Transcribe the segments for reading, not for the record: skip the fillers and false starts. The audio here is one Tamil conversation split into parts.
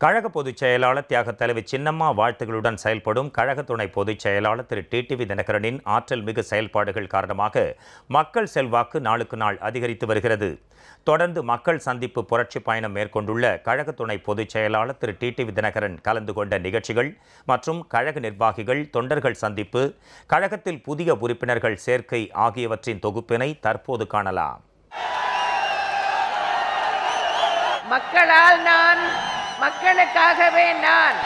கழக பொதுச் செயலாளர் தியாக தலைவி சின்னம்மா வாழ்த்துகளுடன் செயல்படும் கழக துணை பொதுச் செயலாளர் திரு டிடிவி தினகரனின் ஆற்றல் மிகு செயல்பாடுகள் காரணமாக மக்கள் செல்வாக்கு நாளுக்கு நாள் அதிகரித்து வருகிறது. தொடர்ந்து மக்கள் சந்திப்பு புரட்சி பயணம் மேற்கொண்டுள்ள கழக துணை பொதுச் செயலாளர் திரு டிடிவி தினகரன் கலந்து கொண்ட நிகழ்ச்சிகள் மற்றும் கழக நிர்வாகிகள் தொண்டர்கள் சந்திப்பு, கழகத்தில் புதிய உறுப்பினர்கள் சேர்க்கை ஆகியவற்றின் தொகுப்பினை தற்போது காணலாம். மக்களால் நான், மக்களுக்காகவே நான்.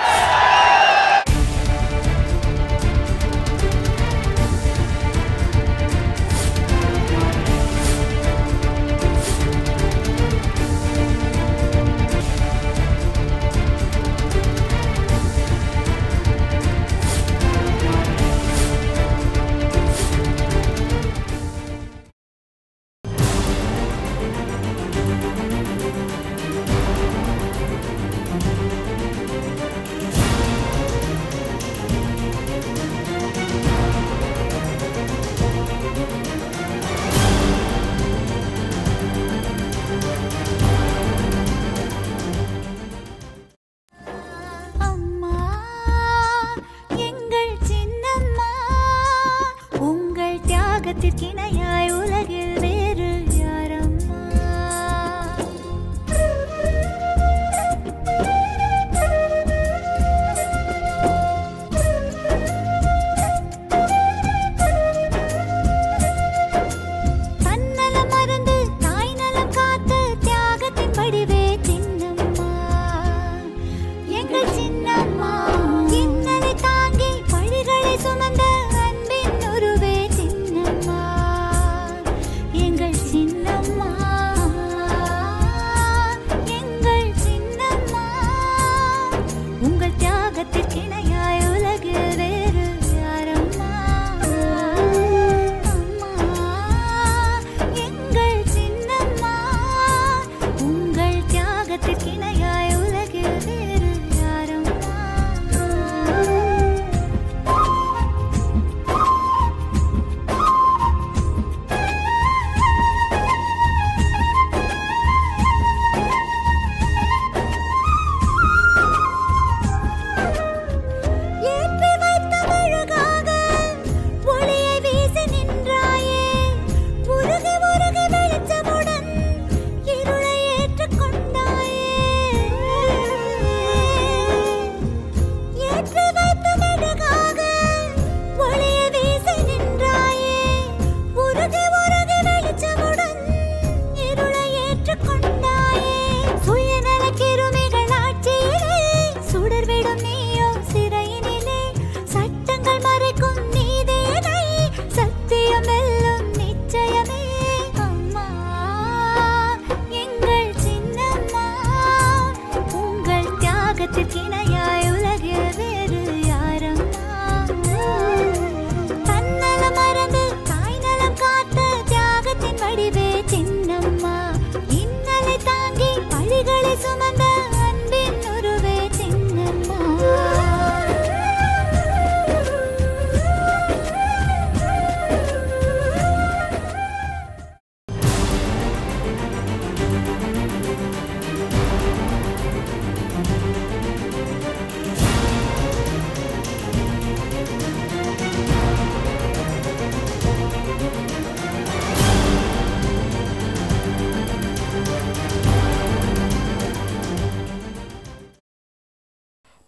தியாகத்திற்கிணையாய் உலகில் வேறு யாரம்மா? தன்னலம் மறந்து தாய் நலம் காத்து தியாகத்தின் வடிவே சின்னம்மா, எங்கள் சின்னம்மா. இன்னலை தாங்கி பழிகளை சுமந்த அன்பின் உருவே எங்கள் சின்னம்மா, எங்கள் சின்னம்மா. உங்கள் தியாகத்திற்கிணையாய் உலகில் வேறு யாரம்மா? அம்மா, எங்கள் சின்னம்மா. உங்கள் தியாகத்திற்கிணையாய் உலகில் வேறு யாரம்மா?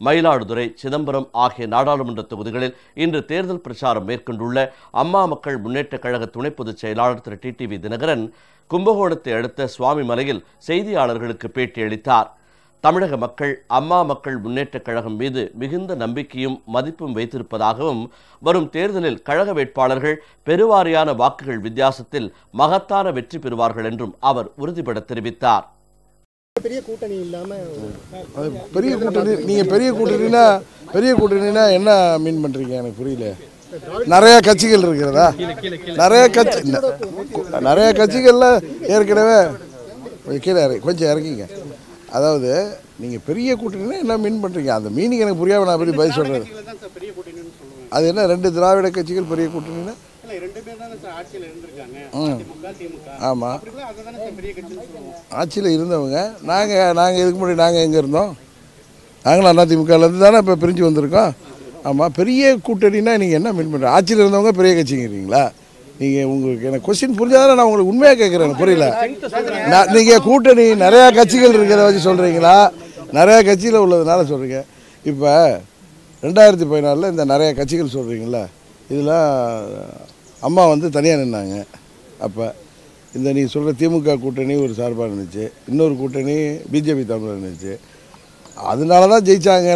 மயிலாடுதுறை, சிதம்பரம் ஆகிய நாடாளுமன்ற தொகுதிகளில் இன்று தேர்தல் பிரச்சாரம் மேற்கொண்டுள்ள அம்மா மக்கள் முன்னேற்றக் கழக துணை பொதுச் செயலாளர் திரு டிடிவி தினகரன் கும்பகோணத்தை அடுத்த சுவாமிமலையில் செய்தியாளர்களுக்கு பேட்டியளித்தார். தமிழக மக்கள் அம்மா மக்கள் முன்னேற்றக் கழகம் மீது மிகுந்த நம்பிக்கையும் மதிப்பும் வைத்திருப்பதாகவும், வரும் தேர்தலில் கழக வேட்பாளர்கள் பெருவாரியான வாக்குகள் வித்தியாசத்தில் மகத்தான வெற்றி பெறுவார்கள் என்றும் அவர் உறுதிபட தெரிவித்தார். பெரிய கூட்டணி இல்லாம பெரிய கூட்டணி, நீங்க பெரிய கூட்டணினா என்ன மீன் பண்றீங்க? எனக்கு புரியல. நிறைய கட்சிகள் இருக்கிறதா? நிறைய கட்சிகள்ல ஏற்கனவே கீழே கொஞ்சம் இறக்கிங்க. அதாவது நீங்க பெரிய கூட்டணினா என்ன மீன் பண்றீங்க? அந்த மீனிங் எனக்கு புரியாம நான் பதில் சொல்றது. அது என்ன ரெண்டு திராவிட கட்சிகள் பெரிய கூட்டணினா? ஆமாம், ஆட்சியில் இருந்தவங்க. நாங்கள் இதுக்கு முன்னாடி நாங்கள் எங்கே இருந்தோம்? நாங்களும் அதிமுகலேருந்து தானே இப்போ பிரிஞ்சு வந்திருக்கோம். ஆமாம், பெரிய கூட்டணின்னா நீங்கள் என்ன மீன் பண்ணுற? ஆட்சியில் இருந்தவங்க பெரிய கட்சிங்கிறீங்களா? நீங்கள் உங்களுக்கு எனக்கு கொஸ்டின் புரிஞ்சாதானே நான் உங்களுக்கு உண்மையாக கேட்குறேன். புரியல. நீங்கள் கூட்டணி நிறையா கட்சிகள் இருக்கிறத வச்சு சொல்கிறீங்களா? நிறையா கட்சியில் உள்ளதுனால சொல்கிறீங்க. இப்போ 2014 இந்த நிறையா கட்சிகள் சொல்கிறீங்களா, இதெல்லாம் அம்மா வந்து தனியாக நின்னாங்க. அப்போ இந்த நீ சொல்கிற திமுக கூட்டணி ஒரு சார்பாக இருந்துச்சு, இன்னொரு கூட்டணி பிஜேபி தமிழ் இருந்துச்சு. அதனால தான் ஜெயித்தாங்க.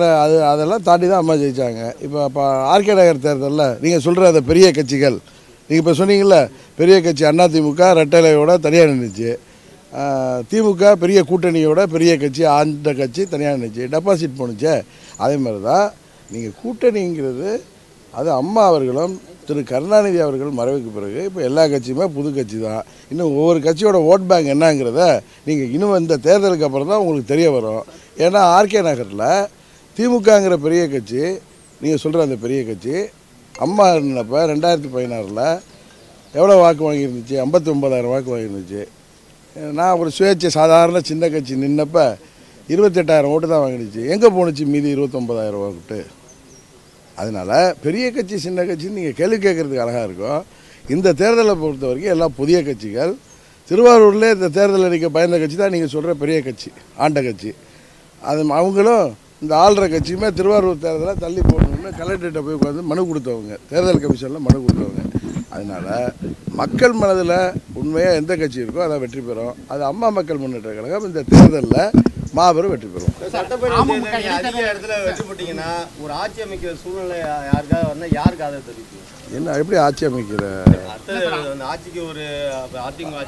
அதெல்லாம் தாண்டி தான் அம்மா ஜெயித்தாங்க. இப்போ ஆர்கே நகர் தேர்தலில் நீங்கள் சொல்கிற அந்த பெரிய கட்சிகள், நீங்கள் இப்போ சொன்னீங்கள்ல, பெரிய கட்சி அதிமுக ரெட்டலையோட தனியாக நின்றுச்சு, திமுக பெரிய கூட்டணியோட பெரிய கட்சி அந்த கட்சி தனியாக நின்றுச்சு, டெபாசிட் போணுச்சே. அதே மாதிரி தான் நீங்கள் கூட்டணிங்கிறது அது அம்மா அவர்களும் திரு கருணாநிதி அவர்கள் மறைவுக்கு பிறகு இப்போ எல்லா கட்சியுமே புது கட்சி தான். இன்னும் ஒவ்வொரு கட்சியோட ஓட் பேங்க் என்னங்கிறத நீங்கள் இன்னும் இந்த தேர்தலுக்கு அப்புறம் தான் உங்களுக்கு தெரிய வரும். ஏன்னா ஆர்கே நகரில் திமுகங்கிற பெரிய கட்சி, நீங்கள் சொல்கிற அந்த பெரிய கட்சி அம்மா இருந்தப்போ 2016 எவ்வளோ வாக்கு வாங்கியிருந்துச்சு? 59,000 வாக்கு வாங்கியிருந்துச்சு. நான் ஒரு சுயேட்சை சாதாரண சின்ன கட்சி நின்னப்போ 28,000 ஓட்டு தான் வாங்கிடுச்சு. எங்கே போணுச்சு மீதி 29,000 ஓட்டு? அதனால் பெரிய கட்சி சின்ன கட்சின்னு நீங்கள் கேள்வி கேட்குறதுக்கு அழகாக இருக்கும். இந்த தேர்தலை பொறுத்த வரைக்கும் எல்லாம் புதிய கட்சிகள். திருவாரூரில் இந்த தேர்தல் அடிக்க பயந்த கட்சி தான் நீங்கள் சொல்கிற பெரிய கட்சி, ஆண்ட கட்சி. அது அவங்களும் இந்த ஆள்ற கட்சியுமே திருவாரூர் தேர்தலை தள்ளி போடணும்னு கலெக்டர்கிட்ட போய் உட்காந்து மனு கொடுத்தவங்க, தேர்தல் கமிஷனில் மனு கொடுத்தவங்க. அதனால் மக்கள் மனதில் உண்மையாக எந்த கட்சி இருக்கோ அதை வெற்றி பெறும். அது அம்மா மக்கள் முன்னேற்ற கழகம் இந்த தேர்தலில் மாபெரும் வெற்றி பெறும். அதிக இடத்துல வெற்றி போட்டீங்கன்னா ஒரு ஆட்சி அமைக்கிற சூழ்நிலை யாருக்காக வந்தால் யாருக்கு ஆதரவு தெரிவிப்பீங்க? என்ன எப்படி ஆட்சி அமைக்கிற? ஆட்சிக்கு ஒரு அதிமுக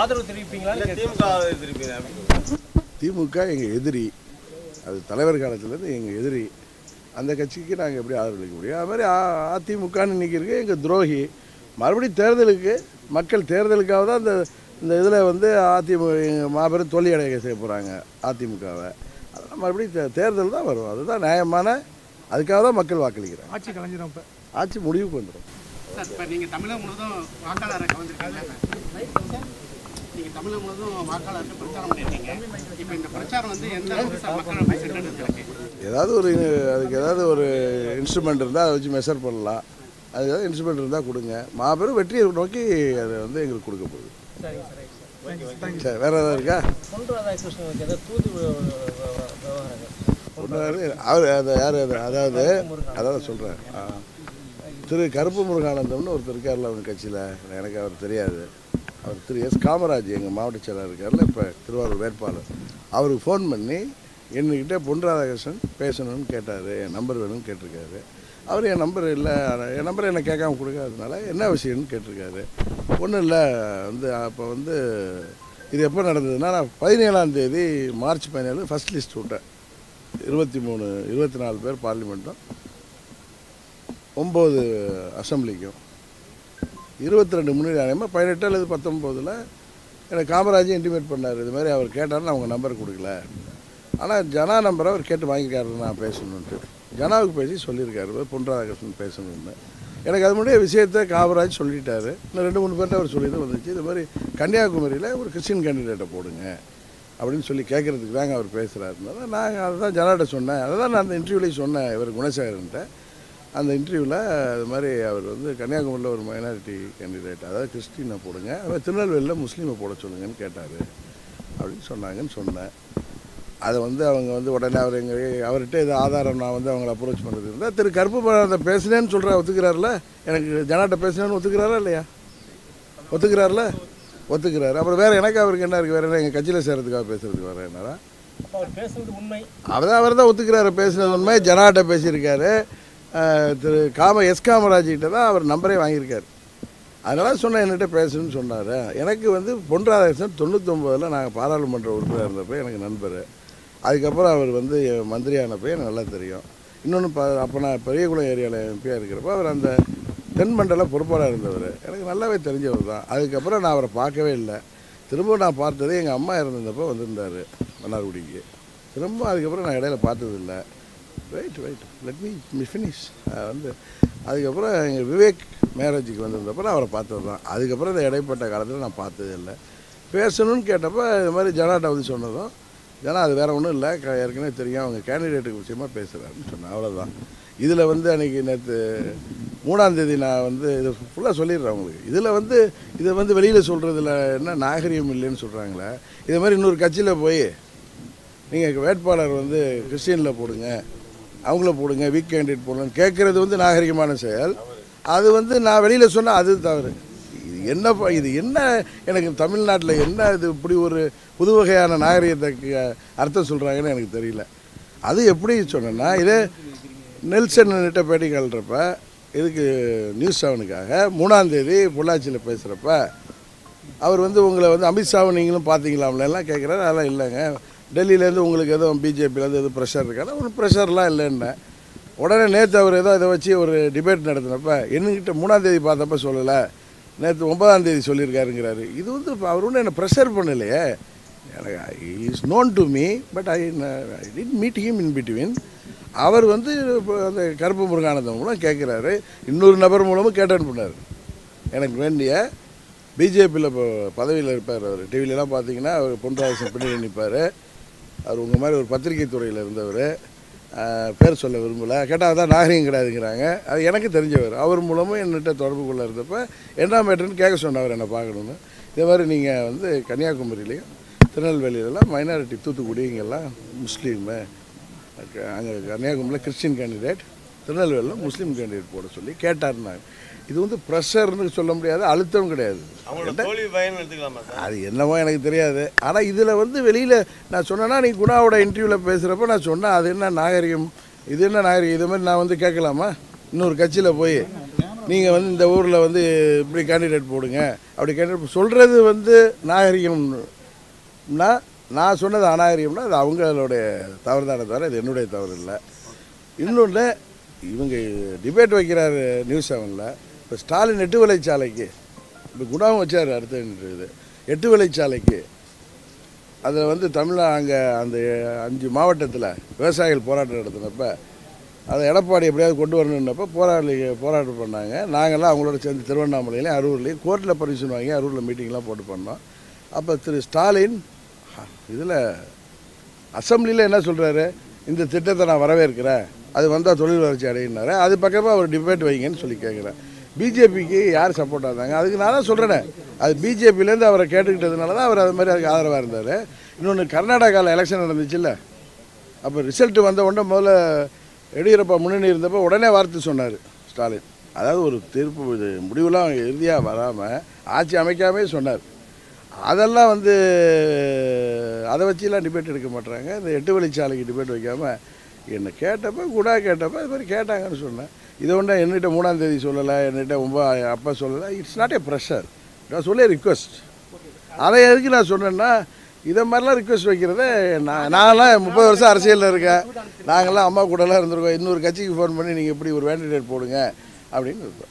ஆதரவு தெரிவிப்பீங்களா? திமுக ஆதரவு தெரிவிப்பீங்க? திமுக எங்கள் எதிரி, அது தலைவர் காலத்துலேருந்து எங்கள் எதிரி. அந்த கட்சிக்கு நாங்கள் எப்படி ஆதரவளிக்க முடியும்? அது மாதிரி அதிமுகன்னு இன்றைக்கி இருக்கு எங்கள் துரோகி. மறுபடியும் தேர்தலுக்கு மக்கள் தேர்தலுக்காக தான் இந்த இதில் வந்து அதிமுக மாபெரும் தோல்வி அடைய செய்ய போகிறாங்க அதிமுகவை. அதெல்லாம் மறுபடியும் தேர்தல் தான் வரும். அதுதான் நியாயமான, அதுக்காக தான் மக்கள் வாக்களிக்கிறாங்க. ஆட்சி கலைஞ்சிரும். இப்போ ஆட்சி முடிவுக்கு வந்துடும். சார், இப்போ நீங்கள் தமிழகம் முழுவதும் வாக்காளரை கலந்துருக்கீங்க. நீங்கள் தமிழகம் முழுவதும் வாக்காளருக்கு பிரச்சாரம் பண்ணியிருக்கீங்க. இப்போ இந்த பிரச்சாரம் வந்து எந்த அளவுக்கு மக்கள் போய் சென்றது? ஏதாவது அதுக்கு ஏதாவது ஒரு இன்ஸ்ட்ருமெண்ட் இருந்தால் அதை வச்சு மெஷர் பண்ணலாம். அது ஏதாவது இன்ஸ்ட்ருமெண்ட் இருந்தால் கொடுங்க. மாபெரும் வெற்றியை நோக்கி அதை வந்து எங்களுக்கு கொடுக்க போகுது. சரி, வேறு ஏதாவது இருக்கா? அவர் அதை யார் அதாவது சொல்கிறேன், திரு கருப்பு முருகானந்தம்னு ஒருத்தர் இருக்கார்ல அவங்க கட்சியில், எனக்கு அவர் தெரியாது. அவர் திரு எஸ் காமராஜ் எங்கள் மாவட்ட செயலாளர் இருக்கார்ல, இப்போ திருவாரூர் வேட்பாளர், அவருக்கு ஃபோன் பண்ணி என்கிட்ட பொன் ராதாகிருஷ்ணன் பேசணும்னு கேட்டார். என் நம்பர் வேணும்னு கேட்டிருக்காரு. அவர் என் நம்பர் இல்லை, என் நம்பரை என்ன கேட்காம கொடுக்காததுனால என்ன விஷயம்னு கேட்டிருக்காரு. ஒன்றும் இல்லை, அப்போ இது எப்போ நடந்ததுன்னா, நான் 17ஆம் தேதி மார்ச் 17 ஃபஸ்ட் லிஸ்ட் விட்டேன். 24 பேர் பார்லிமெண்ட்டும் 9 அசம்பிளிக்கும் 22 முன்னணி ஆணையமாக 18 அல்லது 19 எனக்கு காமராஜ் இன்டிமேட் பண்ணார். இது மாதிரி அவர் கேட்டார்னு அவங்க நம்பர் கொடுக்கல, ஆனால் ஜனா நம்பரை அவர் கேட்டு வாங்கிக்காரு நான் பேசணுன்ட்டு. ஜனாவுக்கு பேசி சொல்லியிருக்காரு பொன் ராதாகிருஷ்ணன் பேசணுன்னு. எனக்கு அது முன்னாடியே விஷயத்தை காமராஜ் சொல்லிட்டாரு. இன்னும் 2-3 பேர்கிட்ட அவர் சொல்லி தான் வந்துச்சு. இது மாதிரி கன்னியாகுமரியில் ஒரு கிறிஸ்டின் கேண்டிடேட்டை போடுங்க அப்படின்னு சொல்லி கேட்குறதுக்கு தாங்க அவர் பேசுகிறாருனால நாங்கள் அதை தான் ஜனாட்ட சொன்னேன். அதை தான் நான் அந்த இன்டர்வியூலேயும் சொன்னேன் இவர் குணசேகரன்ட்ட. அந்த இன்டர்வியூவில் அது மாதிரி அவர் கன்னியாகுமரியில் ஒரு மைனாரிட்டி கேண்டிடேட், அதாவது கிறிஸ்டினை போடுங்க, அது திருநெல்வேலியில் முஸ்லீமை போட சொல்லுங்கன்னு கேட்டார் அப்படின்னு சொன்னாங்கன்னு சொன்னேன். அதை அவங்க உடனே அவர்கிட்ட இது ஆதாரம் நான் அவங்கள அப்ரோச் பண்ணுறது இருந்தால் திரு கருப்பு அதை பேசினேன்னு சொல்கிற ஒத்துக்கிறாருல, எனக்கு ஜனாட்ட பேசினேன்னு ஒத்துக்கிறாரா இல்லையா? ஒத்துக்கிறாருல, ஒத்துக்கிறாரு. அப்புறம் வேறு எனக்கு அவருக்கு என்ன இருக்குது? வேறு என்ன எங்கள் கட்சியில் சேர்கிறதுக்காக பேசுகிறதுக்கு வேறு என்னடா? அவர் தான் ஒத்துக்கிறாரு, பேசுனது உண்மை. ஜனாட்ட பேசியிருக்காரு. திரு எஸ் காமராஜ்கிட்ட தான் அவர் நம்பரே வாங்கியிருக்காரு. அதனால் சொன்னால் என்கிட்ட பேசணும்னு சொன்னார். எனக்கு பொன் ராதாகிருஷ்ணன் 99 நாங்கள் பாராளுமன்ற உறுப்பினர் இருந்தப்போ எனக்கு நண்பர். அதுக்கப்புறம் அவர் மந்திரியானப்போ எனக்கு நல்லா தெரியும். இன்னொன்று அப்போ நான் பெரியகுளம் ஏரியாவில் எம்பியாக இருக்கிறப்போ அவர் அந்த தென்மண்டல பொறுப்பாளர் இருந்தவர், எனக்கு நல்லாவே தெரிஞ்சவர் தான். அதுக்கப்புறம் நான் அவரை பார்க்கவே இல்லை. திரும்ப நான் பார்த்தது எங்கள் அம்மா இறந்திருந்தப்போ வந்திருந்தார் மன்னார்குடிக்கு. திரும்ப அதுக்கப்புறம் நான் இடையில பார்த்ததில்லை. Wait let me finish. அதுக்கப்புறம் எங்கள் விவேக் மேரேஜுக்கு வந்திருந்தப்போ நான் அவரை பார்த்தது தான். அதுக்கப்புறம் இந்த இடைப்பட்ட காலத்தில் நான் பார்த்ததே இல்லை. பேசணும்னு கேட்டப்போ இது மாதிரி ஜனாட்டை சொன்னதும் ஏன்னா அது வேறு ஒன்றும் இல்லை, ஏற்கனவே தெரியும் அவங்க கேண்டிடேட்டுக்கு விஷயமாக பேசுகிறாருன்னு சொன்னேன், அவ்வளோதான். இதில் வந்து அன்றைக்கி நேற்று 3ஆம் தேதி நான் வந்து இதை ஃபுல்லாக சொல்லிடுறேன் உங்களுக்கு. இதில் வந்து இதை வந்து வெளியில் சொல்கிறதுல என்ன நாகரிகம் இல்லைன்னு சொல்கிறாங்களே. இதே மாதிரி இன்னொரு கட்சியில் போய் நீங்கள் வேட்பாளர் வந்து கிறிஸ்டியனில் போடுங்க, அவங்கள போடுங்க, வீக் கேண்டிடேட் போடுங்கன்னு கேட்குறது வந்து நாகரிகமான செயல். அது வந்து நான் வெளியில் சொன்னால் அது தவறு. இது என்ன எனக்கு தமிழ்நாட்டில் என்ன இது இப்படி ஒரு புது வகையான நாகரிகத்துக்கு அர்த்தம் சொல்கிறாங்கன்னு எனக்கு தெரியல. அது எப்படி சொன்னேன்னா, இதே நெல்சன்கிட்ட பேட்டி கால்றப்ப இதுக்கு நியூஸ் 7க்காக 3ஆம் தேதி பொள்ளாச்சியில் பேசுகிறப்ப அவர் வந்து உங்களை வந்து அமித்ஷாவை நீங்களும் பார்த்தீங்களாம்லாம் கேட்குறாரு. அதெல்லாம் இல்லைங்க, டெல்லியிலேருந்து உங்களுக்கு எதுவும் பிஜேபியிலேருந்து எதுவும் ப்ரெஷர் இருக்கானா? ஒரு ப்ரெஷர்லாம் இல்லைன்னு. உடனே நேற்று அவர் ஏதோ இதை வச்சு ஒரு டிபேட் நடத்தினப்ப என்கிட்ட 3ஆம் தேதி பார்த்தப்ப சொல்லலை, நேற்று 9ஆம் தேதி சொல்லியிருக்காருங்கிறாரு. இது வந்து அவர் ஒன்றும் என்னை ப்ரெஷர் பண்ணலையே. எனக்கு is known to me, but I did meet him in between. அவர் வந்து அந்த கருப்பு முருகானந்தம் மூலம் கேட்குறாரு, இன்னொரு நபர் மூலமும் கேட்டன் பண்ணார். எனக்கு வேண்டிய பிஜேபியில் இப்போ பதவியில் இருப்பார் அவர். டிவிலெலாம் பார்த்தீங்கன்னா அவர் பொன்ராஜன் பின்னாடி நிற்பார். அவர் உங்கள் மாதிரி ஒரு பத்திரிகை துறையில் இருந்தவர், பேர் சொல்ல விரும்பலை, கேட்டால் தான் நாகரிகம் கிடையாதுங்கிறாங்க. அது எனக்கு தெரிஞ்சவர். அவர் மூலமும் என்கிட்ட தொடர்புக்குள்ளே இருந்தப்போ என்ன மேட்டர்னு கேட்க சொன்னவர் என்னை பார்க்கணுன்னு. இதே மாதிரி நீங்கள் வந்து கன்னியாகுமரியிலையும் திருநெல்வேலியிலலாம் மைனாரிட்டி, தூத்துக்குடி இங்கெல்லாம் முஸ்லீமு, அங்கே கன்னியாகுமரியில் கிறிஸ்டின் கேண்டிடேட், திருநெல்வேலியில் முஸ்லீம் கேண்டிடேட் போட சொல்லி கேட்டார்னாங்க. இது வந்து ப்ரெஷர்னு சொல்ல முடியாது, அழுத்தம் கிடையாது. அது என்னமோ எனக்கு தெரியாது. ஆனால் இதில் வந்து வெளியில் நான் சொன்னேன்னா, நீ குணாவோட இன்டர்வியூவில் பேசுகிறப்ப நான் சொன்னேன், அது என்ன நாகரிகம், இது என்ன நாகரிகம், இது மாதிரி நான் வந்து கேட்கலாமா? இன்னொரு கட்சியில் போய் நீங்கள் வந்து இந்த ஊரில் வந்து இப்படி கேண்டிடேட் போடுங்க, அப்படி கேண்டிடேட் சொல்கிறது வந்து நாகரிகம்னா, நான் சொன்னது அநாகரிகம்னா அது அவங்களுடைய தவறு தானே தவிர இது என்னுடைய தவறு இல்லை. இன்னொன்று, இவங்க டிபேட் வைக்கிறாரு நியூஸ் 7ல். இப்போ ஸ்டாலின் 8 வழிச்சாலைக்கு இப்போ குணாவும் வச்சார் அடுத்த இது 8 வழிச்சாலைக்கு அதில் வந்து அங்கே அந்த 5 மாவட்டத்தில் விவசாயிகள் போராட்டம் நடத்தினப்ப அதை எடப்பாடி எப்படியாவது கொண்டு வரணுன்னப்போ போராட்டம் பண்ணாங்க. நாங்கள்லாம் அவங்களோட சேர்ந்து திருவண்ணாமலையிலையும் அரூர்லேயும் கோர்ட்டில் பர்மிஷன் வாங்கி அரூரில் மீட்டிங்லாம் போட்டு பண்ணோம். அப்போ திரு ஸ்டாலின் இதில் அசம்பிளியில் என்ன சொல்கிறாரு, இந்த திட்டத்தை நான் வரவேற்கிறேன், அது வந்தால் தொழில் வளர்ச்சி அடையினாரு. அது பக்கமாக ஒரு டிபேட் வைங்கன்னு சொல்லி கேட்குறேன். பிஜேபிக்கு யார் சப்போர்ட் ஆனாங்க? அதுக்கு நான் தான் சொல்கிறேனே, அது பிஜேபியிலேருந்து அவரை கேட்டுக்கிட்டதுனால தான் அவர் அது மாதிரி அதுக்கு ஆதரவாக இருந்தார். இன்னொன்று, கர்நாடகாவில் எலெக்ஷன் நடந்துச்சுல்ல, அப்போ ரிசல்ட்டு வந்த உடனே முதல்ல எடியூரப்பா முன்னணி இருந்தப்போ உடனே வார்த்தை சொன்னார் ஸ்டாலின். அதாவது ஒரு தீர்ப்பு முடிவுலாம் இறுதியாக வராமல் ஆட்சி அமைக்காமே சொன்னார். அதெல்லாம் வந்து அதை வச்சுலாம் டிபேட் எடுக்க மாட்டாங்க. இந்த 8 வழிச்சாலைக்கு டிபேட் வைக்காமல் என்னை கேட்டப்போ குணா கேட்டப்போ இது மாதிரி கேட்டாங்கன்னு சொன்னேன். இதை ஒன்றா என்னிட்ட 3ஆம் தேதி சொல்லலை, என்னிட்ட அப்போ சொல்லலை. இட்ஸ் நாட் ஏ ப்ரெஷர், நான் சொல்ல ரிக்வெஸ்ட். அதை எதுக்கு நான் சொன்னேன்னா, இதை மாதிரிலாம் ரிக்வெஸ்ட் வைக்கிறத நான்லாம் 30 வருஷம் அரசியலில் இருக்கேன். நாங்கள்லாம் அம்மா கூடலாம் இருந்திருக்கோம். இன்னொரு கட்சிக்கு ஃபோன் பண்ணி நீங்கள் இப்படி ஒரு கேண்டிடேட் போடுங்க அப்படின்னு இருக்கோம்.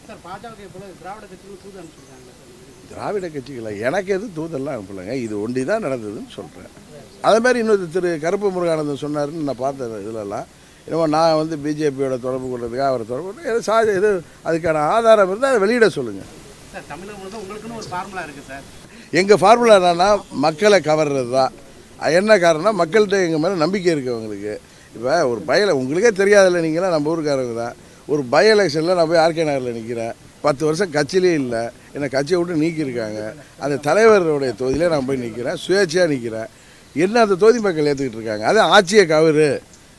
திராவிட கட்சிகளை எனக்கு எது தூதெல்லாம் அனுப்பலைங்க, இது ஒண்டி தான் நடந்ததுன்னு சொல்கிறேன். அதே மாதிரி இன்னொரு திரு கருப்பு முருகானந்தம் சொன்னார்னு நான் பார்த்தேன். இதிலெல்லாம் என்னமோ நான் வந்து பிஜேபியோட தொடர்பு கொள்றதுக்காக அவரை தொடர்பு எது அதுக்கான ஆதாரம் இருந்தால் அதை வெளியிட சொல்லுங்கள். சார், தமிழகம் முழுவதும் உங்களுக்குன்னு ஒரு ஃபார்முலா இருக்குது சார். எங்கள் ஃபார்முலா என்னன்னா, மக்களை கவர்றது தான். என்ன காரணம், மக்கள்கிட்ட எங்கள் மேலே நம்பிக்கை இருக்குது அவங்களுக்கு. இப்போ ஒரு உங்களுக்கே தெரியாதில்ல, நீங்களாம் நம்ம ஊருக்காரங்க தான். ஒரு பை எலெக்ஷனில் நான் போய் ஆர்கே நகரில் நிற்கிறேன். 10 வருஷம் கட்சியிலே இல்லை, என்னை கட்சியை விட்டு நீக்கியிருக்காங்க. அந்த தலைவருடைய தொகுதியிலே நான் போய் நிற்கிறேன், சுயேட்சையாக நிற்கிறேன். என்ன அந்த தொகுதி மக்கள் ஏற்றுக்கிட்டு இருக்காங்க. அது ஆட்சியை கவரு,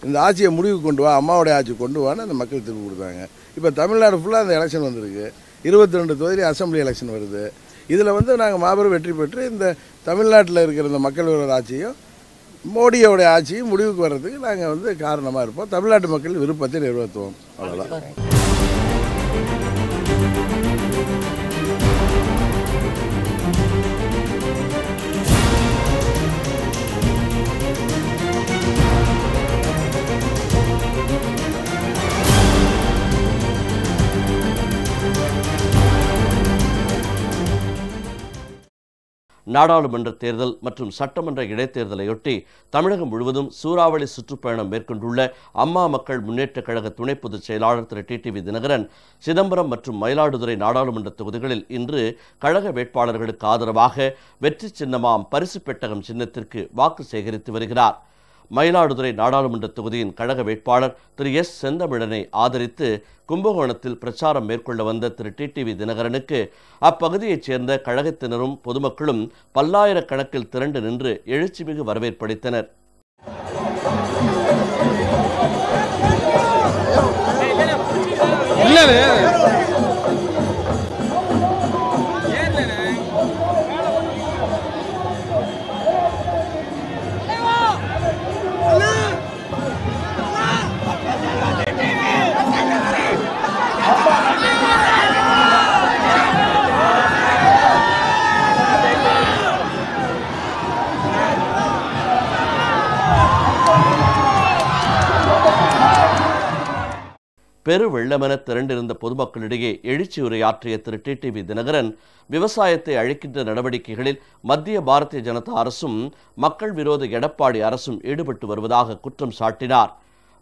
இந்த ஆட்சியை முடிவு கொண்டு வா, அம்மாவோடைய ஆட்சி கொண்டு வான்னு அந்த மக்கள் திருப்பி கொடுத்தாங்க. இப்போ தமிழ்நாடு ஃபுல்லாக அந்த எலெக்ஷன் வந்திருக்கு. 22 தொகுதி அசம்பிளி எலெக்ஷன் வருது. இதில் வந்து நாங்கள் மாபெரும் வெற்றி பெற்று இந்த தமிழ்நாட்டில் இருக்கிற இந்த மக்கள் விரோத ஆட்சியும் மோடியோடைய ஆட்சியும் முடிவுக்கு வர்றதுக்கு நாங்கள் வந்து காரணமாக இருப்போம். தமிழ்நாட்டு மக்கள் விருப்பத்தை நிறைவேற்றுவோம். அவ்வளோதான். நாடாளுமன்ற தேர்தல் மற்றும் சட்டமன்ற இடைத்தேர்தலையொட்டி தமிழகம் முழுவதும் சூறாவளி சுற்றுப்பயணம் மேற்கொண்டுள்ள அம்மா மக்கள் முன்னேற்றக் கழக துணை பொதுச் செயலாளர் திரு டிடிவி தினகரன் சிதம்பரம் மற்றும் மயிலாடுதுறை நாடாளுமன்ற தொகுதிகளில் இன்று கழக வேட்பாளர்களுக்கு ஆதரவாக வெற்றி சின்னமாம் பரிசு பெட்டகம் சின்னத்திற்கு வாக்கு சேகரித்து வருகிறார். மயிலாடுதுறை நாடாளுமன்ற தொகுதியின் கழக வேட்பாளர் திரு எஸ் செந்தமிழனை ஆதரித்து கும்பகோணத்தில் பிரச்சாரம் மேற்கொள்ள வந்த திரு டிடிவி தினகரனுக்கு அப்பகுதியைச் சேர்ந்த கழகத்தினரும் பொதுமக்களும் பல்லாயிரக்கணக்கில் திரண்டு நின்று எழுச்சிமிகு வரவேற்பளித்தனர். பெரு வெள்ளமென திரண்டிருந்த பொதுமக்களிடையே எழுச்சி உரையாற்றிய திரு டிடிவி தினகரன் விவசாயத்தை அழிக்கின்ற நடவடிக்கைகளில் மத்திய பாரதிய ஜனதா அரசும் மக்கள் விரோத எடப்பாடி அரசும் ஈடுபட்டு வருவதாக குற்றம் சாட்டினார்.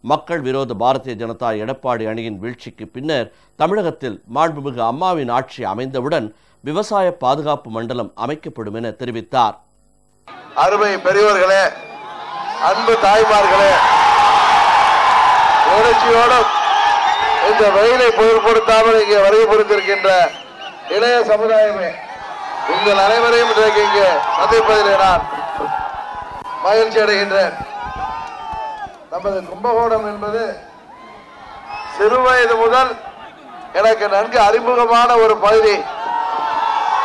மக்கள் விரோத பாரதிய ஜனதா எடப்பாடி அணியின் வீழ்ச்சிக்கு பின்னர் தமிழகத்தில் மாண்புமிகு அம்மாவின் ஆட்சி அமைந்தவுடன் விவசாய பாதுகாப்பு மண்டலம் அமைக்கப்படும் என தெரிவித்தார். அருமை பெரியவர்களே, அன்பு தாய்மார்களே, எழுச்சியோடு இந்த வெயிலை பொருட்படுத்தாமல் இங்கே வருகை புரிந்திருக்கின்ற இளைய சமுதாயமே, உங்கள் அனைவரையும் இன்றைக்கு இங்கே சந்திப்பதிலே நான் மகிழ்ச்சி அடைகின்றேன். நமது கும்பகோணம் என்பது சிறுவயது முதல் எனக்கு நன்கு அறிமுகமான ஒரு பகுதி.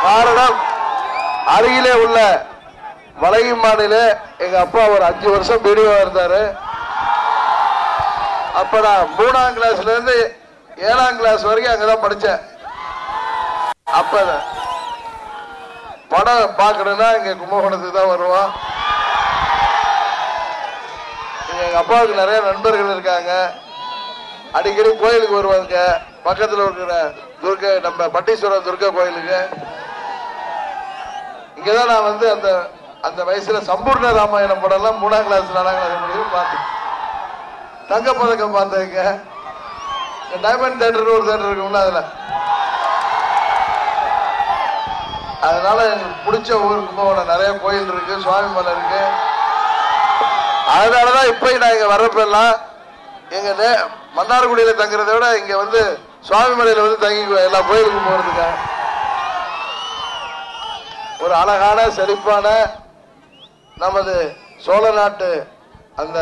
காரணம், அருகிலே உள்ள வளையம்மானிலே எங்க அப்பா ஒரு 5 வருஷம் பிடிஓ இருந்தாரு. அப்ப நான் 3ஆம் கிளாஸ்ல இருந்து 7ஆம் கிளாஸ் வரைக்கும் அங்கதான் படிச்சேன். அப்ப படம் பார்க்கணும்னா இங்க கும்பகோணத்துக்கு தான் வருவோம். எங்க அப்பாவுக்கு நிறைய நண்பர்கள் இருக்காங்க. அடிக்கடி கோயிலுக்கு வருவாங்க. பக்கத்தில் இருக்கிற துர்கை, நம்ம பட்டீஸ்வரம் துர்கா கோயிலுக்கு. இங்கதான் நான் வந்து அந்த அந்த வயசுல சம்பூர்ண ராமாயணம் படம்லாம் 3ஆம் கிளாஸ் 4ஆம் கிளாஸ் முடியும் பார்த்தேன். தங்கப்பதக்கம் பார்த்தேங்க. டைமண்ட் தியேட்டர் ஒரு தியேட்டர் இருக்கும்ல, அதனால எனக்கு பிடிச்ச ஊருக்கு போன நிறைய கோயில் இருக்கு, சுவாமி மலை இருக்கு. அதனாலதான் இப்ப நான் இங்க வர்றப்பெல்லாம் எங்க மன்னார்குடியில தங்குறதை விட இங்க வந்து சுவாமி மலையில வந்து தங்கி எல்லா கோயிலுக்கும் போறதுங்க. ஒரு அழகான செழிப்பான நமது சோழ நாட்டு அந்த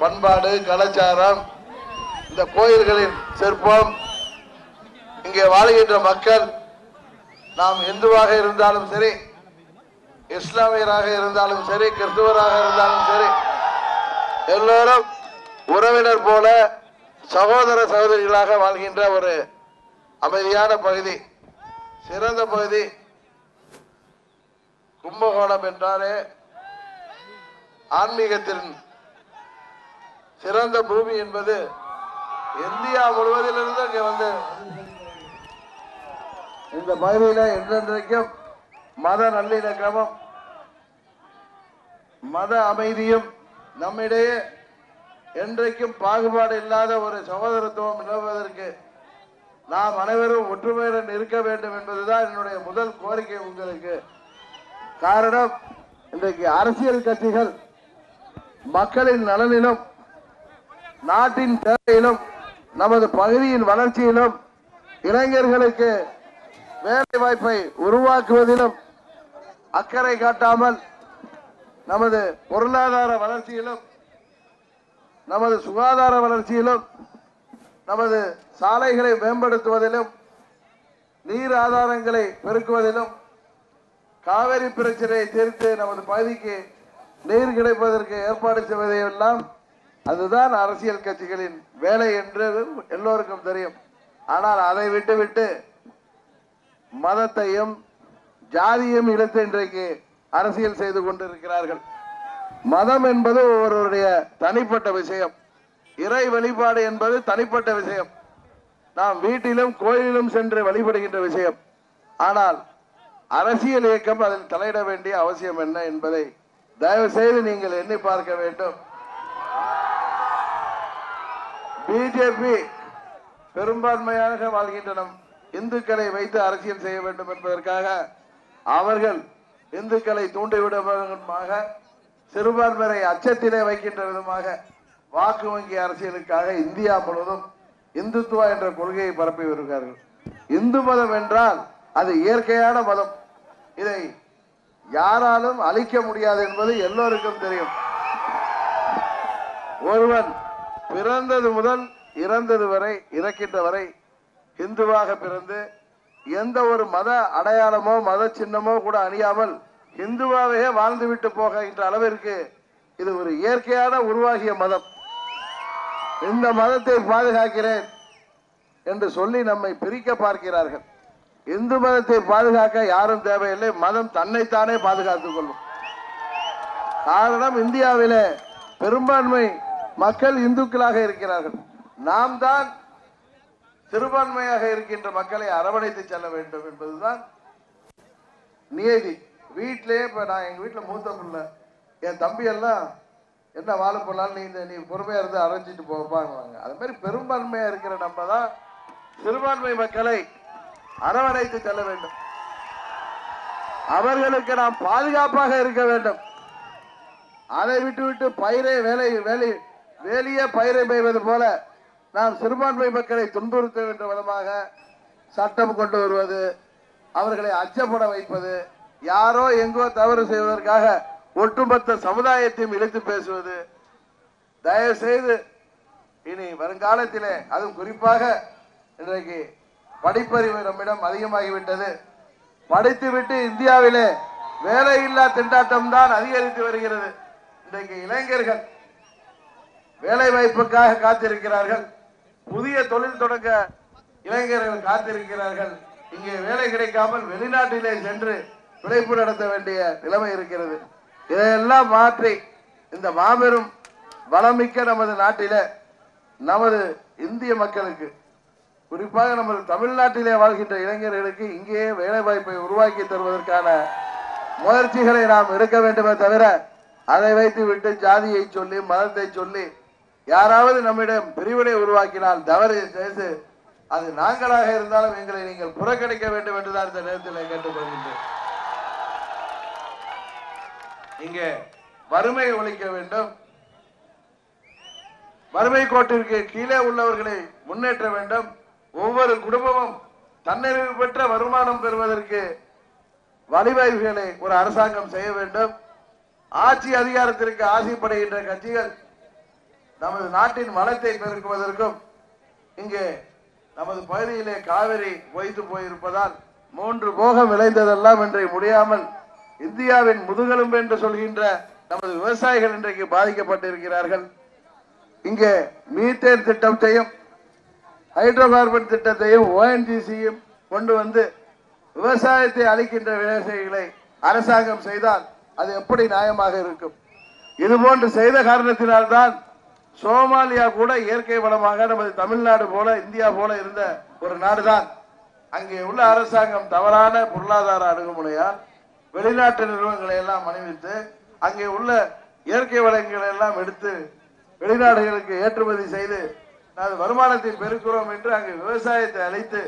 பண்பாடு கலாச்சாரம், இந்த கோயில்களின் சிற்பம், இங்கே வாழ்கின்ற மக்கள், நாம் இந்துவாக இருந்தாலும் சரி, இஸ்லாமியராக இருந்தாலும் சரி, கிறிஸ்துவராக இருந்தாலும் சரி, எல்லோரும் உறவினர் போல சகோதர சகோதரிகளாக வாழ்கின்ற ஒரு அமைதியான பகுதி, சிறந்த பகுதி. கும்பகோணம் என்றாலே ஆன்மீகத்தின் சிறந்த பூமி என்பது இந்தியா முழுவதிலிருந்து இங்கே வந்து இந்த பகுதியில என்றென்றைக்கும் மத நல்லிணக்கமும் மத அமைதியும் நம்மிடையே என்றைக்கும் பாகுபாடு இல்லாத ஒரு சகோதரத்துவம் நிலவுவதற்கு நாம் அனைவரும் ஒற்றுமையுடன் இருக்க வேண்டும் என்பதுதான் என்னுடைய முதல் கோரிக்கை உங்களுக்கு. காரணம், இன்றைக்கு அரசியல் கட்சிகள் மக்களின் நலனிலும் நாட்டின் தேவையிலும் நமது பகுதியின் வளர்ச்சியிலும் இளைஞர்களுக்கு வேலை வாய்ப்பை உருவாக்குவதிலும் அக்கறை காட்டாமல் நமது பொருளாதார வளர்ச்சியிலும் நமது சுகாதார வளர்ச்சியிலும் நமது சாலைகளை மேம்படுத்துவதிலும் நீர் ஆதாரங்களை பெருக்குவதிலும் காவிரி பிரச்சனையை தீர்த்து நமது பகுதிக்கு நீர் கிடைப்பதற்கு ஏற்பாடு செய்வதையெல்லாம் அதுதான் அரசியல் கட்சிகளின் வேலை என்று எல்லோருக்கும் தெரியும். ஆனால் அதை விட்டுவிட்டு மதத்தையும் ஜாதியும் இழுத்து இன்றைக்கு அரசியல் செய்து கொண்டிருக்கிறார்கள். மதம் என்பது ஒருவருடைய தனிப்பட்ட விஷயம், இறை வழிபாடு என்பது தனிப்பட்ட விஷயம், நாம் வீட்டிலும் கோயிலிலும் சென்று வழிபடுகின்ற விஷயம். ஆனால் அரசியல் இயக்கம் அதில் தலையிட வேண்டிய அவசியம் என்ன என்பதை தயவு செய்து நீங்கள் எண்ணி பார்க்க வேண்டும். பிஜேபி பெரும்பான்மையாக வாழ்கின்ற நம் இந்துக்களை வைத்து அரசியல் செய்ய வேண்டும் என்பதற்காக அவர்கள் இந்துக்களை தூண்டிவிடும் விதமாக, சிறுபான்மையை அச்சத்திலே வைக்கின்ற விதமாக வாக்கு வங்கி அரசியலுக்காக இந்தியா முழுவதும் இந்துத்துவா என்ற கொள்கையை பரப்பி வருகிறார்கள். இந்து மதம் என்றால் அது இயற்கையான மதம். இதை யாராலும் அழிக்க முடியாது என்பது எல்லோருக்கும் தெரியும். ஒருவன் பிறந்தது முதல் இறந்தது வரை, இறக்கின்ற வரை இந்துவாக பிறந்து எந்த ஒரு மத அடையாளமோ மத சின்னமோ கூட அணியாமல் இந்துவாகவே வாழ்ந்துவிட்டு போகின்ற அளவிற்கு இது ஒரு இயற்கையான உருவாகிய மதம். இந்த மதத்தை பாதுகாக்கிறேன் என்று சொல்லி நம்மை பிரிக்க பார்க்கிறார்கள். இந்து மதத்தை பாதுகாக்க யாரும் தேவையில்லை, மதம் தன்னைத்தானே பாதுகாத்துக் கொள்ளும். காரணம், இந்தியாவிலே பெரும்பான்மை மக்கள் இந்துக்களாக இருக்கிறார்கள். நாம் தான் சிறுபான்மையாக இருக்கின்ற மக்களை அரவணைத்து செல்ல வேண்டும் என்பதுதான் நியதி. வீட்டிலேயே இப்ப நான் எங்க வீட்டுல மூத்த பிள்ளை, என் தம்பி எல்லாம் என்ன வாழ போனாலும் நீ பொறுமையா இருந்து அரைஞ்சிட்டு போப்பாங்க. அது மாதிரி பெரும்பான்மையா இருக்கிற நம்ம தான் சிறுபான்மை மக்களை அரவணைத்து செல்ல வேண்டும். அவர்களுக்கு நாம் பாதுகாப்பாக இருக்க வேண்டும். அதை விட்டு பயிரை வேலையே பயிரை பெய்வது போல நாம் சிறுபான்மை மக்களை துன்புறுத்த வேண்டிய விதமாக சட்டம் கொண்டு வருவது, அவர்களை அச்சப்பட வைப்பது, யாரோ எங்கோ தவறு செய்வதற்காக ஒட்டுமொத்த சமுதாயத்தையும் இழுத்து பேசுவது, தயவு செய்து இனி வருங்காலத்திலே, அதுவும் குறிப்பாக இன்றைக்கு படிப்பறிவு நம்மிடம் அதிகமாகிவிட்டது. படித்துவிட்டு இந்தியாவிலே வேலையில்லா திண்டாட்டம் தான் அதிகரித்து வருகிறது. இன்றைக்கு இளைஞர்கள் வேலை வாய்ப்புக்காக காத்திருக்கிறார்கள். புதிய தொழில் தொடங்க இளைஞர்கள் காத்திருக்கிறார்கள். இங்கே வேலை கிடைக்காமல் வெளிநாட்டிலே சென்று பிழைப்பு நடத்த வேண்டிய நிலைமை இருக்கிறது. இதையெல்லாம் மாற்றி இந்த மாபெரும் வளமிக்க நமது நாட்டிலே நமது இந்திய மக்களுக்கு, குறிப்பாக நமது தமிழ்நாட்டிலே வாழ்கின்ற இளைஞர்களுக்கு இங்கேயே வேலை வாய்ப்பை உருவாக்கி தருவதற்கான முயற்சிகளை நாம் எடுக்க வேண்டுமே தவிர, அதை வைத்து விட்டு ஜாதியை சொல்லி மதத்தை சொல்லி யாராவது நம்மிடம் பிரிவினை உருவாக்கினால் தவறு செய்து அது நாங்களாக இருந்தாலும் எங்களை நீங்கள் புறக்கணிக்க வேண்டும் என்றுதான் இந்த நேரத்தில் கேட்டுக்கொள்கின்றேன். இங்கே வறுமை ஒழிக்க வேண்டும். வறுமை கோட்டிற்கு கீழே உள்ளவர்களை முன்னேற்ற வேண்டும். ஒவ்வொரு குடும்பமும் தன்னிறைவு பெற்ற வருமானம் பெறுவதற்கு வழிவகைகளை ஒரு அரசாங்கம் செய்ய வேண்டும். ஆட்சி அதிகாரத்திற்கு ஆசைப்படுகின்ற கட்சிகள் நமது நாட்டின் வளத்தை பெருக்குவதற்கும், இங்கே நமது பகுதியிலே காவிரி பொய்த்து போயிருப்பதால் 3 போகம் விளைந்ததெல்லாம் இன்றைக்கு முடியாமல் இந்தியாவின் முதுகெலும்பு என்று சொல்கின்ற நமது விவசாயிகள் இன்றைக்கு பாதிக்கப்பட்டிருக்கிறார்கள். இங்கே மீத்தேன் திட்டத்தையும் ஹைட்ரோ கார்பன் திட்டத்தையும் ONGCயும் கொண்டு வந்து விவசாயத்தை அளிக்கின்ற விவசாயிகளை அரசாங்கம் செய்தால் அது எப்படி நியாயமாக இருக்கும்? இதுபோன்று செய்த காரணத்தினால்தான் சோமாலியா கூட இயற்கை வளமாக நமது தமிழ்நாடு போல இந்தியா போல இருந்த ஒரு நாடுதான். அங்கே உள்ள அரசாங்கம் தவறான பொருளாதார அணுகுமுறையால் வெளிநாட்டு நிறுவனங்களை எல்லாம் அணிவித்து அங்கே உள்ள இயற்கை வளங்களை எல்லாம் எடுத்து வெளிநாடுகளுக்கு ஏற்றுமதி செய்து வருமானத்தை பெருக்கிறோம் என்று அங்கே விவசாயத்தை அழைத்து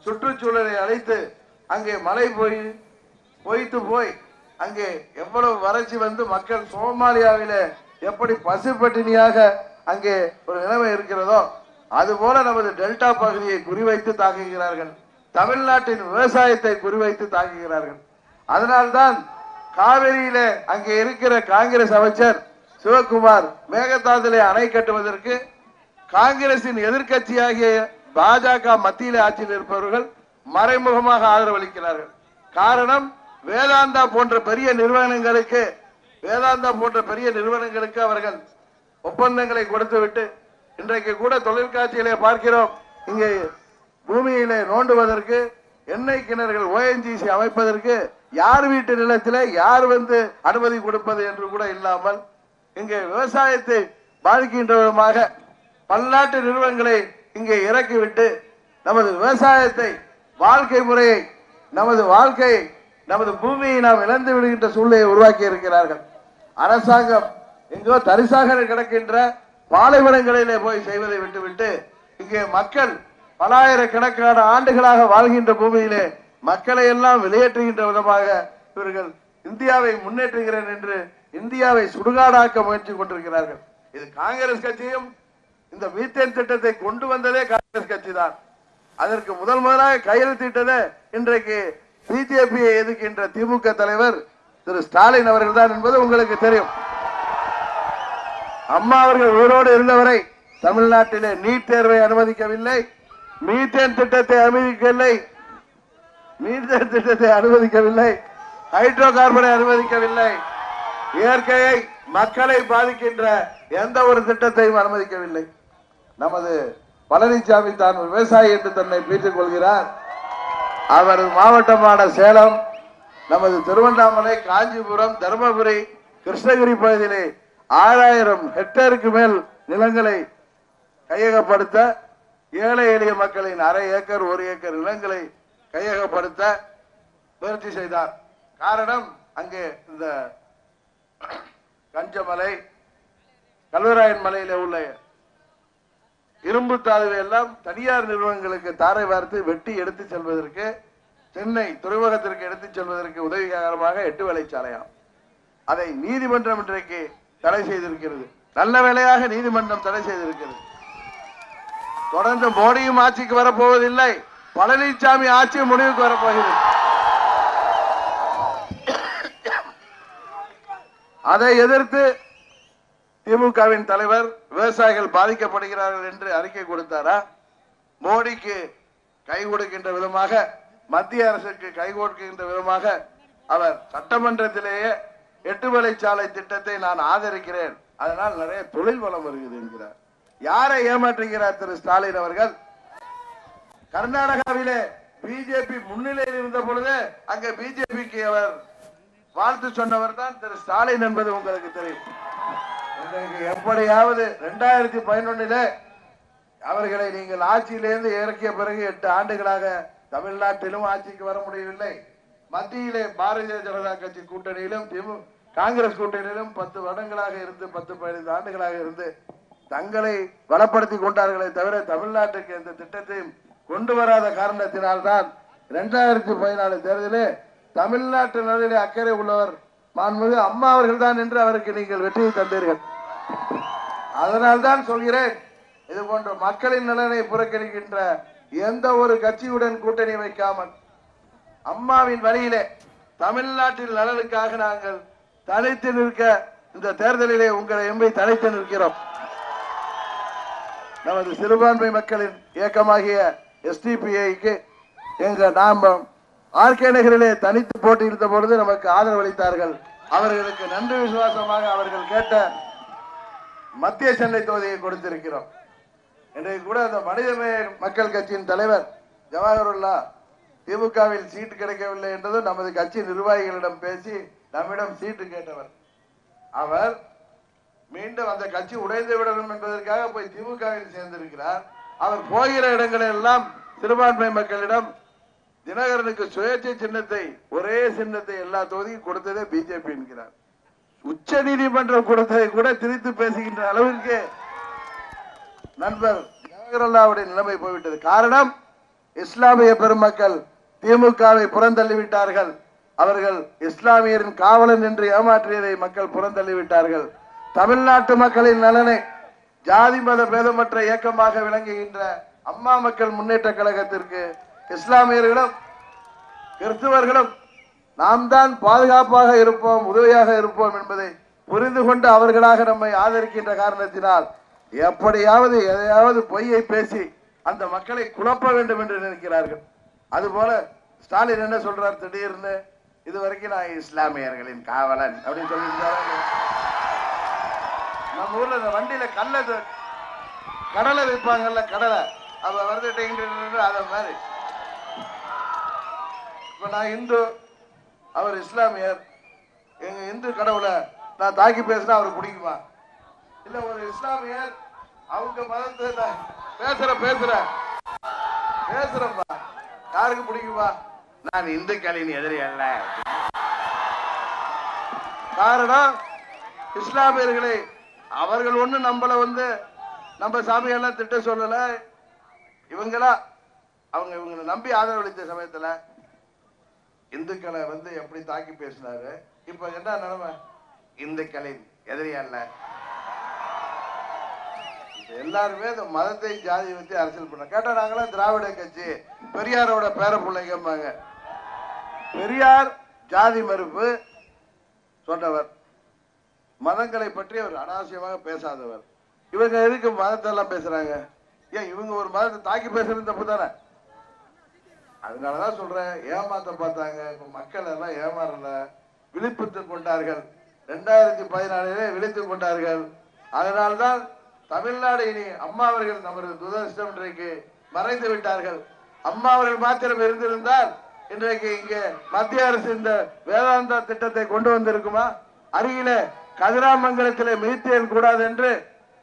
சுற்றுச்சூழலை அழைத்து அங்கே மழை பொய்த்து போய் அங்கே எவ்வளவு வறட்சி வந்து மக்கள் சோமாலியாவிலே எப்படி பசுப்பட்டினியாக அங்கே ஒரு நிலைமை இருக்கிறதோ அதுபோல நமது டெல்டா பகுதியை குறிவைத்து தாக்குகிறார்கள். தமிழ்நாட்டின் விவசாயத்தை குறிவைத்து தாக்குகிறார்கள். அதனால்தான் காவிரியிலே அங்கே இருக்கிற காங்கிரஸ் அமைச்சர் சிவகுமார் மேகதாதுலை அணை கட்டுவதற்கு காங்கிரசின் எதிர்கட்சியாகிய பாஜக மத்தியிலே ஆட்சியில் இருப்பவர்கள் மறைமுகமாக ஆதரவளிக்கிறார்கள். காரணம், வேதாந்தா போன்ற பெரிய நிறுவனங்களுக்கு அவர்கள் ஒப்பந்தங்களை கொடுத்துவிட்டு இன்றைக்கு கூட தொழிற்காட்சியிலே பார்க்கிறோம். இங்கே பூமியிலே நோண்டுவதற்கு எண்ணெய் கிணறுகள் ONGC அமைப்பதற்கு யார் வீட்டு நிலத்திலே யார் வந்து அனுமதி கொடுப்பது என்று கூட இல்லாமல் இங்கே விவசாயத்தை பாதிக்கின்ற விதமாக பல்நாட்டு நிறுவனங்களை இங்கே இறக்கிவிட்டு நமது விவசாயத்தை வாழ்க்கை முறையை நமது வாழ்க்கையை நமது பூமியை நாம் இழந்து விடுகின்ற சூழ்நிலையை உருவாக்கி இருக்கிறார்கள். அரசாங்கம் எங்கோ தரிசாக கிடக்கின்ற பாலைவனங்களிலே போய் செய்வதை விட்டுவிட்டு இங்கே மக்கள் பலாயிரக்கணக்கான ஆண்டுகளாக வாழ்கின்ற பூமியிலே மக்களை எல்லாம் வெளியேற்றுகின்ற விதமாக இவர்கள் இந்தியாவை முன்னேற்றுகிறேன் என்று இந்தியாவை சுடுகாடாக்க முயற்சி கொண்டிருக்கிறார்கள். இது காங்கிரஸ் கட்சியும் இந்த மீத்தேன் திட்டத்தை கொண்டு வந்ததே காங்கிரஸ் கட்சி தான். அதற்கு முதலாக கையெழுத்திட்டதே இன்றைக்கு பிஜேபியை எதிர்க்கின்ற திமுக தலைவர் திரு ஸ்டாலின் அவர்கள் தான் என்பது உங்களுக்கு தெரியும். அம்மா அவர்கள் உயிரோடு இருந்தவரை தமிழ்நாட்டிலே நீட் தேர்வை அனுமதிக்கவில்லை, மீத்தேன் திட்டத்தை அனுமதிக்கவில்லை, ஹைட்ரோ கார்பனை அனுமதிக்கவில்லை, இயற்கையை மக்களை பாதிக்கின்ற எந்த ஒரு திட்டத்தையும் அனுமதிக்கவில்லை. நமது பழனிசாமி தான் விவசாயி என்று தன்னை பீற்றுக் கொள்கிறார். அவரது மாவட்டமான சேலம், நமது திருவண்ணாமலை, காஞ்சிபுரம், தருமபுரி, கிருஷ்ணகிரி பகுதியிலே 6000 ஹெக்டேருக்கு மேல் நிலங்களை கையகப்படுத்த, ஏழை எளிய மக்களின் அரை ஏக்கர் 1 ஏக்கர் நிலங்களை கையகப்படுத்த முயற்சி செய்தார். காரணம், அங்கே இந்த கஞ்சமலை, கல்வராயன் மலையில உள்ள இரும்பு தாதுவை எல்லாம் தனியார் நிறுவனங்களுக்கு தாரை வார்த்து வெட்டி எடுத்து செல்வதற்கு, சென்னை துறைமுகத்திற்கு எடுத்து செல்வதற்கு உதவிகரமாக 8 வழிச்சாலையாம். அதை நீதிமன்றம் இன்றைக்கு தடை செய்திருக்கிறது. நல்ல வேளையாக நீதிமன்றம் தடை செய்திருக்கிறது. தொடர்ந்து மோடியும் ஆட்சிக்கு வரப்போவதில்லை, பழனிசாமி ஆட்சி முடிவுக்கு வரப்போகிறது. அதை எதிர்த்து திமுகவின் தலைவர் விவசாயிகள் பாதிக்கப்படுகிறார்கள் என்று அறிக்கை கொடுத்தாரா? மோடிக்கு கை கொடுக்கின்ற விதமாக, மத்திய அரசுக்கு கை கொடுக்கின்ற விதமாக அவர் சட்டமன்றத்திலேயே 8 வழிச்சாலை திட்டத்தை நான் ஆதரிக்கிறேன், அதனால் நிறைய தொழில் வளம் வருகிறது என்கிறார். யாரை ஏமாற்றுகிறார் திரு ஸ்டாலின் அவர்கள்? கர்நாடகாவிலே பிஜேபி முன்னிலையில் இருந்த பொழுது அங்கே பிஜேபிக்கு அவர் வாழ்த்து சொன்னவர் தான் திரு ஸ்டாலின் என்பது உங்களுக்கு தெரியும். எப்படியாவது 2011 அவர்களை நீங்கள் ஆட்சியிலிருந்து இறக்கிய பிறகு 8 ஆண்டுகளாக தமிழ்நாட்டிலும் ஆட்சிக்கு வர முடியவில்லை. மத்தியிலே பாரதிய ஜனதா கட்சி கூட்டணியிலும் காங்கிரஸ் கூட்டணியிலும் 10 வருடங்களாக இருந்து 10-15 ஆண்டுகளாக இருந்து தங்களை வளப்படுத்தி கொண்டார்களே தவிர தமிழ்நாட்டுக்கு எந்த திட்டத்தையும் கொண்டு வராத காரணத்தினால்தான் 2014 தேர்தலில் தமிழ்நாட்டு நலனிலே அக்கறை உள்ளவர் மாண்புமிகு அம்மா அவர்கள் தான் என்று அவருக்கு நீங்கள் வெற்றியை தந்தீர்கள். அதனால்தான் சொல்கிறேன், இது போன்ற மக்களின் நலனை புறக்கணிக்கின்ற எந்த ஒரு கட்சியுடன் கூட்டணி வைக்காமல் அம்மாவின் வழியிலே தமிழ்நாட்டின் நலனுக்காக நாங்கள் தனித்து நிற்க இந்த தேர்தலிலே உங்களை எம்பி தனித்து நிற்கிறோம். நமது சிறுபான்மை மக்களின் இயக்கமாகிய SDPIக்கு நாம் ஆர்கே நகரிலே தனித்து போட்டியிட்ட பொழுது நமக்கு ஆதரவு அளித்தார்கள். அவர்களுக்கு நன்றி விசுவாசமாக அவர்கள் கேட்ட மத்திய சென்னை தொகுதியை கொடுத்திருக்கிறோம். இன்றைக்கு கூட அந்த மனிதநேய மக்கள் கட்சியின் தலைவர் ஜவஹருல்லா திமுகவில் சீட்டு கிடைக்கவில்லை என்றதும் நமது கட்சி நிர்வாகிகளிடம் பேசி நம்மிடம் சீட்டு கேட்டவர். அவர் மீண்டும் அந்த கட்சி உடைந்து விடணும் என்பதற்காக போய் திமுகவில் சேர்ந்திருக்கிறார். அவர் போகிற இடங்களெல்லாம் சிறுபான்மை மக்களிடம் தினகரனுக்கு சுயேட்சை சின்னத்தை, ஒரே சின்னத்தை எல்லா தொகுதியும் கொடுத்ததே பிஜேபி என்கிறார். உச்ச நீதிமன்றம் கொடுத்ததை கூட திரித்து பேசுகின்ற அளவிற்கு நண்பர் ஜவஹர்லாவுடைய நிலைமை போய்விட்டது. காரணம், இஸ்லாமிய பெருமக்கள் திமுகவை புறந்தள்ளிவிட்டார்கள். அவர்கள் இஸ்லாமியரின் காவலன் என்று ஏமாற்றியதை மக்கள் புறந்தள்ளிவிட்டார்கள். தமிழ்நாட்டு மக்களின் நலனை ஜாதி மத பேதமற்ற இயக்கமாக விளங்குகின்ற அம்மா மக்கள் முன்னேற்ற கழகத்திற்கு இஸ்லாமியர்களும் கிறிஸ்துவர்களும் நாம் தான் பாதுகாப்பாக இருப்போம், உதவியாக இருப்போம் என்பதை புரிந்து கொண்டு அவர்களாக நம்மை ஆதரிக்கின்ற காரணத்தினால் எப்படியாவது எதையாவது பொய்யை பேசி அந்த மக்களை குழப்ப வேண்டும் என்று நினைக்கிறார்கள். அதுபோல ஸ்டாலின் என்ன சொல்றார், திடீர்னு இதுவரைக்கும் நான் இஸ்லாமியர்களின் காவலன் அப்படின்னு சொல்லியிருந்தாரு. நம்ம ஊர்ல இந்த வண்டியில கடலை வைப்பாங்கல்ல, கடலை அவ வந்துட்டீங்க அத மாதிரி. இப்ப நான் இந்து, அவர் இஸ்லாமியர், எங்க இந்து கடவுளை நான் தாக்கி பேசினா அவருக்கு பிடிக்குமா? இல்ல ஒரு இஸ்லாமியர் அவங்க மதத்தை பேசுறப்பா யாருக்கு பிடிக்குமா? நான் இந்துக்களின் எதிரி அல்ல. காரணம் இஸ்லாமியர்களை அவர்கள் ஒண்ணு நம்மள நம்ம சாமியெல்லாம் திட்ட சொல்லல. இவங்களா இவங்களை நம்பி ஆதரவளித்த சமயத்துல இந்துக்களை எப்படி தாக்கி பேசினாரு. இப்ப என்ன நிலைமை? இந்துக்களின் எதிரி அல்ல. எல்லாருமே இந்த மதத்தை ஜாதி வச்சு அரசியல் பண்ண கேட்டா நாங்களாம் திராவிட கட்சி பெரியாரோட பேர பிள்ளைங்கம்பாங்க. பெரியார் ஜாதி மறுப்பு சொன்னவர், மதங்களை பற்றி அவர் அனாவசியமாக பேசாதவர். இவங்க எதுக்கு மதத்தை எல்லாம் பேசுறாங்க? ஏன் இவங்க ஒரு மதத்தை தாக்கி பேசுறது தப்பு தானே? அதனாலதான் சொல்றேன், ஏமாத்த பார்த்தாங்க. இப்ப மக்கள் எல்லாம் ஏமாறல, விழிப்புத்துக் கொண்டார்கள். 2014 விழித்துக் கொண்டார்கள். அதனால்தான் தமிழ்நாடு இனி அம்மா அவர்கள் நமது துரதிர்ஷ்டம் இன்றைக்கு மறைந்து விட்டார்கள். அம்மா அவர்கள் மாத்திரம் இருந்திருந்தால் இன்றைக்கு இங்கே மத்திய அரசு இந்த வேதாந்தா திட்டத்தை கொண்டு வந்திருக்குமா? அருகில கதிராமங்கலத்திலே மீத்தேன் கூடாது என்று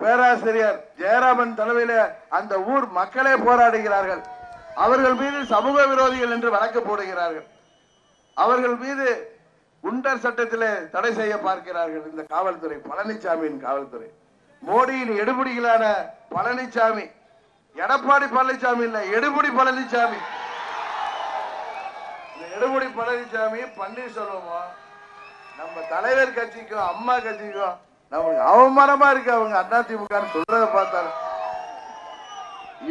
பேராசிரியர் ஜெயராமன் தலைமையில அந்த ஊர் மக்களே போராடுகிறார்கள். அவர்கள் மீது சமூக விரோதிகள் என்று வழக்கு போடுகிறார்கள். அவர்கள் மீது குண்டர் சட்டத்திலே தடை செய்ய பார்க்கிறார்கள் இந்த காவல்துறை, பழனிசாமியின் காவல்துறை. மோடியின் எடுபடிகளான பழனிசாமி, எடப்பாடி பழனிசாமி இல்ல, எடுபடி பழனிசாமி. எடுபடி பழனிசாமி பன்னீர்செல்வம் நம்ம தலைவர் கட்சிக்கும் அம்மா கட்சிக்கும் நமக்கு அவமானமா இருக்கு. அவங்க அதிமுக சொல்றத பார்த்தாலும்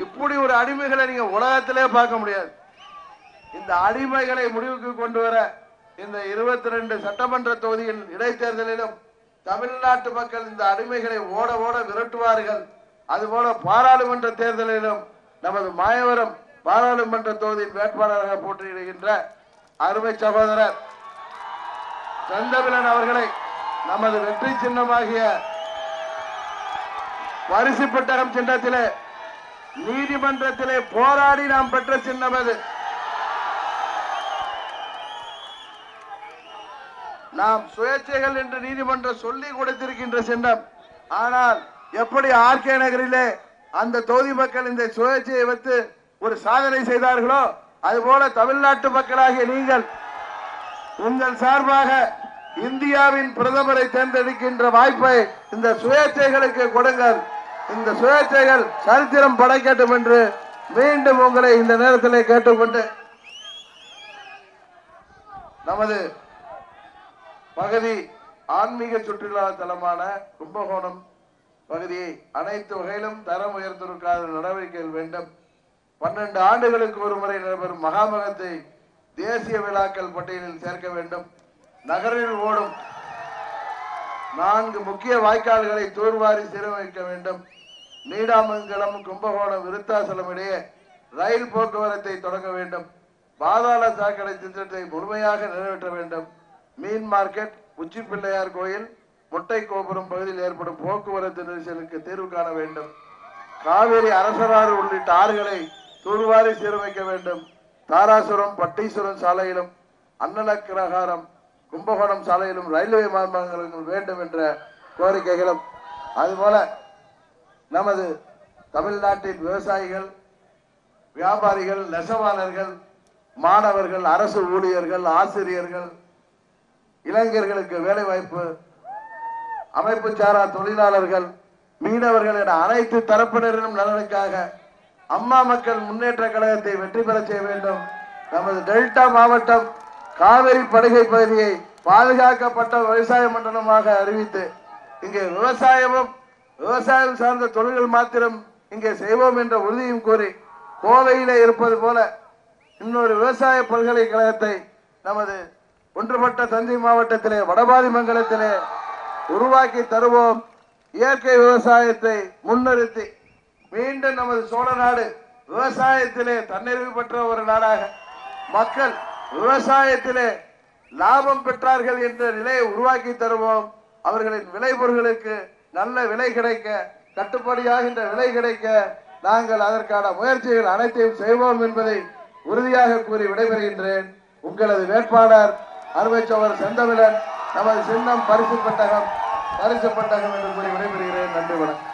இப்படி ஒரு அடிமைகளை நீங்க உலகத்திலே பார்க்க முடியாது. இந்த அடிமைகளை முடிவுக்கு கொண்டு வர இந்த 22 சட்டமன்ற தொகுதியில் இடைத்தேர்தலிலும் தமிழ்நாட்டு மக்கள் இந்த அடிமைகளை ஓட ஓட விரட்டுவார்கள். அதுபோல பாராளுமன்ற தேர்தலிலும் நமது மாயவரம் பாராளுமன்ற தொகுதியின் வேட்பாளராக போட்டியிடுகின்ற அருமை சகோதரர் செந்தமிழன் அவர்களை நமது வெற்றி சின்னமாகிய பரிசு பெட்டகம் சின்னத்திலே நீதிமன்றத்திலே போராடி நாம் பெற்ற சின்னம் அது. நாம் சுயேட்சைகள் என்று நீதிமன்றம் சொல்லி கொடுத்திருக்கின்ற சின்னம். ஆனால் எப்படி ஆர்கே நகரிலே அந்த தொகுதி மக்கள் இந்த சுயேட்சையை வைத்து ஒரு சாதனை செய்தார்களோ அதுபோல தமிழ்நாட்டு மக்களாகிய நீங்கள் உங்கள் சார்பாக இந்தியாவின் பிரதமரை தேர்ந்தெடுக்கின்ற வாய்ப்பை இந்த சுயேட்சைகளுக்கு கொடுங்கள். இந்த சுயேட்சைகள் சரித்திரம் படைக்கட்டும் என்று மீண்டும் உங்களை இந்த நேரத்தில் கேட்டுக்கொண்டு நமது பகுதி ஆன்மீக சுற்றுலா தலமான கும்பகோணம் பகுதியை அனைத்து வகையிலும் தரம் உயர்த்திருக்காத நடவடிக்கைகள் வேண்டும். 12 ஆண்டுகளுக்கு ஒரு முறை நடைபெறும் மகாமகத்தை தேசிய விழாக்கள் பட்டியலில் சேர்க்க வேண்டும். நகரில் ஓடும் 4 முக்கிய வாய்க்கால்களை தூர்வாரி சீரமைக்க வேண்டும். நீடாமங்கலம் கும்பகோணம் விருத்தாசலம் இடையே ரயில் போக்குவரத்தை தொடங்க வேண்டும். பாதாள சாக்கடை திட்டத்தை முழுமையாக நிறைவேற்ற வேண்டும். மீன் மார்க்கெட், உச்சி பிள்ளையார் கோயில், முட்டை கோபுரம் பகுதியில் ஏற்படும் போக்குவரத்து நெரிசலுக்கு தீர்வு காண வேண்டும். காவிரி அரசராறு உள்ளிட்ட ஆறுகளை தூர்வாரி சீரமைக்க வேண்டும். தாராசுரம் பட்டீஸ்வரம் சாலையிலும் அன்னலக்கிரகாரம் கும்பகோணம் சாலையிலும் ரயில்வே மார்க்கங்கள் வேண்டும் என்ற கோரிக்கைகளும், அதுபோல நமது தமிழ்நாட்டின் விவசாயிகள், வியாபாரிகள், நெசவாளர்கள், மாணவர்கள், அரசு ஊழியர்கள், ஆசிரியர்கள், இளைஞர்களுக்கு வேலை வாய்ப்பு, அமைப்பு சாரா தொழிலாளர்கள், மீனவர்கள் என அனைத்து தரப்பினரின் நலனுக்காக அம்மா மக்கள் முன்னேற்ற கழகத்தை வெற்றி பெற செய்ய வேண்டும். நமது டெல்டா மாவட்டம் காவிரி படுகை பகுதியை பாதுகாக்கப்பட்ட விவசாய மண்டலமாக அறிவித்து இங்கே விவசாயம் சார்ந்த தொழில்கள் மாத்திரம் இங்கே செய்வோம் என்ற உறுதியும் கூறி கோவையிலே இருப்பது போல இன்னொரு விவசாய பல்கலைக்கழகத்தை நமது ஒன்றுபட்ட தஞ்சை மாவட்டத்திலே வடபாதி மங்கலத்திலே உருவாக்கி தருவோம். இயற்கை விவசாயத்தை முன்னிறுத்தி மீண்டும் நமது சோழ நாடு விவசாயத்திலே தன்னிறைவு பெற்ற ஒரு நாடாக, மக்கள் விவசாயத்திலே லாபம் பெற்றார்கள் என்ற நிலையை உருவாக்கி தருவோம். அவர்களின் விளைபொருட்களுக்கு நல்ல விலை கிடைக்க, கட்டுப்படியாகின்ற விலை கிடைக்க நாங்கள் அதற்கான முயற்சிகள் அனைத்தையும் செய்வோம் என்பதை உறுதியாக கூறி விடைபெறுகின்றேன். உங்களது வேட்பாளர் அருமை சகோதரர் செந்தமிழன். நமது சின்னம் பரிசு பெட்டகம் என்று கூறி விடைபெறுகிறேன். நன்றி, வணக்கம்.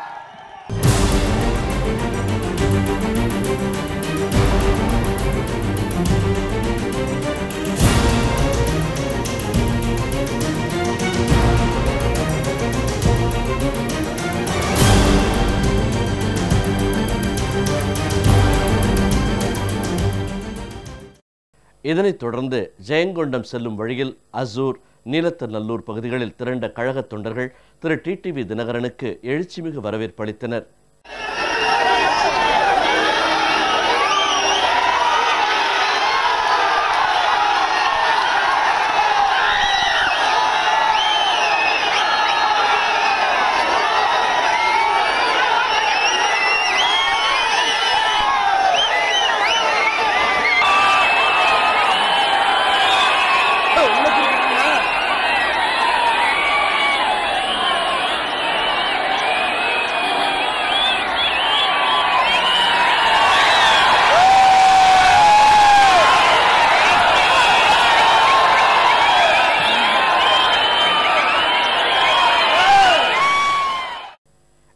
இதனைத் தொடர்ந்து ஜெயங்கொண்டம் செல்லும் வழியில் அசூர், நீலத்தநல்லூர் பகுதிகளில் திரண்ட கழக தொண்டர்கள் திரு டிடிவி தினகரனுக்கு எழுச்சிமிகு வரவேற்பு அளித்தனர்.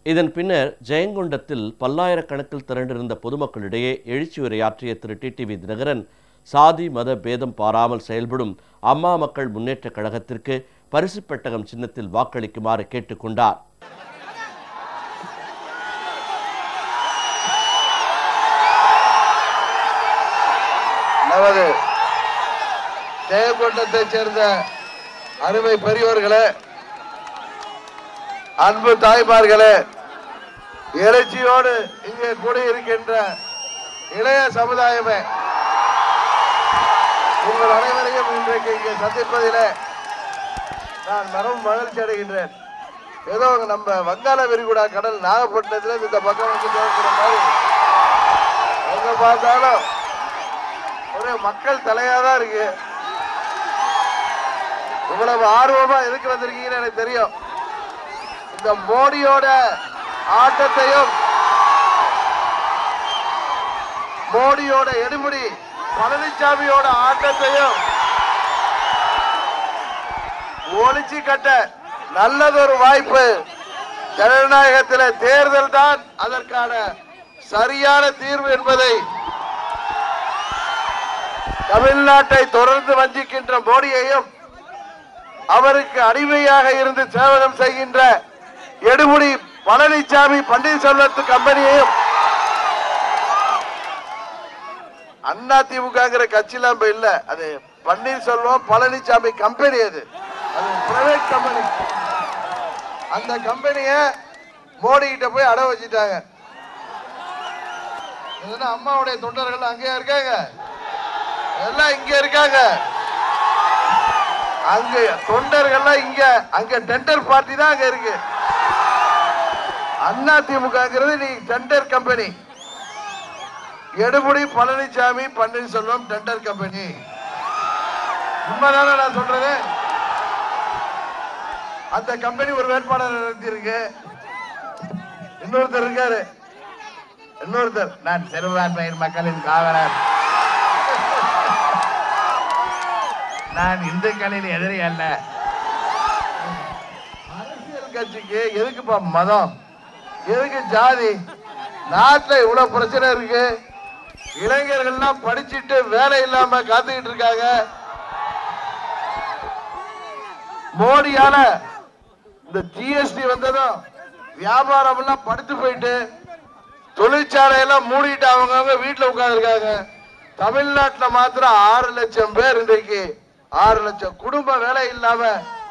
இதன் பின்னர் ஜெயங்கொண்டத்தில் பல்லாயிரக்கணக்கில் திரண்டிருந்த பொதுமக்களிடையே எழுச்சி உரையாற்றிய திரு டிடிவி தினகரன் சாதி மத பேதம் பாராமல் செயல்படும் அம்மா மக்கள் முன்னேற்ற கழகத்திற்கு பரிசு பெட்டகம் சின்னத்தில் வாக்களிக்குமாறு கேட்டுக்கொண்டார். நமது ஜெயங்கொண்டத்தைச் சேர்ந்த அருமை பெரியோர்களே, அன்பு தாய்மார்களே, எழுச்சியோடு இங்கே கூடியிருக்கின்ற இளைய சமுதாயமே, உங்கள் அனைவரையும் இன்றைக்கு இங்கே சந்திப்பதிலே நான் மனம் மகிழ்ச்சி அடைகின்றேன். ஏதோ நம்ம வங்காள விரிகுடா கடல் நாகப்பட்டினத்துல இந்த பக்கம் வந்து பார்க்கிற மாதிரி எங்க பார்த்தாலும் ஒரே மக்கள் தலையாதான் இருக்கு. இவ்வளவு ஆர்வமா எதுக்கு வந்திருக்கீங்கன்னு எனக்கு தெரியும். இந்த மோடியோட ஆட்டத்தையும் மோடியோட எடுபடி பழனிசாமியோட ஆட்டத்தையும் ஒழிச்சு கட்ட நல்லதொரு வாய்ப்பு. ஜனநாயகத்தில் தேர்தல் தான் அதற்கான சரியான தீர்வு என்பதை தமிழ்நாட்டை தொடர்ந்து வஞ்சிக்கின்ற மோடியையும் அவருக்கு அடிமையாக இருந்து சேவனம் செய்கின்ற எடுமுடி பழனிசாமி பன்னீர்செல்வத்து கம்பெனியையும் அதிமுகங்கிற கட்சியெல்லாம் இல்ல, அது பன்னீர்செல்வம் பழனிசாமி கம்பெனி, அது பிரைவேட் கம்பெனி. அந்த கம்பெனிய மோடி கிட்ட போய் அட வச்சுட்டாங்க. அம்மாவுடைய தொண்டர்கள் அங்கேயா இருக்காங்க, எல்லாம் இங்க இருக்காங்க. அங்க தொண்டர்கள்லாம் இங்க, அங்க டெண்டர் பார்ட்டி தான் அங்க இருக்கு. அதிமுகங்கிறது நீ டெண்டர் கம்பெனி, எடுமுடி பழனிசாமி பன்னீர்செல்வம் டெண்டர் கம்பெனி. உண்மைதானே நான் சொல்றது? அந்த கம்பெனி ஒரு வேட்பாளர் நிறுத்தி இருக்கு. இன்னொருத்தர் இருக்காரு, இன்னொருத்தர் நான் சிறுபான்மையின் மக்களின் காவலர், நான் இந்துக்களின் எதிரி அல்ல. அரசியல் கட்சிக்கு எதுக்குப்பா மதம், எதுக்கு ஜாதி? நாட்டில் இவ்வளவு பிரச்சனை இருக்கு. இளைஞர்கள்லாம் படிச்சுட்டு வேலை இல்லாம காத்துக்கிட்டு இருக்காங்க. மோடியால இந்த ஜிஎஸ்டி வந்ததும் வியாபாரம் எல்லாம் படுத்து போயிட்டு தொழிற்சாலையெல்லாம் மூடிட்டு அவங்க வீட்டுல உட்கார்ந்து இருக்காங்க. தமிழ்நாட்டில் மாத்திரம் 6 லட்சம் பேர் இன்றைக்கு 6 லட்சம் குடும்ப வேலை இல்லாம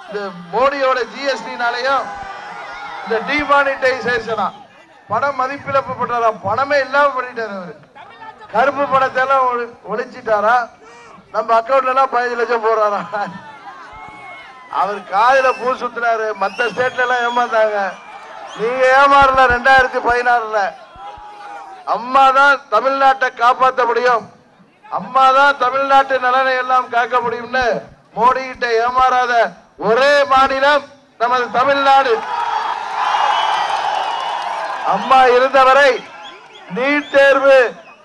இந்த மோடியோட ஜிஎஸ்டினாலையும் இந்த டிமானிட்டைசேஷனா பணம் மதிப்பிழப்பு பண்றாரா, பணமே இல்லாம பண்ணிட்டாரு அவரு. கருப்பு பணத்தை எல்லாம் ஒழிச்சிட்டாரா, நம்ம அக்கௌண்ட்ல எல்லாம் 15 லட்சம் போறாரா. அவர் காதில பூ சுத்தினாரு. மற்ற ஸ்டேட்ல எல்லாம் ஏமாந்தாங்க, நீங்க ஏமாறல. 2016 அம்மா தான் தமிழ்நாட்டை காப்பாற்ற முடியும், அம்மா தான் தமிழ்நாட்டு நலனை எல்லாம் காக்க முடியும்னு மோடி கிட்ட ஏமாறாத ஒரே மாநிலம் நமது தமிழ்நாடு. அம்மா இருந்தவரை நீட் தேர்வு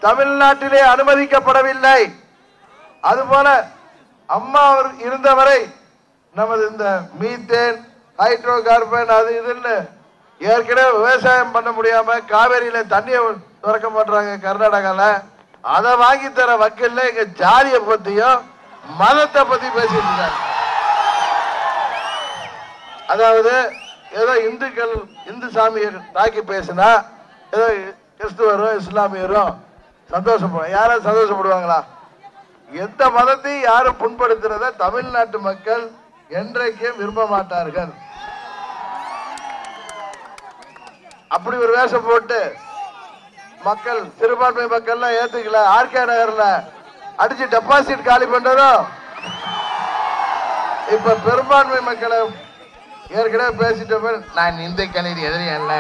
தமிழ்நாட்டிலே அனுமதிக்கப்படவில்லை. அதுபோல அம்மா இருந்தவரை நமது இந்த மீத்தேன், ஹைட்ரோ கார்பன், அது இதுன்னு ஏற்கனவே விவசாயம் பண்ண முடியாம காவேரியில தண்ணியை திறக்க மாட்டாங்க கர்நாடகால. அதை வாங்கி தர வக்கீல்ல எங்க ஜாதியை பத்தியும் மதத்தை பத்தி பேசிட்டு இருக்காங்க. அதாவது ஏதோ இந்துக்கள் இந்து சாமியை தாக்கி பேசினா ஏதோ கிறிஸ்துவரும் இஸ்லாமியரும் சந்தோஷப்படுவாங்க. யாரும் சந்தோஷப்படுவாங்களா? எந்த மதத்தையும் யாரும் புண்படுத்துறத தமிழ்நாட்டு மக்கள் என்றைக்கும் விரும்ப மாட்டார்கள். அப்படி ஒரு வேஷம் போட்டு மக்கள் சிறுபான்மை மக்கள்லாம் ஏத்துக்கல. ஆர்கே நகர்ல அடிச்சு டெபாசிட் காலி பண்றதும் இப்ப பெரும்பான்மை மக்களை ஏற்கனவே பேசிட்ட நான் இந்து கணினி எதிரி அல்ல.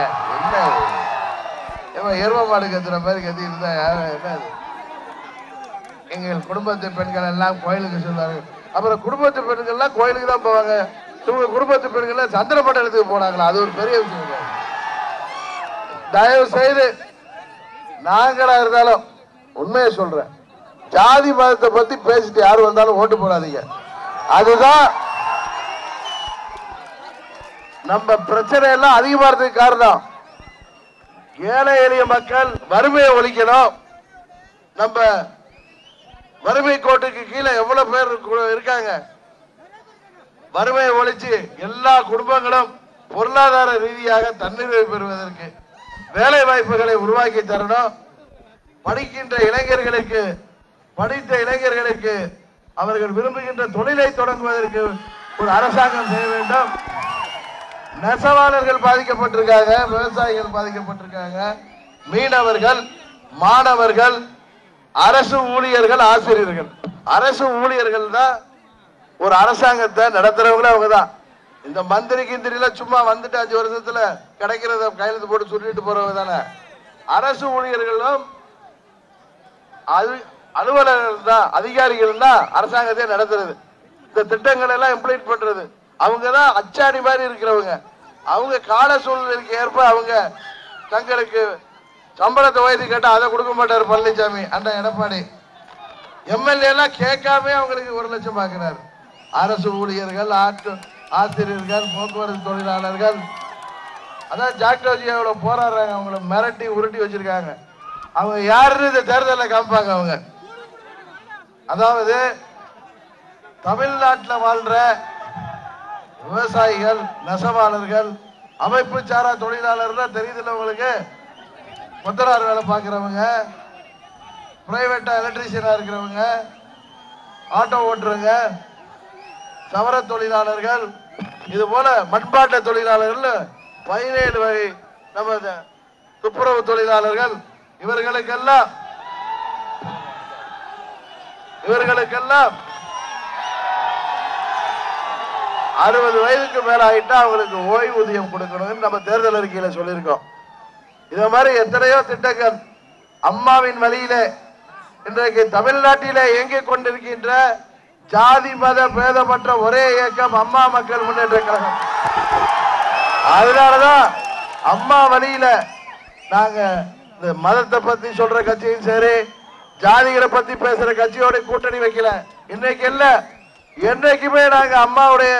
என்ன எருவ மாடு கத்துற மாதிரி கத்தி இருந்தா என்ன? எங்கள் குடும்பத்து பெண்கள் எல்லாம் கோயிலுக்கு சொல்லுவாங்க. அப்புறம் குடும்பத்து பெண்கள் எல்லாம் கோயிலுக்கு தான் போவாங்க. குடும்பத்து பெண்கள் சந்திர மண்டலத்துக்கு போனாங்களா? அது ஒரு பெரிய விஷயம். தயவு செய்து நாங்களா இருந்தாலும் உண்மையை சொல்றேன், ஜாதி மதத்தை பத்தி பேசிட்டு யாரு வந்தாலும் ஓட்டு போடாதீங்க. அதுதான் நம்ம பிரச்சனை எல்லாம் அதிகமாறதுக்கு காரணம். ஏழை எளிய மக்கள் வறுமையை ஒழிக்கணும். நம்ம வறுமை கோட்டுக்கு கீழே எவ்வளவு பேர் இருக்காங்க. வறுமையை ஒழிச்சு எல்லா குடும்பங்களும் பொருளாதார ரீதியாக தன்னிறைவு பெறுவதற்கு வேலை வாய்ப்புகளை உருவாக்கி தரணும். படிக்கின்ற இளைஞர்களுக்கு, படித்த இளைஞர்களுக்கு அவர்கள் விரும்புகின்ற தொழிலை தொடங்குவதற்கு ஒரு அரசாங்கம் செய்ய வேண்டும். நெசவாளர்கள் பாதிக்கப்பட்டிருக்காங்க, விவசாயிகள் பாதிக்கப்பட்டிருக்காங்க, மீனவர்கள், மாணவர்கள், அரசு ஊழியர்கள், ஆசிரியர்கள். அரசு ஊழியர்கள் தான் ஒரு அரசாங்கத்தை நடத்துறவங்களே அவங்க தான். இந்த மந்திரி கிந்திரில சும்மா வந்துட்டு 5 வருஷத்துல கிடைக்கிறத கையெழுத்து போட்டு சொல்லிட்டு போறவங்க தானே. அரசு ஊழியர்களும் அலுவலர்கள் தான், அதிகாரிகள் தான் அரசாங்கத்தை நடத்துறது. இந்த திட்டங்கள் எல்லாம் இம்ப்ளிமெண்ட் பண்றது அவங்க தான். அச்சாணி மாதிரி இருக்கிறவங்க அவங்க. கால சூழ்நிலைக்கு ஏற்ப அவங்க தங்களுக்கு சம்பளத்தை வயது கேட்டா அதை கொடுக்க மாட்டார் பழனிசாமி, அண்ணன் எடப்பாடி. எம்எல்ஏ எல்லாம் கேட்காம அவங்களுக்கு 1 லட்சம் பார்க்கிறார். அரசு ஊழியர்கள், ஆசிரியர்கள், போக்குவரத்து தொழிலாளர்கள், அதான் ஜாக்டோஜியாவோட போராடுறாங்க. அவங்கள மிரட்டி உருட்டி வச்சிருக்காங்க. அவங்க யாருன்னு இந்த தேர்தலில் காமிப்பாங்க அவங்க. அதாவது தமிழ்நாட்டில் வாழ்ற விவசாயிகள், நெசவாளர்கள், அமைப்பு சாரா தொழிலாளர்கள் தெரியுதுல்ல உங்களுக்கு. கொத்தனார் வேலை பார்க்கிறவங்க, பிரைவேட்டா எலக்ட்ரீஷியனா இருக்கிறவங்க, ஆட்டோ ஓட்டுறவங்க, சவர தொழிலாளர்கள், இது போல மண்பாட்ட தொழிலாளர்கள், 17 வகை நம்ம துப்புரவு தொழிலாளர்கள், இவர்களுக்கெல்லாம் 60 வயதுக்கு மேல ஆயிட்டா அவங்களுக்கு ஓய்வூதியம் கொடுக்கணும் நம்ம தேர்தல் அறிக்கையில சொல்லியிருக்கோம். இத மாதிரி எத்தனையோ திட்டங்கள் அம்மாவின் வழியிலே இன்றைக்கு தமிழ்நாட்டிலே இயங்கிக் கொண்டிருக்கின்ற ஜாதி மத பேதமற்ற ஒரே இயக்கம் அம்மா மக்கள் முன்னேற்ற கழகம். அதனாலதான் அம்மா வழியில நாங்க இந்த மதத்தை பத்தி சொல்ற கட்சியும் சரி, ஜாதிகளை பத்தி பேசுற கட்சியோட கூட்டணி வைக்கல. இன்னைக்கு இல்ல, என்னைக்குமே நாங்க அம்மாவுடைய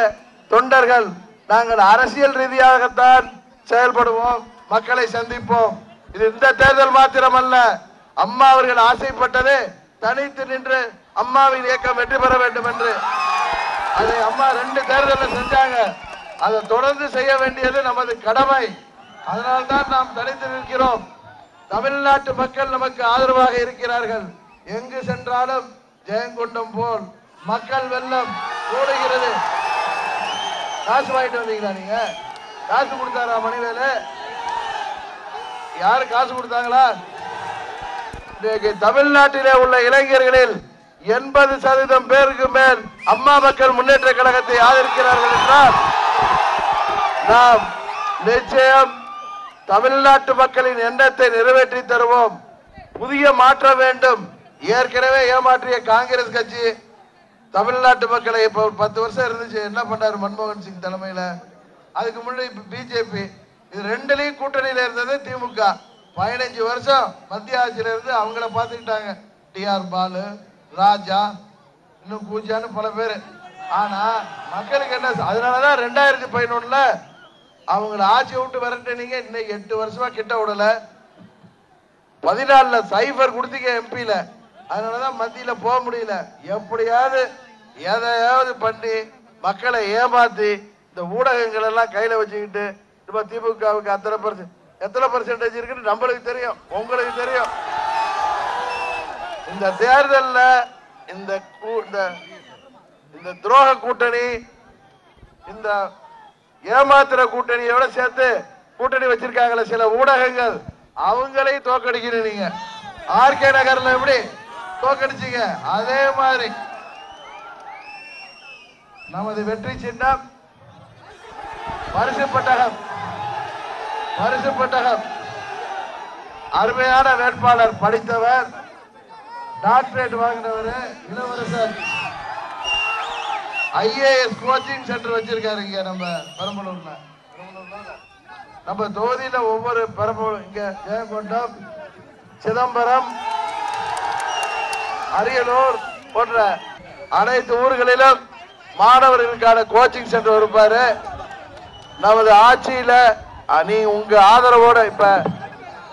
தொண்டர்கள். நாங்கள் அரசியல் ரீதியாகத்தான் செயல்படுவோம், மக்களை சந்திப்போம். இது இந்த தேர்தல் மாத்திரமல்ல. அம்மா அவர்கள் ஆசைப்பட்டது தனித்து நின்று அம்மாவின் இயக்கம் வெற்றி பெற வேண்டும் என்று. அதை அம்மா 2 தேர்தலில் செஞ்சாங்க. அதை தொடர்ந்து செய்ய வேண்டியது நமது கடமை. அதனால்தான் நாம் தனித்து நிற்கிறோம். தமிழ்நாட்டு மக்கள் நமக்கு ஆதரவாக இருக்கிறார்கள். எங்கு சென்றாலும் ஜெயங்கொண்டம் போல் மக்கள் வெள்ளம் ஓடுகிறது. காசு வாங்கிட்டு வந்தீங்களா? நீங்க காசு கொடுத்தாரா மணிவேலு? யாரு காசு கொடுத்தாங்களா? தமிழ்நாட்டிலே உள்ள இளைஞர்களில் 80% பேருக்கு மேல் அம்மா மக்கள் முன்னேற்ற கழகத்தை ஆதரிக்கிறார்கள் என்றால் நாம் நிச்சயம் தமிழ்நாட்டு மக்களின் எண்ணத்தை நிறைவேற்றி தருவோம். புதிய மாற்றம் வேண்டும். ஏற்கனவே ஏமாற்றிய காங்கிரஸ் கட்சி தமிழ்நாட்டு மக்களை இப்ப 10 வருஷம் இருந்துச்சு. என்ன பண்ணாரு மன்மோகன் சிங் தலைமையில? அதுக்கு முன்னாடி பிஜேபி. இது 2லயும் கூட்டணியில இருந்தது திமுக. 15 வருஷம் மத்திய ஆட்சியில இருந்து அவங்கள பாத்துக்கிட்டாங்க. டிஆர் பாலு, ராஜா, இன்னும் கூஜான்னு பல பேரு. ஆனா மக்களுக்கு என்ன? அதனாலதான் 2011ல அவங்களை ஆட்சியை விட்டு விரட்டினீங்க. இன்னைக்கு 8 வருஷமா கிட்ட விடல. 14ல 0 கொடுத்தீங்க எம்பியில. அதனாலதான் மத்தியில போக முடியல. எப்படியாவது எதையாவது பண்ணி மக்களை ஏமாத்தி இந்த ஊடகங்கள் எல்லாம் கையில வச்சுக்கிட்டு இப்ப திமுகவுக்கு எத்தனை பெர்சன்டேஜ் இருக்குன்னு நம்மளுக்கு தெரியும், உங்களுக்கு தெரியும். இந்த தேர்தலில் இந்த துரோக கூட்டணி, இந்த ஏமாத்திர கூட்டணியோட சேர்த்து கூட்டணி வச்சிருக்காங்களே சில ஊடகங்கள், அவங்களை தோக்கடிக்கிறீங்க. நீங்க ஆர்கே நகர்ல எப்படி தோக்கடிச்சீங்க, அதே மாதிரி நமது வெற்றி சின்னம் பரிசு பெட்டகம். அருமையான வேட்பாளர், படித்தவர், டாக்டரேட் வாங்கினவர், இளவரசர், IAS கோச்சிங் சென்டர் வச்சிருக்காரு இங்க நம்ம பெரம்பலூர்ல. நம்ம தொகுதியில ஒவ்வொரு பெரம்பலூர், இங்க ஜெயங்கொண்டம், சிதம்பரம், அரியலூர் போன்ற அனைத்து ஊர்களிலும் மாணவர்களுக்கான கோச்சிங் சென்டர் இருப்பாரு. நமது ஆட்சியில நீ உங்க ஆதரவோட இப்ப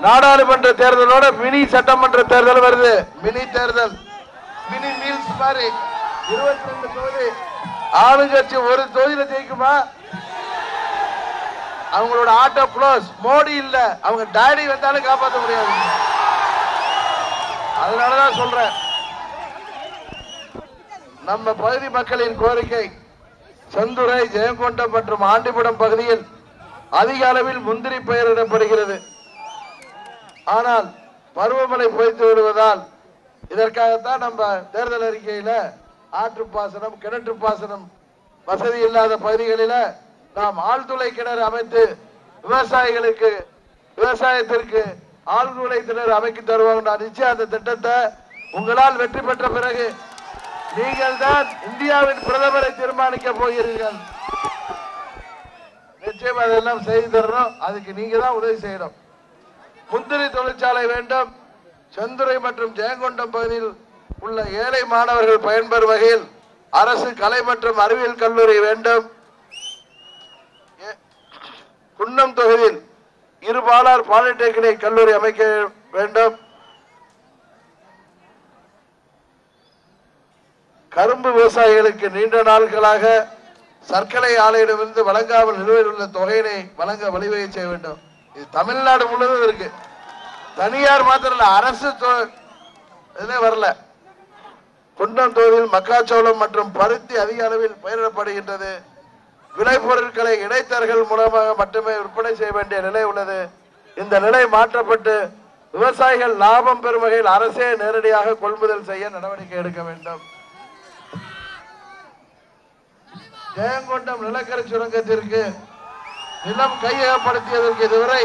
நாடாளுமன்ற தேர்தலோட மினி சட்டமன்ற தேர்தல் வருது. மினி தேர்தல், மினி மீல்ஸ் மாதிரி 22 தொகுதி. ஆளுங்கட்சி ஒரு தொகுதியில ஜெயிக்குமா? அவங்களோட ஆட்டோ க்ளோஸ். மோடி இல்ல, அவங்க டாடி வந்தாலும் காப்பாற்ற முடியாது. அதனாலதான் சொல்றேன், நம்ம பகுதி மக்களின் கோரிக்கை, செந்துறை, ஜெயங்கொண்டம் மற்றும் ஆண்டிபுரம் பகுதியில் அதிக அளவில் முந்திரி பயிரிடப்படுகிறது. ஆனால் பருவமழை பொய்த்து விடுவதால் இதற்காகத்தான் நம்ம தேர்தல் அறிக்கையில ஆற்று பாசனம், கிணற்று பாசனம் வசதி இல்லாத பகுதிகளில் நாம் ஆழ்துளை கிணறு அமைத்து விவசாயத்திற்கு ஆழ்துளை கிணறு அமைக்க தருவாங்க. நிச்சயம் அந்த திட்டத்தை உங்களால் வெற்றி பெற்ற பிறகு நீங்கள் தான் இந்தியாவின் பிரதமரை தீர்மானிக்க போகிறீர்கள். நிச்சயம் அதெல்லாம் செய்து தரணும். அதுக்கு நீங்க தான் உதவி செய்யணும். முந்திரி தொழிற்சாலை வேண்டும். செந்துறை மற்றும் ஜெயங்கொண்டம் பகுதியில் உள்ள ஏழை மாணவர்கள் பயன்பெறும் வகையில் அரசு கலை மற்றும் அறிவியல் கல்லூரி வேண்டும். குன்னம் தொகுதியில் இருபாலார் பாலிடெக்னிக் கல்லூரி அமைக்க வேண்டும். கரும்பு விவசாயிகளுக்கு நீண்ட நாட்களாக சர்க்கரை ஆலையிடமிருந்து வழங்காமல் நிலுவையில் உள்ள தொகையினை வழங்க வழிவகை செய்ய வேண்டும். இது தமிழ்நாடு முழுவதும் இருக்கு. தனியார் மாத்திரம் இல்ல, அரசு வரல. குன்னம் தொகுதியில் மக்காச்சோளம் மற்றும் பருத்தி அதிக அளவில் பயிரிடப்படுகின்றது. விளைபொருட்களை இடைத்தரகர்கள் மூலமாக மட்டுமே விற்பனை செய்ய வேண்டிய நிலை உள்ளது. இந்த நிலை மாற்றப்பட்டு விவசாயிகள் லாபம் பெறும் வகையில் அரசே நேரடியாக கொள்முதல் செய்ய நடவடிக்கை எடுக்க வேண்டும். ஜெயங்கொண்டம் நிலக்கரி சுரங்கத்திற்கு நிலம் கையகப்படுத்தியதற்கு இதுவரை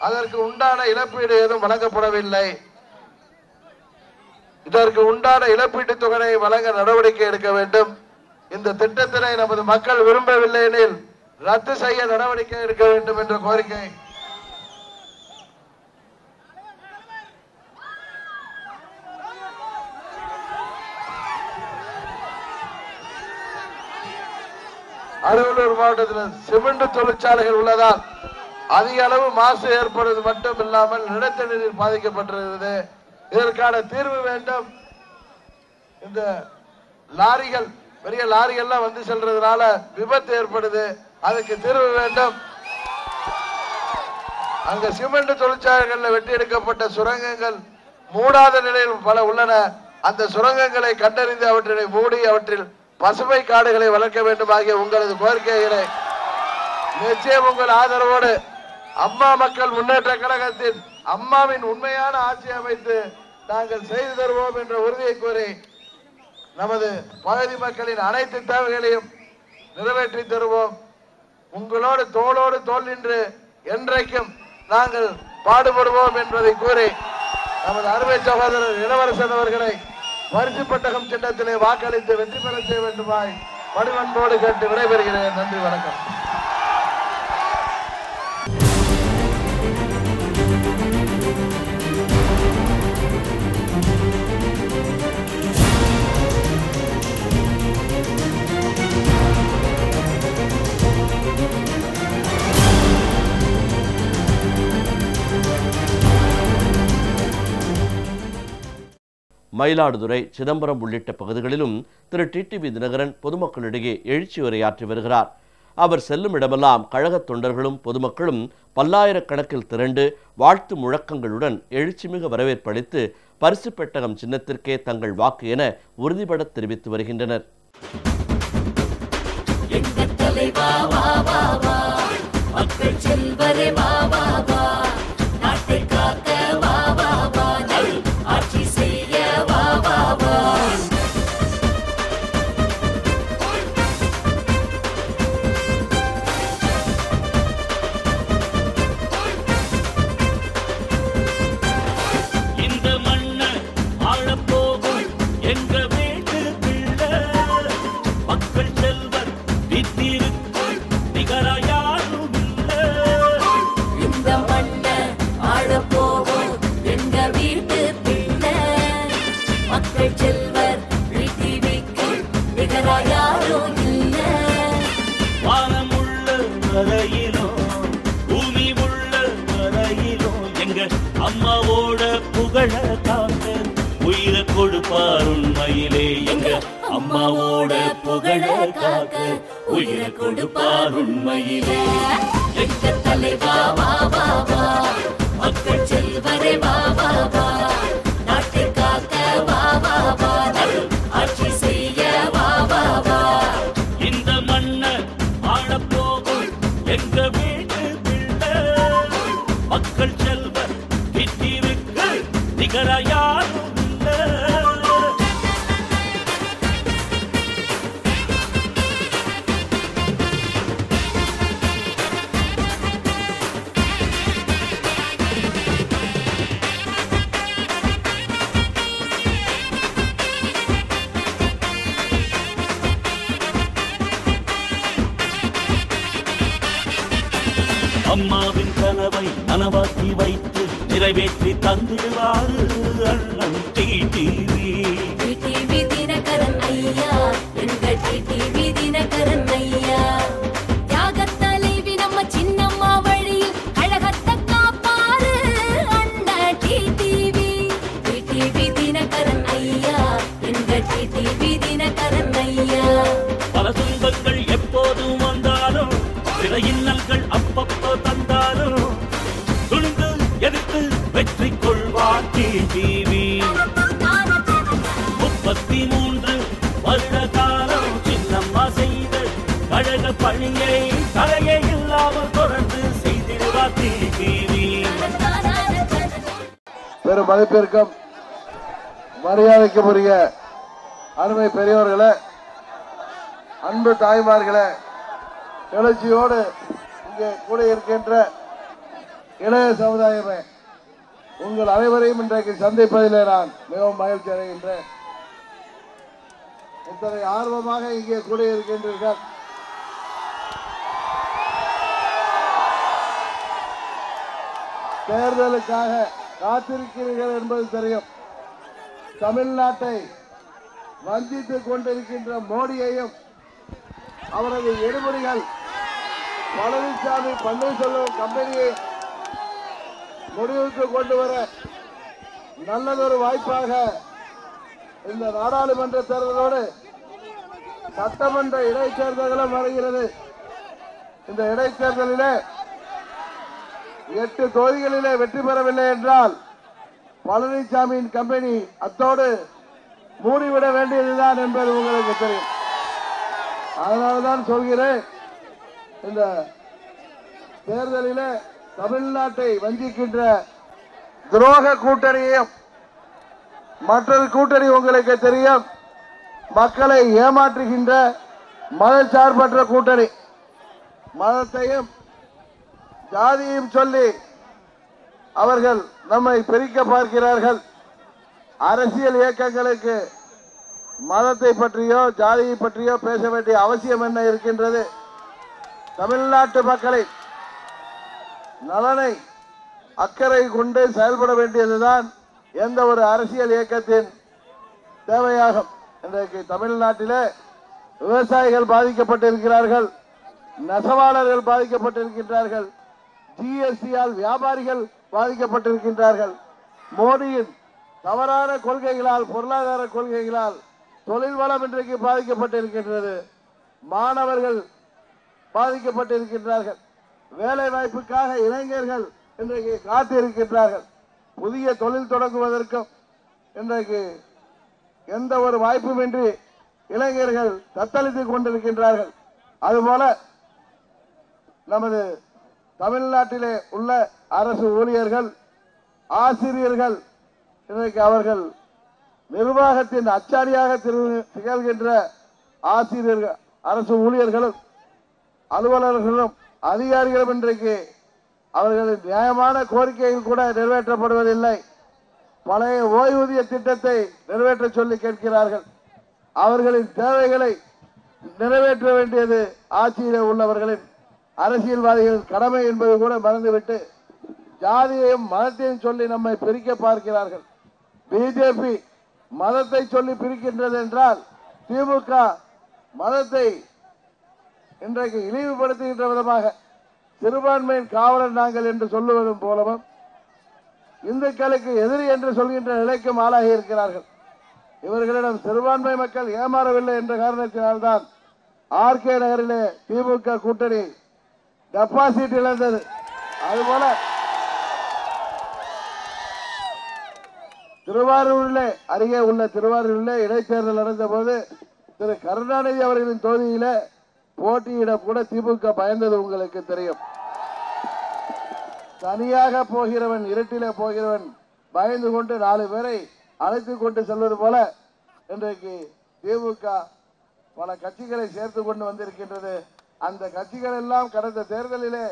அதற்கு உண்டான இழப்பீடு ஏதும் வழங்கப்படவில்லை. இதற்கு உண்டான இழப்பீட்டு தொகையை வழங்க நடவடிக்கை எடுக்க வேண்டும். இந்த திட்டத்தினை நமது மக்கள் விரும்பவில்லை எனில் ரத்து செய்ய நடவடிக்கை எடுக்க வேண்டும் என்ற கோரிக்கை. அரியலூர் மாவட்டத்தில் சிமெண்ட் தொழிற்சாலைகள் உள்ளதால் அதிக அளவு மாசு ஏற்படுவது மட்டும் இல்லாமல் நிலத்தடி நீர் பாதிக்கப்பட்டிருக்கிறது. இதற்கான தீர்வு வேண்டும். இந்த லாரிகள், பெரிய லாரிகள்லாம் வந்து செல்றதுனால விபத்து ஏற்படுது. அதுக்கு தீர்வு வேண்டும். அங்க சிமெண்ட் தொழிற்சாலைகளில் வெட்டி எடுக்கப்பட்ட சுரங்கங்கள் மூடாத நிலையில் பல உள்ளன. அந்த சுரங்கங்களை கண்டறிந்து அவற்றை மூடி அவற்றில் பசுமை காடுகளை வளர்க்க வேண்டும் ஆகிய உங்களது கோரிக்கைகளை நிச்சயம் உங்கள் ஆதரவோடு அம்மா மக்கள் முன்னேற்ற கழகத்தின் அம்மாவின் உண்மையான ஆட்சி அமைத்து நாங்கள் செய்து தருவோம் என்ற உறுதியை கூறி நமது பகுதி மக்களின் அனைத்து தேவைகளையும் நிறைவேற்றி தருவோம். உங்களோடு தோளோடு தோள் நின்று என்றைக்கும் நாங்கள் பாடுபடுவோம் என்பதை கூறி நமது அருமை சகோதரர் இளவரசன் அவர்களை பரிசு பெட்டகம் சின்னத்திலே வாக்களித்து வெற்றி பெற செய்ய வேண்டுமாய் பணிவன்போடு கேட்டு விடைபெறுகிறேன். நன்றி, வணக்கம். மயிலாடுதுறை, சிதம்பரம் உள்ளிட்ட பகுதிகளிலும் திரு டிடிவி தினகரன் பொதுமக்களிடையே எழுச்சி உரையாற்றி வருகிறார். அவர் செல்லும் இடமெல்லாம் கழக தொண்டர்களும் பொதுமக்களும் பல்லாயிரக்கணக்கில் திரண்டு வாழ்த்து முழக்கங்களுடன் எழுச்சிமிகு வரவேற்பளித்து பரிசு பெட்டகம் சின்னத்திற்கே தங்கள் வாக்கு என உறுதிபட தெரிவித்து வருகின்றனர். அம்மாவோட புகழ காக்க உயிரை கொடுப்பார் உண்மையிலே எங்க அம்மாவோட புகழ காக்க உயிரை கொடுப்பார் உண்மையிலே எங்க தலைவா வா வா வா மக்கள் செல்வரே வா வா வா நாட்டை காக்க வா வா வா ஆட்சி செய்ய வா வா வா இந்த மண்ணை ஆளப்போகும் எங்க வீட்டு பிள்ளை மக்கள் செல்வர் வீட்டிற்கு நிகர யாரும் அம்மாவின் கனவை நனவாக்கி வைத்து நிறைவேற்றி தந்திடுவாரு அண்ணன் டிடிவி. டிடிவி தினகரன் ஐயா, எங்கள் டிடிவி தினகரன் ஐயா. தியாகத் தலைவி நம்ம சின்னம்மா வழியில் கழகத்தை காப்பாரு அண்ணன் டிடிவி. டிடிவி தினகரன் ஐயா, எங்கள் டிடிவி தினகரன் ஐயா. பல துன்பங்கள் எப்போதும் வந்தாலும் சில இன்னல்கள் அப்பப்போ தந்தாலும் துணிந்து எதிர்த்து வெற்றி கொள்வார் டிடிவி. 33 வருட காலம் சின்னம்மா செய்த கழக பணியை தலையே இல்லாமல் தொடர்ந்து செய்திருவார் டிடிவி. பெரும் மதிப்பிற்கும் மரியாதைக்கும் உரிய அருமை பெரியோர்களே, அன்பு தாய்மார்களே, எழுச்சியோடு இங்கே கூட இருக்கின்ற இளைய சமுதாயமே, உங்கள் அனைவரையும் இன்றைக்கு சந்திப்பதிலே நான் மிகவும் மகிழ்ச்சி அடைகின்றேன். இத்தனை ஆர்வமாக இங்கே கூட இருக்கின்றீர்கள். தேர்தலுக்காக காத்திருக்கிறீர்கள் என்பது தெரியும். தமிழ்நாட்டை வஞ்சித்துக் கொண்டிருக்கின்ற மோடியையும் அவரது எடுபடிகள் பழனிசாமி பன்னீர்செல்வம் கம்பெனியை முடிவுக்கு கொண்டு வர நல்லதொரு வாய்ப்பாக இந்த நாடாளுமன்ற தேர்தலோடு சட்டமன்ற இடைத்தேர்தல்களும் வருகிறது. இந்த இடைத்தேர்தலிலே 8 தொகுதிகளிலே வெற்றி பெறவில்லை என்றால் பழனிசாமியின் கம்பெனி அத்தோடு மூடிவிட வேண்டியதுதான் என்பது உங்களுக்கு தெரியும். அதனால்தான் சொல்கிறேன், இந்த தேர்தலிலே தமிழ்நாட்டை வஞ்சிக்கின்ற துரோக கூட்டணியையும் மற்றொரு கூட்டணி உங்களுக்கு தெரியும், மக்களை ஏமாற்றுகின்ற மதச்சார்பற்ற கூட்டணி. மதத்தையும் ஜாதியையும் சொல்லி அவர்கள் நம்மை பிரிக்க பார்க்கிறார்கள். அரசியல் இயக்கங்களுக்கு மதத்தை பற்றியோ ஜாதியை பற்றியோ பேச வேண்டிய அவசியம் என்ன இருக்கின்றது? தமிழ்நாட்டு மக்களை நலனை அக்கறை கொண்டு செயல்பட வேண்டியதுதான் எந்த ஒரு அரசியல் இயக்கத்தின் தேவையாகும். இன்றைக்கு தமிழ்நாட்டிலே விவசாயிகள் பாதிக்கப்பட்டிருக்கிறார்கள், நெசவாளர்கள் பாதிக்கப்பட்டிருக்கின்றார்கள், ஜிஎஸ்டியால் வியாபாரிகள் பாதிக்கப்பட்டிருக்கின்றார்கள். மோடியின் தவறான கொள்கைகளால், பொருளாதார கொள்கைகளால் தொழில் வளம் இன்றைக்கு பாதிக்கப்பட்டிருக்கின்றது. மாணவர்கள் பாதிக்கப்பட்டிருக்கின்றார்கள். வேலை வாய்ப்புக்காக இளைஞர்கள் இன்றைக்கு காத்திருக்கின்றார்கள். புதிய தொழில் தொடங்குவதற்கும் இன்றைக்கு எந்த ஒரு வாய்ப்புமின்றி இளைஞர்கள் தத்தளித்துக் கொண்டிருக்கின்றார்கள். அதுபோல நமது தமிழ்நாட்டிலே உள்ள அரசு ஊழியர்கள், ஆசிரியர்கள் இன்றைக்கு அவர்கள் நிர்வாகத்தின் அச்சாரியாக திகழ்கின்ற ஆசிரியர்கள், அரசு ஊழியர்களும் அலுவலர்களும் அதிகாரிகளும் இன்றைக்கு அவர்களின் நியாயமான கோரிக்கைகள் கூட நிறைவேற்றப்படுவதில்லை. பழைய ஓய்வூதிய திட்டத்தை நிறைவேற்ற சொல்லி கேட்கிறார்கள். அவர்களின் தேவைகளை நிறைவேற்ற வேண்டியது ஆட்சியில் உள்ளவர்களின் அரசியல்வாதிகளின் கடமை என்பது கூட மறந்துவிட்டு ஜாதியையும் மதத்தையும் சொல்லி நம்மை பிரிக்க பார்க்கிறார்கள். பிஜேபி மதத்தை சொல்லி பிரிக்கின்றது என்றால் திமுக மதத்தை இன்றைக்கு இழிவுபடுத்துகின்ற விதமாக சிறுபான்மையின் காவலர் நாங்கள் என்று சொல்லுவதும் போலவும் இந்துக்களுக்கு எதிரி என்று சொல்கின்ற நிலைக்கும் ஆளாகி இருக்கிறார்கள். இவர்களிடம் சிறுபான்மை மக்கள் ஏமாறவில்லை என்ற காரணத்தினால்தான் ஆர்கே நகரிலே திமுக கூட்டணி டெபாசிட் இழந்தது. அதுபோல திருவாரூரிலே அருகே உள்ள திருவாரூரிலே இடைத்தேர்தல் நடந்த போது திரு கருணாநிதி அவர்களின் தொகுதியில போட்டியிட கூட திமுக பயந்தது உங்களுக்கு தெரியும். தனியாக போகிறவன், இருட்டிலே போகிறவன் பயந்து கொண்டு 4 பேரை அழைத்துக் கொண்டு செல்வது போல இன்றைக்கு திமுக பல கட்சிகளை சேர்த்து கொண்டு வந்திருக்கின்றது. அந்த கட்சிகள் எல்லாம் கடந்த தேர்தலிலே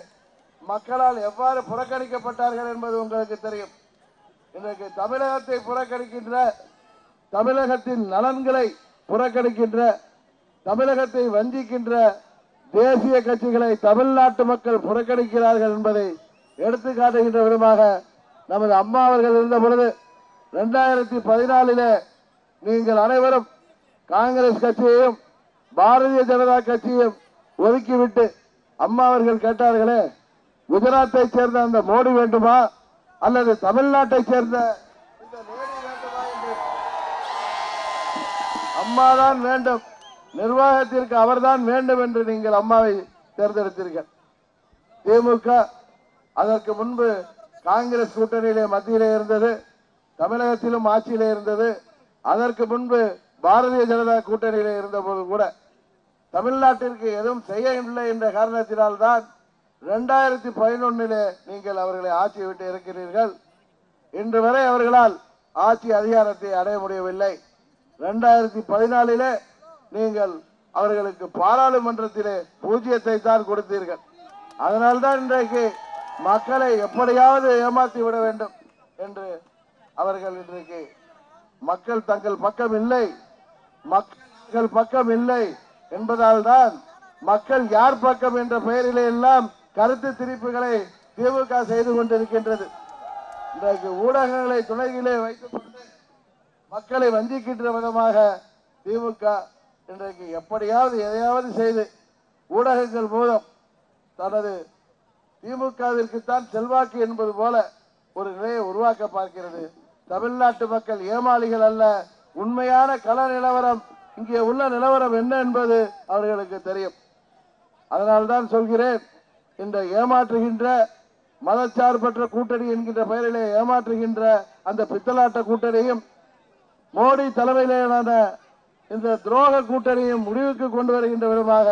மக்களால் எவ்வாறு புறக்கணிக்கப்பட்டார்கள் என்பது உங்களுக்கு தெரியும். இன்றைக்கு தமிழகத்தை புறக்கணிக்கின்ற, தமிழகத்தின் நலன்களை புறக்கணிக்கின்ற, தமிழகத்தை வஞ்சிக்கின்ற தேசிய கட்சிகளை தமிழ்நாட்டு மக்கள் புறக்கணிக்கிறார்கள் என்பதை எடுத்துக்காட்டுகின்ற விதமாக நமது அம்மா அவர்கள் இருந்த பொழுது 2014 நீங்கள் அனைவரும் காங்கிரஸ் கட்சியையும் பாரதிய ஜனதா கட்சியையும் ஒதுக்கிவிட்டு அம்மா அவர்கள் கேட்டார்களே, குஜராத்தை சேர்ந்த அந்த மோடி வேண்டுமா அல்லது தமிழ்நாட்டை சேர்ந்த இந்த லேடி வேண்டுமா என்று. அம்மாதான் வேண்டும், நிர்வாகத்திற்கு அவர்தான் வேண்டும் என்று நீங்கள் அம்மாவை தேர்ந்தெடுத்தீர்கள். திமுக அதற்கு முன்பு காங்கிரஸ் கூட்டணியிலே மத்தியிலே இருந்தது, தமிழகத்திலும் ஆட்சியிலே இருந்தது. அதற்கு முன்பு பாரதிய ஜனதா கூட்டணியிலே இருந்த போது கூட தமிழ்நாட்டிற்கு எதுவும் செய்யவில்லை என்ற காரணத்தினால்தான் 2011 நீங்கள் அவர்களை ஆட்சியை விட்டு இருக்கிறீர்கள். இன்று வரை அவர்களால் ஆட்சி அதிகாரத்தை அடைய முடியவில்லை. 2014 நீங்கள் அவர்களுக்கு பாராளுமன்றத்திலே 0 தான் கொடுத்தீர்கள். அதனால்தான் இன்றைக்கு மக்களை எப்படியாவது ஏமாற்றி விட வேண்டும் என்று அவர்கள் இன்றைக்கு மக்கள் தங்கள் பக்கம் இல்லை, மக்கள் பக்கம் இல்லை என்பதால் தான் மக்கள் யார் பக்கம் என்ற பெயரிலே எல்லாம் கருத்து திரிப்புகளை திமுக செய்து கொண்டிருக்கின்றது. இன்றைக்கு ஊடகங்களை துணையிலே வைத்துக் கொண்டு மக்களை வஞ்சிக்கின்ற விதமாக திமுக இன்றைக்கு எப்படியாவது எதையாவது செய்து ஊடகங்கள் மூலம் தனது திமுகவிற்குத்தான் செல்வாக்கு என்பது போல ஒரு நிலையை உருவாக்க பார்க்கிறது. தமிழ்நாட்டு மக்கள் ஏமாளிகள் அல்ல. உண்மையான கள நிலவரம், இங்கே உள்ள நிலவரம் என்ன என்பது அவர்களுக்கு தெரியும். அதனால்தான் சொல்கிறேன், இந்த ஏமாற்றுகின்ற மதச்சார்பற்ற கூட்டணி என்கின்ற பெயரிலே ஏமாற்றுகின்ற அந்த பித்தலாட்ட கூட்டணியும் மோடி தலைமையிலான இந்த துரோக கூட்டணியும் முடிவுக்கு கொண்டு வருகின்ற விதமாக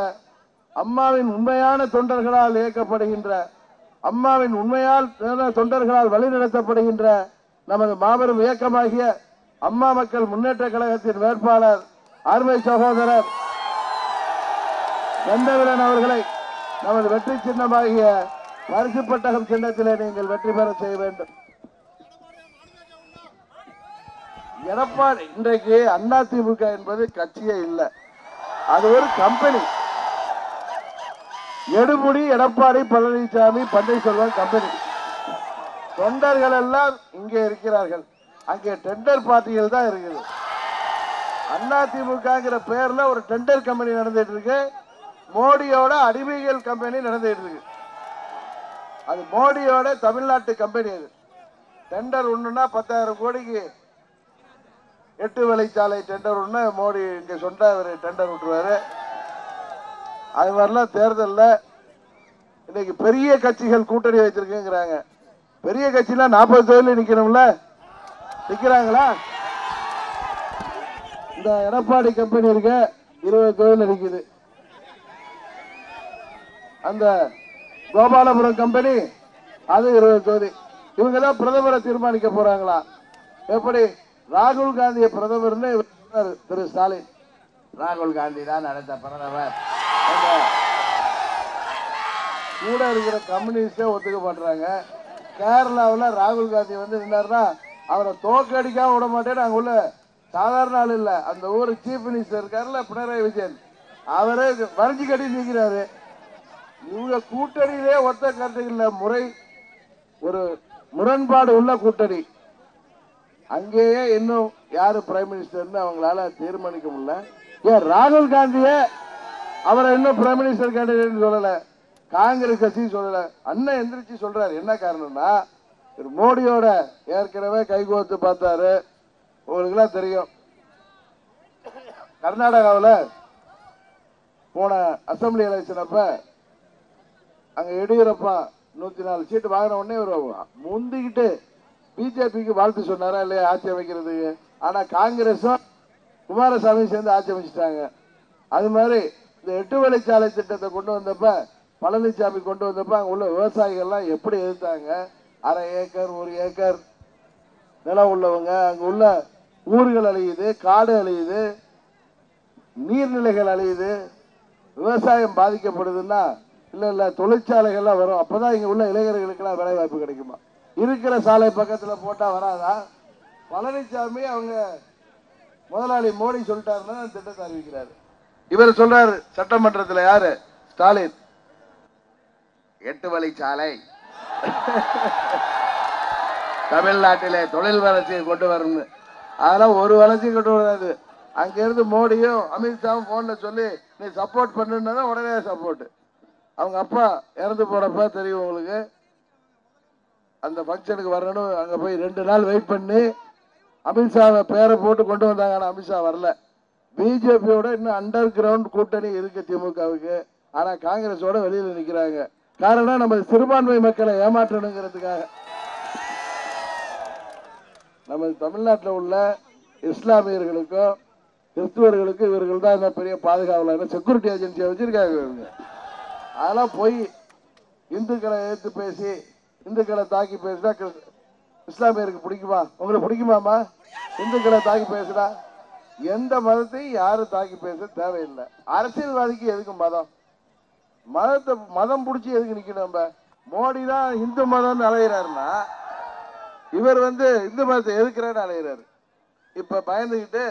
அம்மாவின் உண்மையான தொண்டர்களால் இயக்கப்படுகின்ற, அம்மாவின் உண்மையான தொண்டர்களால் வழிநடத்தப்படுகின்ற நமது மாபெரும் இயக்கமாகிய அம்மா மக்கள் முன்னேற்ற கழகத்தின் வேட்பாளர் அருமை சகோதரர் வெந்தவிலன் அவர்களை நமது வெற்றி சின்னமாகிய பரிசு பெட்டகம் சின்னத்திலே நீங்கள் வெற்றி பெற செய்ய வேண்டும். எடப்பாடி இன்றைக்கு அதிமுக என்பது கட்சியே இல்லை, அது ஒரு கம்பெனி. எடுமுடி எடப்பாடி பழனிசாமி பன்னீர்செல்வம் கம்பெனி. தொண்டர்கள் எல்லாம் இங்கே இருக்கிறார்கள், அங்கே டெண்டர் பார்ட்டிகள் தான் இருக்குது. அதிமுக பெயர்ல ஒரு டெண்டர் கம்பெனி நடந்துட்டு இருக்கு, மோடியோட அடிமைகள் கம்பெனி நடந்துட்டு இருக்கு. அது மோடியோட தமிழ்நாட்டு கம்பெனி. அது டெண்டர் ஒண்ணுன்னா 10,000 கோடிக்கு 8 வழிச்சாலை டெண்டர் ஒண்ணு மோடி இங்க சொன்ன டெண்டர் விட்டுருவாரு. அது மாதிரிலாம் தேர்தலில் இன்னைக்கு பெரிய கட்சிகள் கூட்டணி வச்சிருக்குங்கிறாங்க. பெரிய கட்சிலாம் 40 தொகுதியில் நிற்கணும்ல, நிற்கிறாங்களா? இந்த எடப்பாடி கம்பெனி இருக்க 20 தொகுதியில் நிற்குது. அந்த கோபாலபுரம் கம்பெனி அது 20 தொகுதி. இவங்க தான் பிரதமரை தீர்மானிக்க போறாங்களா? எப்படி ராகுல் காந்தியை பிரதமர்னு திரு ஸ்டாலின், ராகுல் காந்தி தான் அடுத்த பிரதமர். கூட இருக்கிற கம்யூனிஸ்டே ஒத்துக்க பண்றாங்க. கேரளாவில் ராகுல் காந்தி வந்து நின்னாருன்னா அவரை தோக்கடிக்காம விட மாட்டேன்னு அங்க உள்ள சாதாரண ஆள் இல்ல, அந்த ஊர் சீஃப் மினிஸ்டர் இருக்காருல்ல பினராயி விஜயன், அவரே வரைஞ்சி கட்டி நிற்கிறாரு. இவங்க கூட்டணியிலே ஒத்த கருத்துக்கள்ல முறை ஒரு முரண்பாடு உள்ள கூட்டணி. அங்கேயே இன்னும் யாரு பிரைம் மினிஸ்டர்னு அவங்களால தீர்மானிக்க முடியல. ஏன் ராகுல் காந்தியே அவரை இன்னும் பிரைம் மினிஸ்டர் கேண்டிடேட் சொல்லல, காங்கிரஸ் கட்சி சொல்லல. அண்ணன் எந்திரிச்சு சொல்றாரு. என்ன காரணம்னா மோடியோட ஏற்கனவே கைகோத்து பார்த்தாரு. உங்களுக்கு எல்லாம் தெரியும், கர்நாடகாவில் போன அசம்பிளி எலெக்ஷன் அப்ப அங்க எடியூரப்பா 104 சீட்டு வாங்கின உடனே ஒரு முந்திக்கிட்டு பிஜேபிக்கு வாழ்த்து சொன்னாரா இல்லையா ஆட்சி அமைக்கிறதுக்கு. ஆனா காங்கிரஸும் குமாரசாமி சேர்ந்து ஆட்சி அமைச்சிட்டாங்க. அது மாதிரி இந்த 8 வழிச்சாலை திட்டத்தை கொண்டு வந்தப்ப, பழனிசாமி கொண்டு வந்தப்ப அங்க உள்ள விவசாயிகள்லாம் எப்படி எதிர்த்தாங்க. 1/2 ஏக்கர் 1 ஏக்கர் நிலம் உள்ளவங்க, அங்க உள்ள ஊர்கள் அழியுது, காடு அழியுது, நீர்நிலைகள் அழியுது, விவசாயம் பாதிக்கப்படுதுன்னா இல்ல தொழிற்சாலைகள்லாம் வரும். அப்பதான் இங்க உள்ள இளைஞர்களுக்கெல்லாம் வேலை வாய்ப்பு கிடைக்குமா? இருக்கிற சாலை பக்கத்துல போட்டா வராதா? பழனிசாமி அவங்க முதலாளி மோடி சொல்லிட்டாருன்னா திட்டத்தை அறிவிக்கிறாரு. இவர் சொல்றாரு சட்டமன்றத்தில், யாரு? ஸ்டாலின், 8 வழிச்சாலை தமிழ்நாட்டிலே தொழில் வளர்ச்சியை கொண்டு வரணும். அதெல்லாம் ஒரு வளர்ச்சியும் கொண்டு வராது. அங்க இருந்து மோடியும் அமித்ஷாவும் போன்ல சொல்லி நீ சப்போர்ட் பண்ணுன்னா உடனே சப்போர்ட். அவங்க அப்பா இறந்து போறப்ப தெரியும் உங்களுக்கு, அந்த ஃபங்க்ஷனுக்கு வரணும். அங்க போய் 2 நாள் வெயிட் பண்ணி அமித்ஷாவை பேரை போட்டு கொண்டு வந்தாங்க. ஆனா அமித்ஷா வரல. பிஜேபியோட இன்னும் அண்டர் கிரவுண்ட் கூட்டணி இருக்கு திமுகவுக்கு. ஆனா காங்கிரஸோட வெளியில நிக்கிறாங்க. காரணம் நம்ம சிறுபான்மை மக்களை ஏமாற்றணுங்கிறதுக்காக. நம்ம தமிழ்நாட்டில் உள்ள இஸ்லாமியர்களுக்கும் கிறிஸ்துவர்களுக்கும் இவர்கள் தான் பெரிய பாதுகாவலர், செக்யூரிட்டி ஏஜென்சியை வச்சிருக்காங்க இவங்க. அதெல்லாம் போய் இந்துக்களை எதிர்த்து பேசி இந்துக்களை தாக்கி பேசினா இஸ்லாமியருக்கு பிடிக்குமா? உங்களுக்கு பிடிக்குமாமா? இந்துக்களை தாக்கி பேசுறா? எந்த மதத்தையும் யாரும் தாக்கி பேச தேவையில்லை. அரசியல்வாதிக்கு எதுக்கு மதம்? மதம் பிடிச்சி எதுக்கு நிக்கணும்? நம்ம மோடி தான் இந்து மதம் அலைகிறாருன்னா இவர் வந்து இந்து மதத்தை எதுக்குறேன்னு அலைகிறாரு. இப்ப பயந்துகிட்டு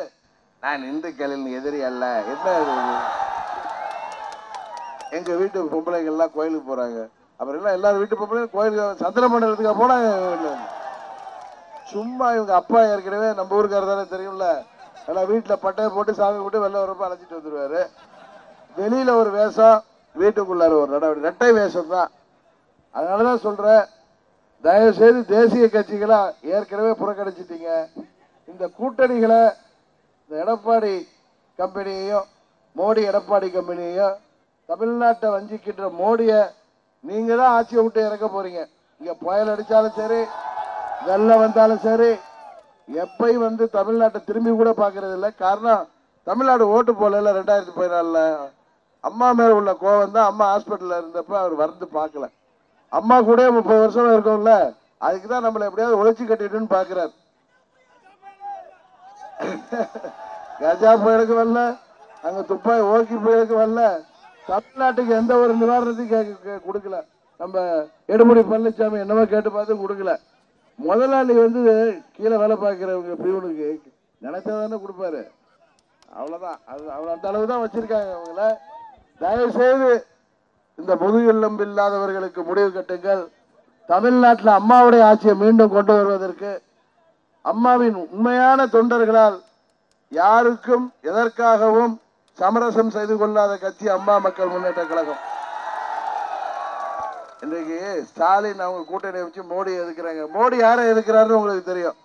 நான் இந்துக்களின் எதிரி அல்ல. என்ன எங்க வீட்டு பொம்பளைகள்லாம் கோயிலுக்கு போறாங்க, அப்புறம் எல்லாம் எல்லாரும் வீட்டு பொம்பளையும் கோயிலுக்கு சந்திர மண்டலத்துக்கு போனா சும்மா இவங்க அப்பா ஏற்கனவே நம்ம ஊருக்காரர் தானே தெரியும்ல, எல்லாம் வீட்டுல பட்டையை போட்டு சாமி போட்டு வெள்ள வரப்ப அழைச்சிட்டு வந்துருவாரு. வெளியில ஒரு வேஷம், வீட்டுக்குள்ளார ஒரு நடவடிக்கை, ரெட்டை வேஷம் தான். அதனாலதான் சொல்றேன், தயவு செய்து தேசிய கட்சிகளா ஏற்கனவே புறக்கணிச்சிட்டீங்க. இந்த கூட்டணிகளை, இந்த எடப்பாடி கம்பெனியையும் மோடி எடப்பாடி கம்பெனியையும் தமிழ்நாட்டை வஞ்சிக்கின்ற மோடிய நீங்க தான் ஆட்சியை விட்டு இறக்க போறீங்க. இங்க புயல் அடிச்சாலும் சரி, வெள்ளம் வந்தாலும் சரி, எப்பயும் வந்து தமிழ்நாட்டை திரும்பி கூட பாக்குறது இல்லை. காரணம் தமிழ்நாடு ஓட்டு போல 2014 அம்மா மேல உள்ள கோவம் தான். அம்மா ஹாஸ்பிட்டல்ல இருந்தப்ப அவர் வந்து பார்க்கல. அம்மா கூட 30 வருஷம் இருக்கும்ல, அதுக்குதான் நம்மளை எப்படியாவது ஒழிச்சு கட்டிட்டுன்னு பாக்குறாரு. கஜா புயலுக்கு வரல, அங்க துப்பாக்கி ஓக்கி புயலுக்கு வரல, தமிழ்நாட்டுக்கு எந்த ஒரு நிவாரணத்தையும் கொடுக்கல. நம்ம எடுமுடி பழனிசாமி என்னமோ கேட்டு பார்த்து கொடுக்கல. முதலாளி வந்து கீழே வேலை பார்க்கிறவங்க பிரிவுனுக்கு நினைச்சாதானே கொடுப்பாரு. அவ்வளவுதான், அது அந்த அளவு தான் வச்சிருக்காங்க அவங்கள. தயவு செய்து இந்த முதுகெலும்பு இல்லாதவர்களுக்கு முடிவு கட்டுங்கள். தமிழ்நாட்டில் அம்மாவுடைய ஆட்சியை மீண்டும் கொண்டு வருவதற்கு அம்மாவின் உண்மையான தொண்டர்களால் யாருக்கும் எதற்காகவும் சமரசம் செய்து கொள்ளாத கட்சி அம்மா மக்கள் முன்னேற்ற கழகம். இன்றைக்கு ஸ்டாலின் அவங்க கூட்டணி வச்சு மோடி எதுக்குறாங்க. மோடி யாரை எதுக்குறாருன்னு உங்களுக்கு தெரியும்.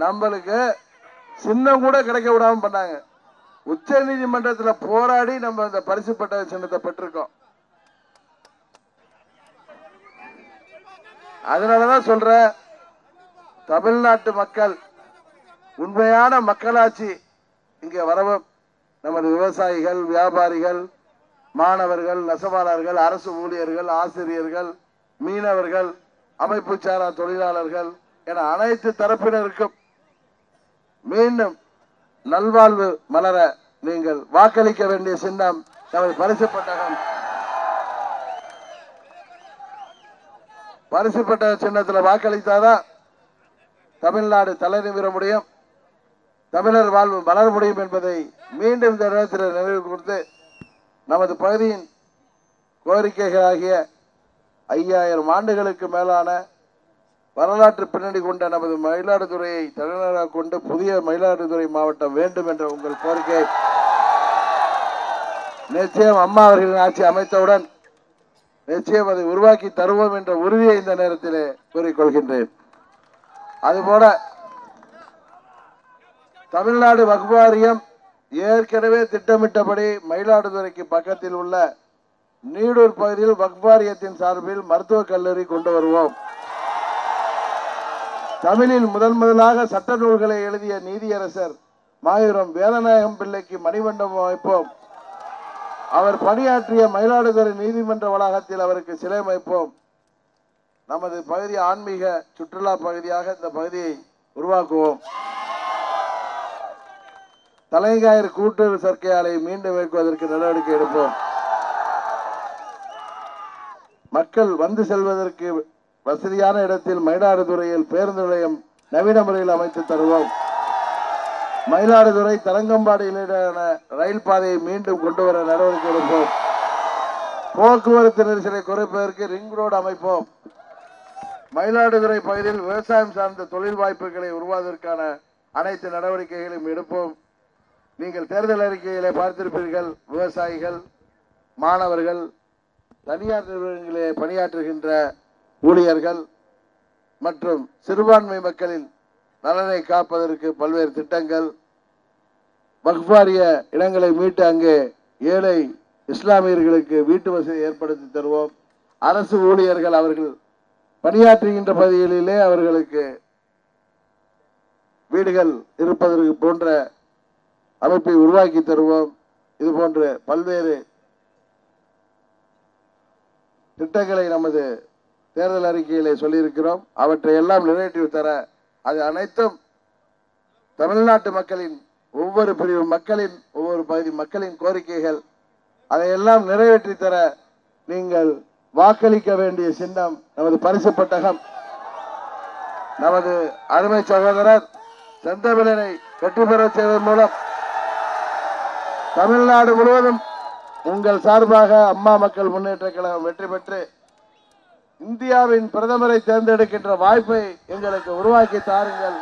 நம்மளுக்கு சின்னம் கூட கிடைக்க விடாம பண்ணாங்க. உச்ச நீதிமன்றத்தில் போராடி நம்ம அந்த பரிசு பட்ட சின்னத்தை பெற்றிருக்கோம். அதனாலதான் சொல்ற, தமிழ்நாட்டு மக்கள் உண்மையான மக்களாட்சி இங்கே வரவும் நமது விவசாயிகள், வியாபாரிகள், மாணவர்கள், நெசவாளர்கள், அரசு ஊழியர்கள், ஆசிரியர்கள், மீனவர்கள், அமைப்பு சாரா தொழிலாளர்கள் என அனைத்து தரப்பினருக்கும் மீண்டும் நல்வாழ்வு மலர நீங்கள் வாக்களிக்க வேண்டிய சின்னம் நமது பரிசு பட்டகம். பரிசு பட்டக சின்னத்தில் வாக்களித்தாதான் தமிழ்நாடு தலை நிமிர முடியும், தமிழர் வாழ்வு மலர முடியும் என்பதை மீண்டும் இந்த நேரத்தில் நினைவு கூர்ந்து நமது பகுதியின் கோரிக்கைகளாகிய 5000 ஆண்டுகளுக்கு மேலான வரலாற்று பின்னணி கொண்ட நமது மயிலாடுதுறையை தலைநகராக கொண்டு புதிய மயிலாடுதுறை மாவட்டம் வேண்டும் என்ற உங்கள் கோரிக்கை நிச்சயம் அம்மா அவர்களின் ஆட்சி அமைத்தவுடன் நிச்சயம் அதை உருவாக்கி தருவோம் என்ற உறுதியை இந்த நேரத்திலே கூறிக்கொள்கின்றேன். அதுபோல தமிழ்நாடு வக்ஃப் வாரியம் ஏற்கனவே திட்டமிட்டபடி மயிலாடுதுறைக்கு பக்கத்தில் உள்ள நீடூர் பகுதியில் வக்ஃப் வாரியத்தின் சார்பில் மருத்துவக் கல்லூரி கொண்டு வருவோம். தமிழில் முதலாக சட்ட நூல்களை எழுதிய நீதியரசர் மாயூரம் வேதநாயகம் பிள்ளைக்கு மணிமண்டபம் அமைப்போம். அவர் பணியாற்றிய மயிலாடுதுறை நீதிமன்ற வளாகத்தில் அவருக்கு சிலை அமைப்போம். நமது பகுதி ஆன்மீக சுற்றுலா பகுதியாக இந்த பகுதியை உருவாக்குவோம். தலைஞாயிறு கூட்டுறவு சர்க்கை ஆலையை மீண்டும் இயக்குவதற்கு நடவடிக்கை எடுப்போம். மக்கள் வந்து செல்வதற்கு வசதியான இடத்தில் மயிலாடுதுறையில் பேருந்து நிலையம் நவீன முறையில் அமைத்து தருவோம். மயிலாடுதுறை தரங்கம்பாடி இடையிலான ரயில் பாதையை மீண்டும் கொண்டு வர நடவடிக்கை எடுப்போம். போக்குவரத்து நெரிசலை குறைப்பதற்கு ரிங் ரோடு அமைப்போம். மயிலாடுதுறை பகுதியில் விவசாயம் சார்ந்த தொழில் வாய்ப்புகளை உருவாவதற்கான அனைத்து நடவடிக்கைகளையும் எடுப்போம். நீங்கள் தேர்தல் அறிக்கைகளை பார்த்திருப்பீர்கள். விவசாயிகள், மாணவர்கள், தனியார் நிறுவனங்களிலே பணியாற்றுகின்ற ஊழியர்கள் மற்றும் சிறுபான்மை மக்களின் நலனை காப்பதற்கு பல்வேறு திட்டங்கள், வக்ஃப் வாரிய இடங்களை மீட்டு அங்கே ஏழை இஸ்லாமியர்களுக்கு வீட்டு வசதி ஏற்படுத்தி தருவோம். அரசு ஊழியர்கள் அவர்கள் பணியாற்றுகின்ற பகுதிகளிலே அவர்களுக்கு வீடுகள் இருப்பதற்கு போன்ற அமைப்பை உருவாக்கி தருவோம். இது போன்ற பல்வேறு திட்டங்களை நமது தேர்தல் அறிக்கையிலே சொல்லியிருக்கிறோம். அவற்றை எல்லாம் நிறைவேற்றி தர, அது அனைத்தும் தமிழ்நாட்டு மக்களின் ஒவ்வொரு பிரிவு மக்களின் ஒவ்வொரு பகுதி மக்களின் கோரிக்கைகள். அதையெல்லாம் நிறைவேற்றி தர நீங்கள் வாக்களிக்க வேண்டிய சின்னம் நமது பரிசு பட்டகம். நமது அருமை சகோதரர் செந்தமிழனை வெற்றி பெற செய்வதன் மூலம் தமிழ்நாடு முழுவதும் உங்கள் சார்பாக அம்மா மக்கள் முன்னேற்ற கழகம் வெற்றி பெற்று இந்தியாவின் பிரதமரை தேர்ந்தெடுக்கின்ற வாய்ப்பை எங்களுக்கு உருவாக்கி தாருங்கள்.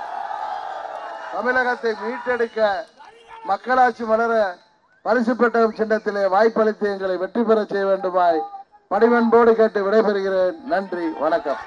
தமிழகத்தை மீட்டெடுக்க, மக்களாட்சி மலர பரிசு பெட்டகம் சின்னத்திலே வாய்ப்பளித்து எங்களை வெற்றி பெற செய்ய வேண்டுமாய் பணிவன்போடு கேட்டு விடைபெறுகிறேன். நன்றி, வணக்கம்.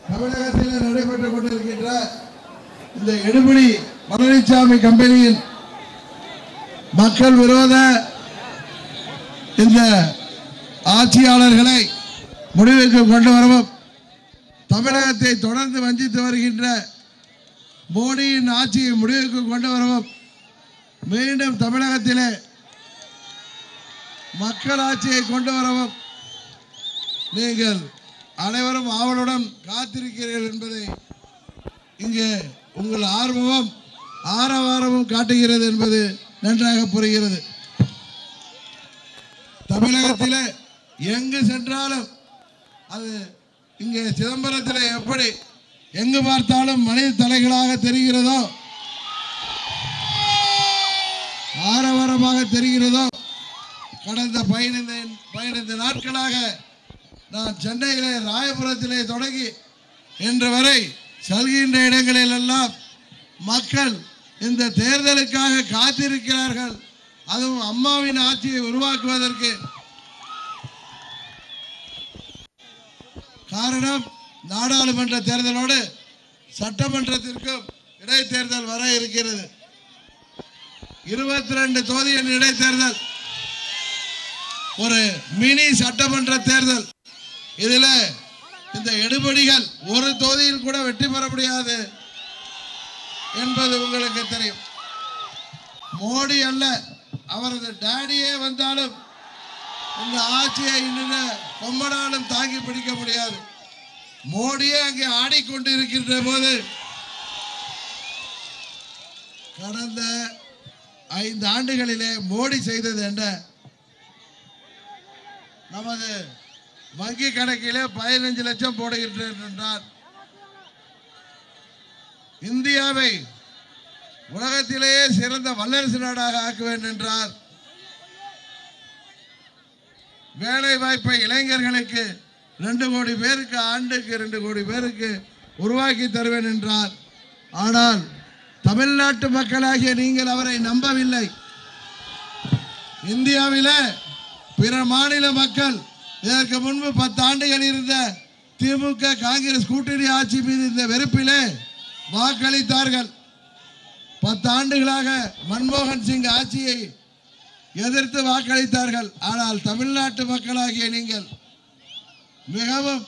தமிழகத்தில் நடைபெற்றுக் கொண்டிருக்கின்ற இந்த எடுபடி பழனிசாமி கம்பெனியின் மக்கள் விரோத இந்த ஆட்சியாளர்களை முடிவுக்கு கொண்டு வரவும், தமிழகத்தை தொடர்ந்து வஞ்சித்து வருகின்ற மோடியின் ஆட்சியை முடிவுக்கு கொண்டு வரவும், மீண்டும் தமிழகத்திலே மக்கள் ஆட்சியை கொண்டு வரவும் நீங்கள் அனைவரும் ஆவலுடன் காத்திருக்கிறீர்கள் என்பதை இங்கே உங்கள் ஆர்வமும் ஆரவாரமும் காட்டுகிறது என்பது நன்றாக புரிகிறது. தமிழகத்தில் எங்கு சென்றாலும், அது இங்கே சிதம்பரத்தில் எப்படி எங்கு பார்த்தாலும் மனித தலைகளாக தெரிகிறதோ, ஆரவாரமாக தெரிகிறதோ, கடந்த 15 நாட்களாக நான் சென்னையிலே ராயபுரத்திலே தொடங்கி இன்று வரை செல்கின்ற இடங்களிலெல்லாம் மக்கள் இந்த தேர்தலுக்காக காத்திருக்கிறார்கள். அதுவும் அம்மாவின் ஆட்சியை உருவாக்குவதற்கு. காரணம், நாடாளுமன்ற தேர்தலோடு சட்டமன்றத்திற்கும் இடைத்தேர்தல் வர இருக்கிறது. 22 தொகுதியின் இடைத்தேர்தல், ஒரு மினி சட்டமன்ற தேர்தல். இதில் இந்த எடுபடிகள் ஒரு தொகுதியில் கூட வெற்றி பெற முடியாது என்பது உங்களுக்கு தெரியும். மோடி அல்ல, அவரது டாடியே வந்தாலும் இந்த ஆட்சியை இன்னும் கொம்பனாலும் தாங்கி பிடிக்க முடியாது. மோடியே அங்கே ஆடிக்கொண்டு இருக்கின்ற போது கடந்த 5 ஆண்டுகளிலே மோடி செய்தது என்ன? நமது வங்கி கணக்கிலே 15 லட்சம் போடுகின்றேன் என்றார். இந்தியாவை உலகத்திலேயே சிறந்த வல்லரசு நாடாக ஆக்குவேன் என்றார். வேலை வாய்ப்பை இளைஞர்களுக்கு 2 கோடி பேருக்கு, ஆண்டுக்கு 2 கோடி பேருக்கு உருவாக்கி தருவேன் என்றார். ஆனால் தமிழ்நாட்டு மக்களாகிய நீங்கள் அவரை நம்பவில்லை. இந்தியாவிலே பிற மாநில மக்கள் இதற்கு முன்பு 10 ஆண்டுகள் இருந்த திமுக காங்கிரஸ் கூட்டணி ஆட்சி மீது இந்த வெறுப்பிலே வாக்களித்தார்கள். 10 ஆண்டுகளாக மன்மோகன் சிங் ஆட்சியை எதிர்த்து வாக்களித்தார்கள். ஆனால் தமிழ்நாட்டு மக்களாகிய நீங்கள் மிகவும்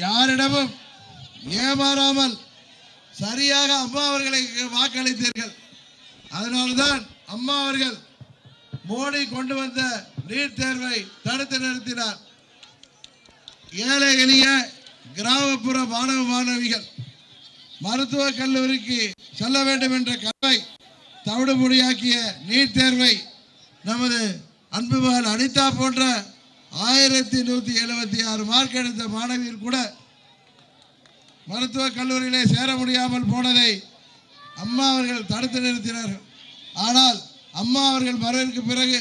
யாரிடமும் ஏமாறாமல் சரியாக அம்மா அவர்களை வாக்களித்தீர்கள். அதனால்தான் அம்மா அவர்கள் மோடி கொண்டு வந்த நீட் தேர்வை தடுத்து நிறுத்தினார். ஏழை எளிய கிராமப்புற மாணவ மாணவிகள் மருத்துவக் கல்லூரிக்கு செல்ல வேண்டும் என்ற கனவை தவிடுபொடியாக்கிய நீட் தேர்வை நமது அன்பு மகள் அனிதா போன்ற 1176 மார்க் எடுத்த மாணவியர் கூட மருத்துவக் கல்லூரியிலே சேர முடியாமல் போனதை அம்மா அவர்கள் தடுத்து நிறுத்தினார்கள். ஆனால் அம்மா அவர்கள் மறைவிற்கு பிறகு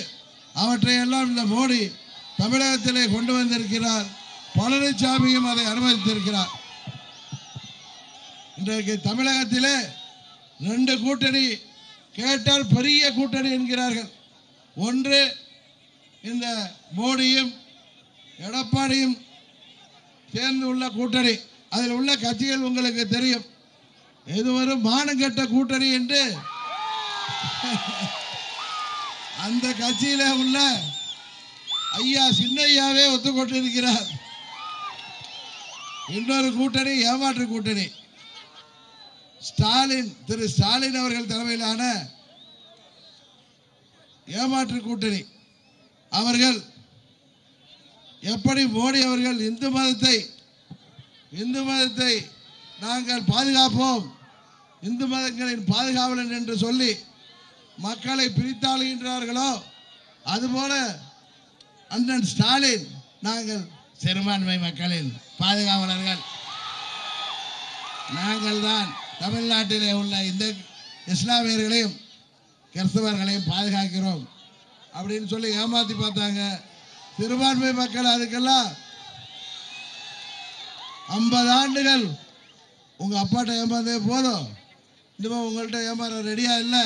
அவற்றை எல்லாம் இந்த மோடி தமிழகத்திலே கொண்டு வந்திருக்கிறார். பழனிசாமியும் அதை அனுமதித்திருக்கிறார். இன்றைக்கு தமிழகத்திலே 2 கூட்டணி கேட்டால் பெரிய கூட்டணி என்கிறார்கள். ஒன்று இந்த மோடியும் எடப்பாடியும் சேர்ந்து உள்ள கூட்டணி. அதில் உள்ள கட்சிகள் உங்களுக்கு தெரியும். எதுவரும் மானங்கெட்ட கூட்டணி என்று அந்த கட்சியில உள்ள ஐயா சின்னையாவே ஒத்துக்கொண்டிருக்கிறார். இன்னொரு கூட்டணி ஏமாற்று கூட்டணி. திரு ஸ்டாலின் அவர்கள் தலைமையிலான ஏமாற்று கூட்டணி. அவர்கள் எப்படி மோடி அவர்கள் இந்து மதத்தை நாங்கள் பாதுகாப்போம், இந்து மதங்களின் பாதுகாவலன் என்று சொல்லி மக்களை பிரித்தாளுகின்றார்களோ அதுபோல அண்ணன் ஸ்டாலின் நாங்கள் சிறுபான்மை மக்களின் பாதுகாவலர்கள், நாங்கள் தான் தமிழ்நாட்டிலே உள்ள இந்த இஸ்லாமியர்களையும் கிறிஸ்தவர்களையும் பாதுகாக்கிறோம் அப்படின்னு சொல்லி ஏமாத்தி பார்த்தாங்க. சிறுபான்மை மக்கள் அதுக்கெல்லாம் 50 ஆண்டுகள் உங்க அப்பாட்ட ஏமாந்தே போதும், இனிமே உங்கள்கிட்ட ஏமாற ரெடியா இல்லை,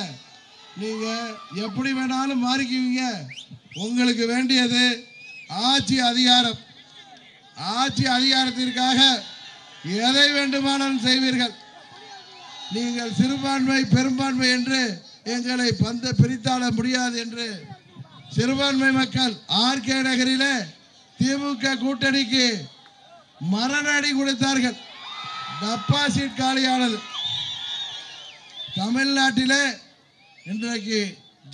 நீங்க எப்படி வேணாலும் மாறிக்குவீங்க, உங்களுக்கு வேண்டியது ஆட்சி அதிகாரம், ஆட்சி அதிகாரத்திற்காக எதை வேண்டுமானாலும் செய்வீர்கள், நீங்கள் சிறுபான்மை பெரும்பான்மை என்று எங்களை பிரித்தாள முடியாது என்று சிறுபான்மை மக்கள் ஆர்கே நகரிலே திமுக கூட்டணிக்கு மரணடி கொடுத்தார்கள். டெபாசிட் காலியானது. தமிழ்நாட்டிலே இன்றைக்கு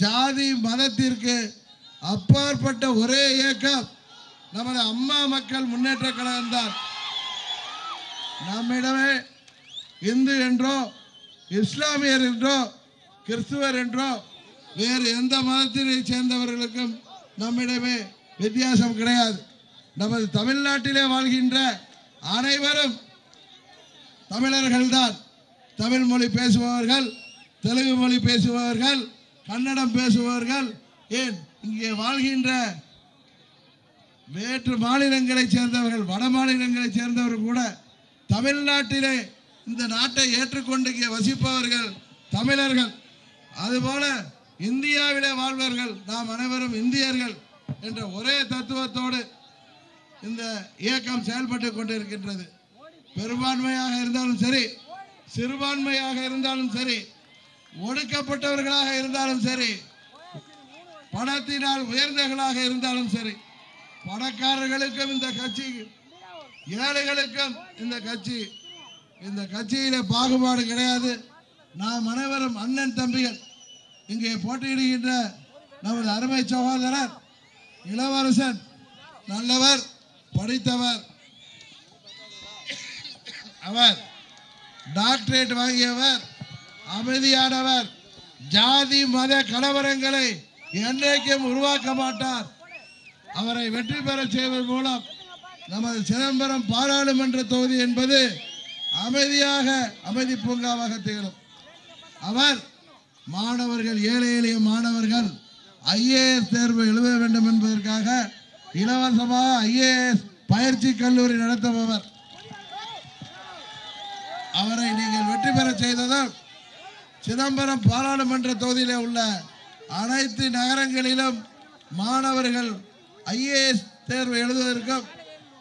ஜாதி மதத்திற்கு அப்பாற்பட்ட ஒரே இயக்கம் நமது அம்மா மக்கள் முன்னேற்ற கழகம் தான். நம்மிடமே இந்து என்றோ இஸ்லாமியர் என்றோ கிறிஸ்துவர் என்றோ வேறு எந்த மதத்தினை சேர்ந்தவர்களுக்கும் நம்மிடமே வித்தியாசம் கிடையாது. நமது தமிழ்நாட்டிலே வாழ்கின்ற அனைவரும் தமிழர்கள் தான். தமிழ் மொழி பேசுபவர்கள், தெலுங்கு மொழி பேசுபவர்கள், கன்னடம் பேசுபவர்கள், ஏன் இங்கே வாழ்கின்ற வேற்று மாநிலங்களைச் சேர்ந்தவர்கள், வட மாநிலங்களைச் சேர்ந்தவர்கள் கூட தமிழ்நாட்டிலே இந்த நாட்டை ஏற்றுக்கொண்டு இங்கே வசிப்பவர்கள் தமிழர்கள். அதுபோல இந்தியாவிலே வாழ்வர்கள் நாம் அனைவரும் இந்தியர்கள் என்ற ஒரே தத்துவத்தோடு இந்த இயக்கம் செயல்பட்டு கொண்டிருக்கின்றது. பெரும்பான்மையாக இருந்தாலும் சரி, சிறுபான்மையாக இருந்தாலும் சரி, ஒடுக்கப்பட்டவர்களாக இருந்தாலும் சரி, பணத்தினால் உயர்ந்தவர்களாக இருந்தாலும் சரி, பணக்காரர்களுக்கும் இந்த கட்சி, ஏழைகளுக்கும் இந்த கட்சி, இந்த கட்சியில பாகுபாடு கிடையாது. நாம் அனைவரும் அண்ணன் தம்பிகள். இங்கே போட்டியிடுகின்ற நமது அருமை சகோதரர் இளவரசன் நல்லவர், படித்தவர், அவர் டாக்டரேட் வாங்கியவர், அமைதியானவர், ஜாதி மத கலவரங்களை என்றைக்கும் உருவாக்க மாட்டார். அவரை வெற்றி பெற செய்வதன் மூலம் நமது சிதம்பரம் பாராளுமன்ற தொகுதி என்பது அமைதி பூங்காவாக திகழும். அவர் மாணவர்கள், ஏழை எளிய மாணவர்கள் IAS தேர்வு எழுத வேண்டும் என்பதற்காக இலவசமாக IAS பயிற்சி கல்லூரி நடத்துபவர். அவரை நீங்கள் வெற்றி பெற செய்ததும் சிதம்பரம் பாராளுமன்ற தொகுதியிலே உள்ள அனைத்து நகரங்களிலும் மாணவர்கள் IAS தேர்வு எழுதுவதற்கும்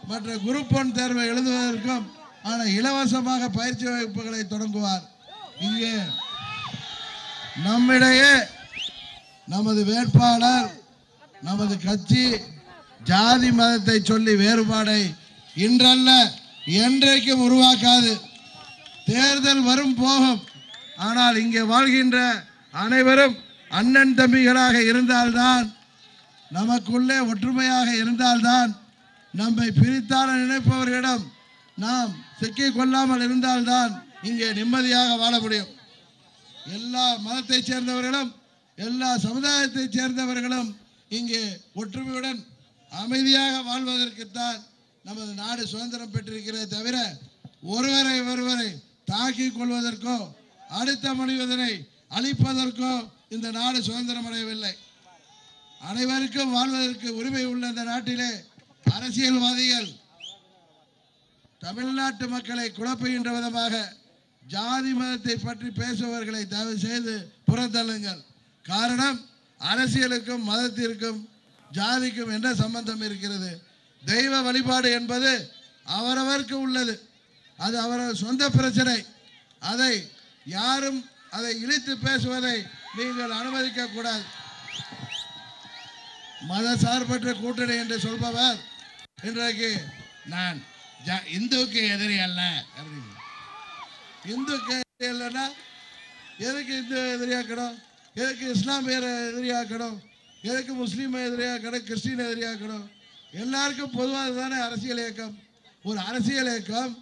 மற்ற குரூப் 1 தேர்வை எழுதுவதற்கும் இலவசமாக பயிற்சி வகுப்புகளை தொடங்குவார். இங்கே நம்மிடையே நமது வேட்பாளர், நமது கட்சி ஜாதி மதத்தை சொல்லி வேறுபாடை இன்றல்ல என்றைக்கும் உருவாக்காது. தேர்தல் வரும் போகும். ஆனால் இங்கே வாழ்கின்ற அனைவரும் அண்ணன் தம்பிகளாக இருந்தால்தான், நமக்குள்ளே ஒற்றுமையாக இருந்தால்தான், நம்மை பிரித்தாள நினைப்பவர்களிடம் நாம் சிக்கிக் கொள்ளாமல் இருந்தால்தான் இங்கே நிம்மதியாக வாழ முடியும். எல்லா மதத்தைச் சேர்ந்தவர்களும், எல்லா சமுதாயத்தைச் சேர்ந்தவர்களும் இங்கே ஒற்றுமையுடன் அமைதியாக வாழ்வதற்குத்தான் நமது நாடு சுதந்திரம் பெற்றிருக்கிறதே தவிர ஒருவரை தாக்கிக் கொள்வதற்கோ அடுத்த மனிதனை அழிப்பதற்கோ இந்த நாடு சுதந்திரம் அடையவில்லை. அனைவருக்கும் வாழ்வதற்கு உரிமை உள்ள இந்த நாட்டிலே அரசியல்வாதிகள் தமிழ்நாட்டு மக்களை குழப்புகின்ற விதமாக ஜாதி மதத்தை பற்றி பேசுபவர்களை தயவு செய்து புறந்தள்ளுங்கள். காரணம், அரசியலுக்கும் மதத்திற்கும் ஜாதிக்கும் என்ன சம்பந்தம் இருக்கிறது? தெய்வ வழிபாடு என்பது அவரவருக்கு உள்ளது. அது அவரவர் சொந்த பிரச்சனை. அதை யாரும் அதை இழித்து பேசுவதை நீங்கள் அனுமதிக்க கூடாது. மத சார்பற்ற கூட்டணி என்று சொல்பவர் இன்றைக்கு நான் இந்துக்கு எதிரி அல்ல. இந்துக்கு இல்லைன்னா எதுக்கு இந்து எதிரியாக்கணும்? எதுக்கு இஸ்லாமியர் எதிரியாக்கணும்? எதுக்கு முஸ்லீம் எதிரியாக்கணும்? கிறிஸ்டின் எதிரியாக்கணும்? எல்லாருக்கும் பொதுவாக தானே அரசியல் இயக்கம். ஒரு அரசியல் இயக்கம்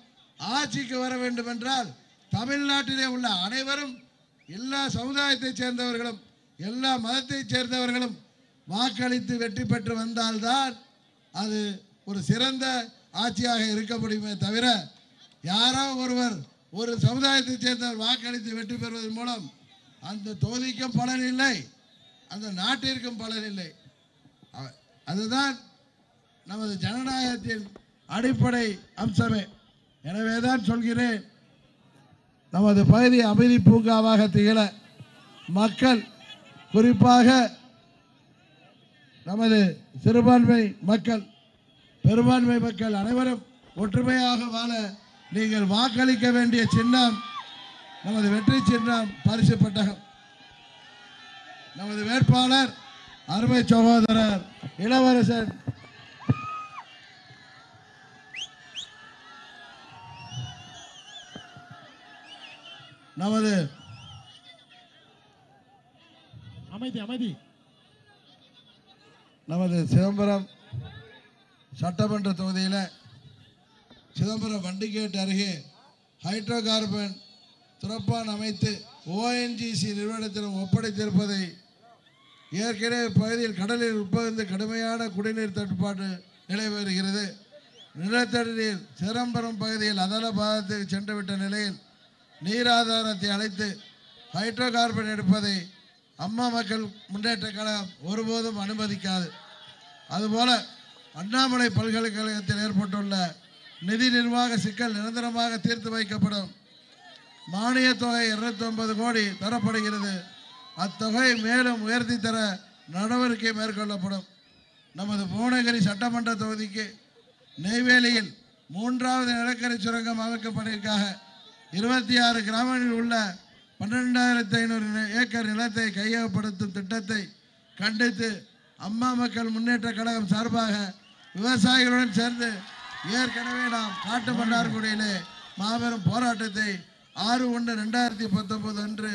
ஆட்சிக்கு வர வேண்டும் என்றால் தமிழ்நாட்டிலே உள்ள அனைவரும், எல்லா சமுதாயத்தைச் சேர்ந்தவர்களும், எல்லா மதத்தைச் சேர்ந்தவர்களும் வாக்களித்து வெற்றி பெற்று வந்தால்தான் அது ஒரு சிறந்த ஆட்சியாக இருக்க முடியுமே தவிர, யாரோ ஒருவர் ஒரு சமுதாயத்தைச் சேர்ந்தவர் வாக்களித்து வெற்றி பெறுவதன் மூலம் அந்த தொகுதிக்கும் பலன் இல்லை, அந்த நாட்டிற்கும் பலன் இல்லை. அதுதான் நமது ஜனநாயகத்தின் அடிப்படை அம்சமே. எனவேதான் சொல்கிறேன், நமது பகுதி அமைதி பூங்காவாக திகழ மக்கள், குறிப்பாக நமது சிறுபான்மை மக்கள், பெரும்பான்மை மக்கள் அனைவரும் ஒற்றுமையாக வாழ நீங்கள் வாக்களிக்க வேண்டிய சின்னம் நமது வெற்றி சின்னம், பரிசு பெட்டகம். நமது வேட்பாளர் அருமை சகோதரர் இளவரசன் நமது நமது சிதம்பரம் சட்டமன்ற தொகுதியில் சிதம்பரம் வண்டிகேட் அருகே ஹைட்ரோ கார்பன் துறப்பான் அமைத்து ONGC நிறுவனத்திடம் ஒப்படைத்திருப்பதை, ஏற்கனவே பகுதியில் கடலில் உட்பகுந்து கடுமையான குடிநீர் தட்டுப்பாடு நிலை வருகிறது. நிலத்தடி நீர் சிதம்பரம் பகுதியில் அதல பாகத்துக்கு சென்றுவிட்ட நிலையில் நீராதாரத்தை அழைத்து ஹைட்ரோ கார்பன் எடுப்பதை அம்மா மக்கள் முன்னேற்ற கழகம் ஒருபோதும் அனுமதிக்காது. அதுபோல அண்ணாமலை பல்கலைக்கழகத்தில் ஏற்பட்டுள்ள நிதி நிர்வாக சிக்கல் நிரந்தரமாக தீர்த்து வைக்கப்படும். மானிய தொகை 209 கோடி தரப்படுகிறது. அத்தொகை மேலும் உயர்த்தி தர நடவடிக்கை மேற்கொள்ளப்படும். நமது புவனகிரி சட்டமன்ற தொகுதிக்கு நெய்வேலியில் 3வது நிலக்கரி சுரங்கம் அமைக்கப்பட்டதற்காக 26 கிராமங்களில் உள்ள 12,500 ஏக்கர் நிலத்தை கையகப்படுத்தும் திட்டத்தை கண்டித்து அம்மா மக்கள் முன்னேற்ற கழகம் சார்பாக விவசாயிகளுடன் சேர்ந்து ஏற்கனவே நாம் காட்டுமன்னார்குடியிலே மாபெரும் போராட்டத்தை 6/1/2019 அன்று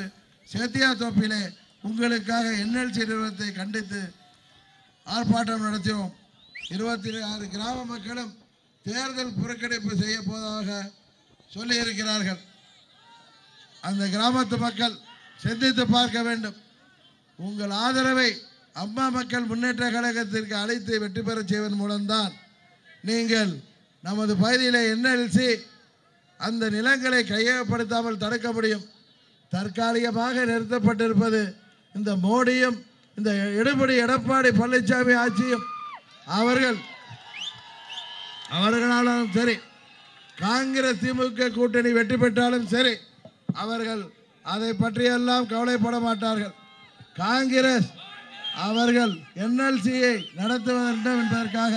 சேத்தியாத்தோப்பிலே உங்களுக்காக NLC நிறுவனத்தை கண்டித்து ஆர்ப்பாட்டம் நடத்தினோம். 26 கிராம மக்களும் தேர்தல் புறக்கணிப்பு செய்ய போவதாக சொல்லியிருக்கிறார்கள். அந்த கிராமத்து மக்கள் சிந்தித்து பார்க்க வேண்டும். உங்கள் ஆதரவை அம்மா மக்கள் முன்னேற்ற கழகத்திற்கு அழைத்து வெற்றி பெற செய்வதன் மூலம்தான் நீங்கள் நமது பகுதியிலே NLC அந்த நிலங்களை கையகப்படுத்தாமல் தடுக்க முடியும். தற்காலிகமாக நிறுத்தப்பட்டிருப்பது இந்த மோடியும் இந்த எடுபடி எடப்பாடி பழனிசாமி ஆட்சியும் அவர்களாலும் சரி, காங்கிரஸ் திமுக கூட்டணி வெற்றி பெற்றாலும் சரி, அவர்கள் அதை பற்றியெல்லாம் கவலைப்பட மாட்டார்கள். காங்கிரஸ் அவர்கள் NLCயை நடத்த வேண்டும் என்பதற்காக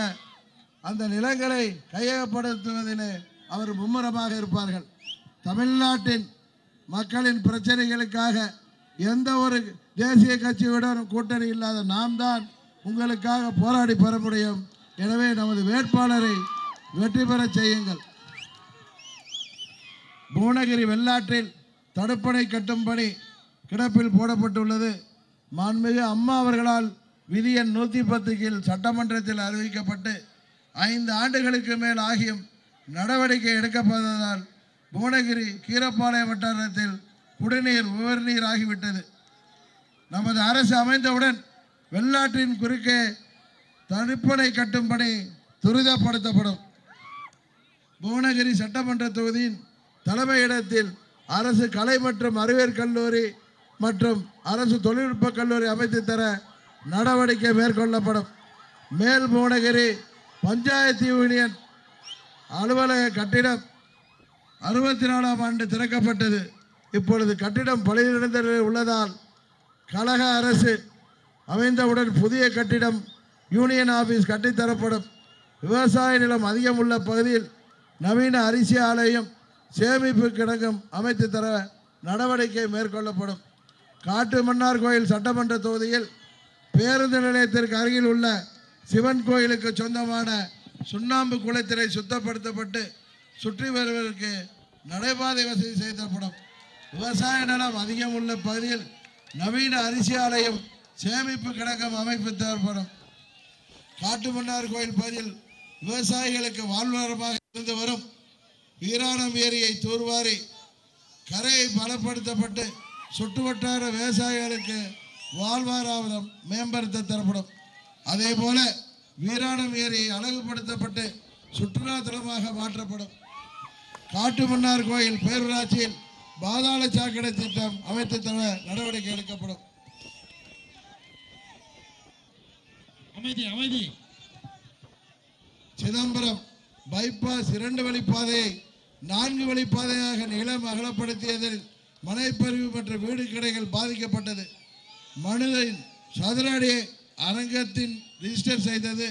அந்த நிலங்களை கையகப்படுத்துவதிலே அவர் மும்முரமாக இருப்பார்கள். தமிழ்நாட்டின் மக்களின் பிரச்சனைகளுக்காக எந்த ஒரு தேசிய கட்சியுடன் கூட்டணி இல்லாத நாம் தான் உங்களுக்காக போராடி பெற முடியும். எனவே நமது வேட்பாளரை வெற்றி பெற செய்யுங்கள். புவனகிரி வெள்ளாற்றில் தடுப்பணை கட்டும் பணி கிடப்பில் போடப்பட்டுள்ளது. மாண்புமிகு அம்மா அவர்களால் விதி எண் 110 கீழ் சட்டமன்றத்தில் அறிவிக்கப்பட்டு 5 ஆண்டுகளுக்கு மேல் ஆகியும் நடவடிக்கை எடுக்கப்பட்டதால் புவனகிரி கீரப்பாளையம் வட்டாரத்தில் குடிநீர் உவர்நீர் ஆகிவிட்டது. நமது அரசு அமைந்தவுடன் வெள்ளாற்றின் குறுக்கே தடுப்பணை கட்டும் பணி துரிதப்படுத்தப்படும். புவனகிரி சட்டமன்ற தொகுதியின் தலைமையிடத்தில் அரசு கலை மற்றும் அறிவியல் கல்லூரி மற்றும் அரசு தொழில்நுட்ப கல்லூரி அமைத்து தர நடவடிக்கை மேற்கொள்ளப்படும். மேல் புவனகிரி பஞ்சாயத்து யூனியன் அலுவலக கட்டிடம் 64ஆம் ஆண்டு திறக்கப்பட்டது. இப்பொழுது கட்டிடம் பழுதடைந்த நிலையில் உள்ளதால் கழக அரசு அமைந்தவுடன் புதிய கட்டிடம் யூனியன் ஆபீஸ் கட்டித்தரப்படும். விவசாய நிலம் அதிகம் உள்ள பகுதியில் நவீன அரிசி ஆலையும் சேமிப்பு கிடங்கும் அமைத்து தர நடவடிக்கை மேற்கொள்ளப்படும். காட்டுமன்னார் கோயில் சட்டமன்ற தொகுதியில் பேருந்து நிலையத்திற்கு அருகில் உள்ள சிவன் கோயிலுக்கு சொந்தமான சுண்ணாம்பு குளத்தினை சுத்தப்படுத்தப்பட்டு சுற்றி வருவதற்கு நடைபாதை வசதி செய்யப்படும். விவசாய நிலம் அதிகம் உள்ள பகுதியில் நவீன அரிசி ஆலையும் சேமிப்பு கிடங்கும் அமைப்பு தேவைப்படும். காட்டுமன்னார் கோயில் பகுதியில் விவசாயிகளுக்கு வாழ்வாதாரமாக இருந்து வரும் வீராணம் ஏரியை தூர்வாரி கரையை பலப்படுத்தப்பட்டு சுற்றுவட்டார விவசாயிகளுக்கு வாழ்வாதாரம் மேம்படுத்த தரப்படும். அதே போல வீராணம் ஏரி அழகுபடுத்தப்பட்டு சுற்றுலா தலமாக மாற்றப்படும். காட்டுமன்னார் கோயில் பேரூராட்சியில் பாதாள சாக்கடை திட்டம் அமைத்து தர நடவடிக்கை எடுக்கப்படும். அமைதி சிதம்பரம் பைபாஸ் 2 வழிப்பாதையை 4 வழிப்பாதையாக நிலம் அகலப்படுத்தியதில் மனைப்பறிவு மற்றும் வீடு கடைகள் பாதிக்கப்பட்டது. மனுவின் சதுர அடி அரங்கத்தின் ரிஜிஸ்டர் செய்தது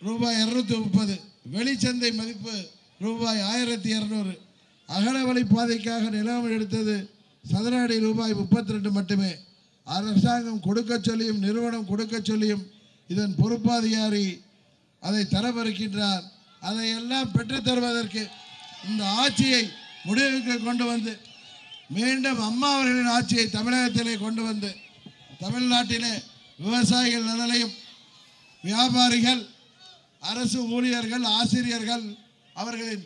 ரூபாய் 230, வெளிச்சந்தை மதிப்பு ரூபாய் 1200, அகல வழிப்பாதைக்காக நிலம் எடுத்தது சதுர அடி ரூபாய் 32 மட்டுமே. அரசாங்கம் கொடுக்க சொல்லியும் நிறுவனம் கொடுக்க சொல்லியும் இதன் பொறுப்பாதிகாரி அதை தரமறுக்கின்றார். அதையெல்லாம் பெற்றுத் தருவதற்கு இந்த ஆட்சியை முடிவுக்கு கொண்டு வந்து மீண்டும் அம்மா அவர்களின் ஆட்சியை தமிழகத்திலே கொண்டு வந்து தமிழ்நாட்டிலே விவசாயிகள் நலனையும் வியாபாரிகள் அரசு ஊழியர்கள் ஆசிரியர்கள் அவர்களின்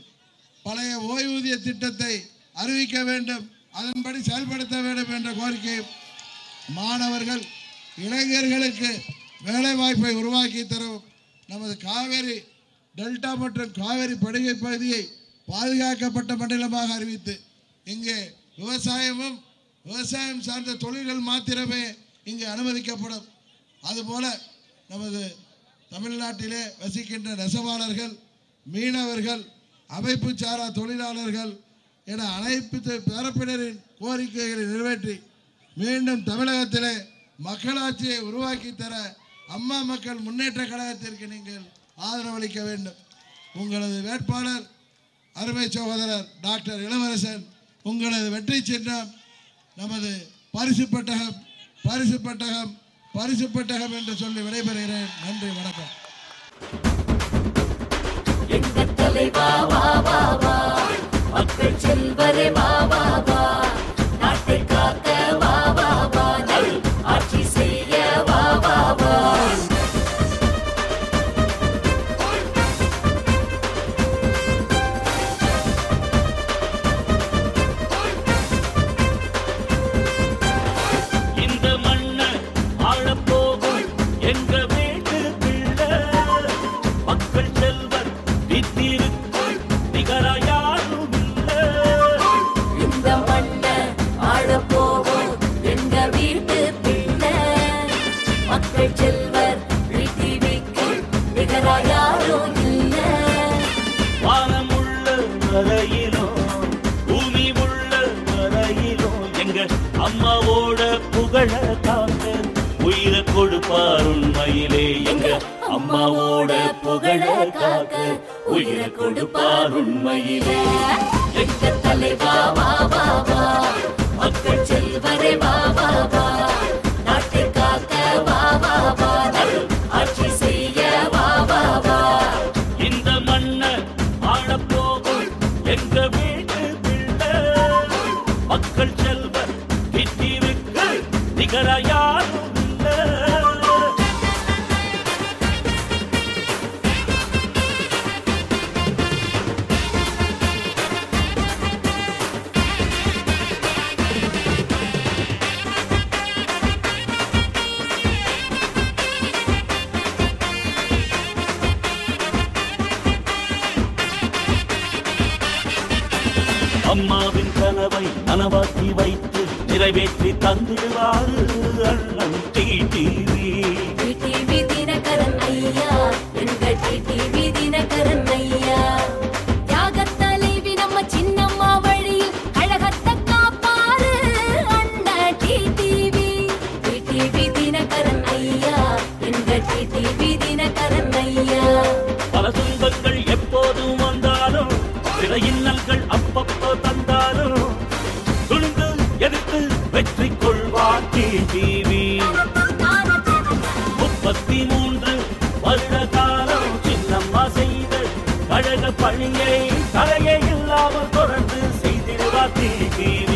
பழைய ஓய்வூதிய திட்டத்தை அறிவிக்க வேண்டும், அதன்படி செயல்படுத்த வேண்டும் என்ற கோரிக்கையும் மாணவர்கள் இளைஞர்களுக்கு வேலைவாய்ப்பை உருவாக்கி தரவும் நமது காவேரி டெல்டா மற்றும் காவேரி படுகை பகுதியை பாதுகாக்கப்பட்ட மண்டலமாக அறிவித்து இங்கே விவசாயம் சார்ந்த தொழில்கள் மாத்திரமே இங்கு அனுமதிக்கப்படும். அதுபோல நமது தமிழ்நாட்டிலே வசிக்கின்ற நெசவாளர்கள், மீனவர்கள், அமைப்பு சாரா தொழிலாளர்கள் என அனைத்து தரப்பினரின் கோரிக்கைகளை நிறைவேற்றி மீண்டும் தமிழகத்திலே மக்களாட்சியை உருவாக்கி தர அம்மா மக்கள் முன்னேற்ற கழகத்திற்கு நீங்கள் ஆதரவளிக்க வேண்டும். உங்களது வேட்பாளர் அருமை சகோதரர் டாக்டர் இளவரசன். உங்களது வெற்றி சின்னம் நமது பரிசு பெட்டகம், பரிசு பெட்டகம், பரிசு பெட்டகம் என்று சொல்லி விடைபெறுகிறேன். நன்றி, வணக்கம். எங்கள் தலைவா வா வா வா, மக்கள் செல்வரே வா வா வா, நாட்டை காக்க வா வா வா, நல் ஆட்சி செய்ய வா வா வா. இந்த மண்ணை ஆளப்போகும் எங்க வீட்டு பிள்ளை, மக்கள் செல்வர் வித்திருக்கும் நிகரா யாரும் இல்லை. இந்த மண்ணை ஆளப்போகும் எங்க வீட்டு பிள்ளை, மக்கள் செல்வர் வித்திருக்கும் நிகரா யாரும் இல்லை. வானமுள்ள வரையிலும் பூமி உள்ள வரையிலும் எங்க அம்மாவோட புகழ காக்க உயிரை கொடுப்பார் உண்மையிலே. எங்க அம்மாவோட புகழ காக்க உயிரை கொடுப்பார் உண்மையிலே. எங்க தலைவா வா வா வா, மக்கள் செல்வரே வா வா வா, நாட்டை காக்க வா வா வா, நல் ஆட்சி செய்ய வா வா வா. இந்த மண்ணை ஆளப்போகும் எங்க வீட்டு பிள்ளை, மக்கள் செல்வர் வித்திருக்கு நிகர யாரும் இல்லை. அம்மாவின் கனவை நனவாக்கி வைத்து நிறைவேற்றி தந்திடுவாரு அண்ணன் டிடிவி. டிடிவி தினகரன் ஐயா, எங்கள் டிடிவி தினகரன் ஐயா. தியாகத் தலைவி நம்ம சின்னம்மா வழியில் கழகத்தை காப்பாரு அண்ணன் டிடிவி. டிடிவி தினகரன் ஐயா, எங்கள் டிடிவி தினகரன் ஐயா. பல துன்பங்கள் எப்போதும் வந்தாலும், சில இன்னல்கள் அப்பப்போ தந்தாலும், துணிந்து எதிர்த்து வெற்றி கொள்வார் டிடிவி. 33 வருட காலம் சின்னம்மா செய்த கழக பணியை தலையே இல்லாமல் தொடர்ந்து செய்திருவார் டிடிவி.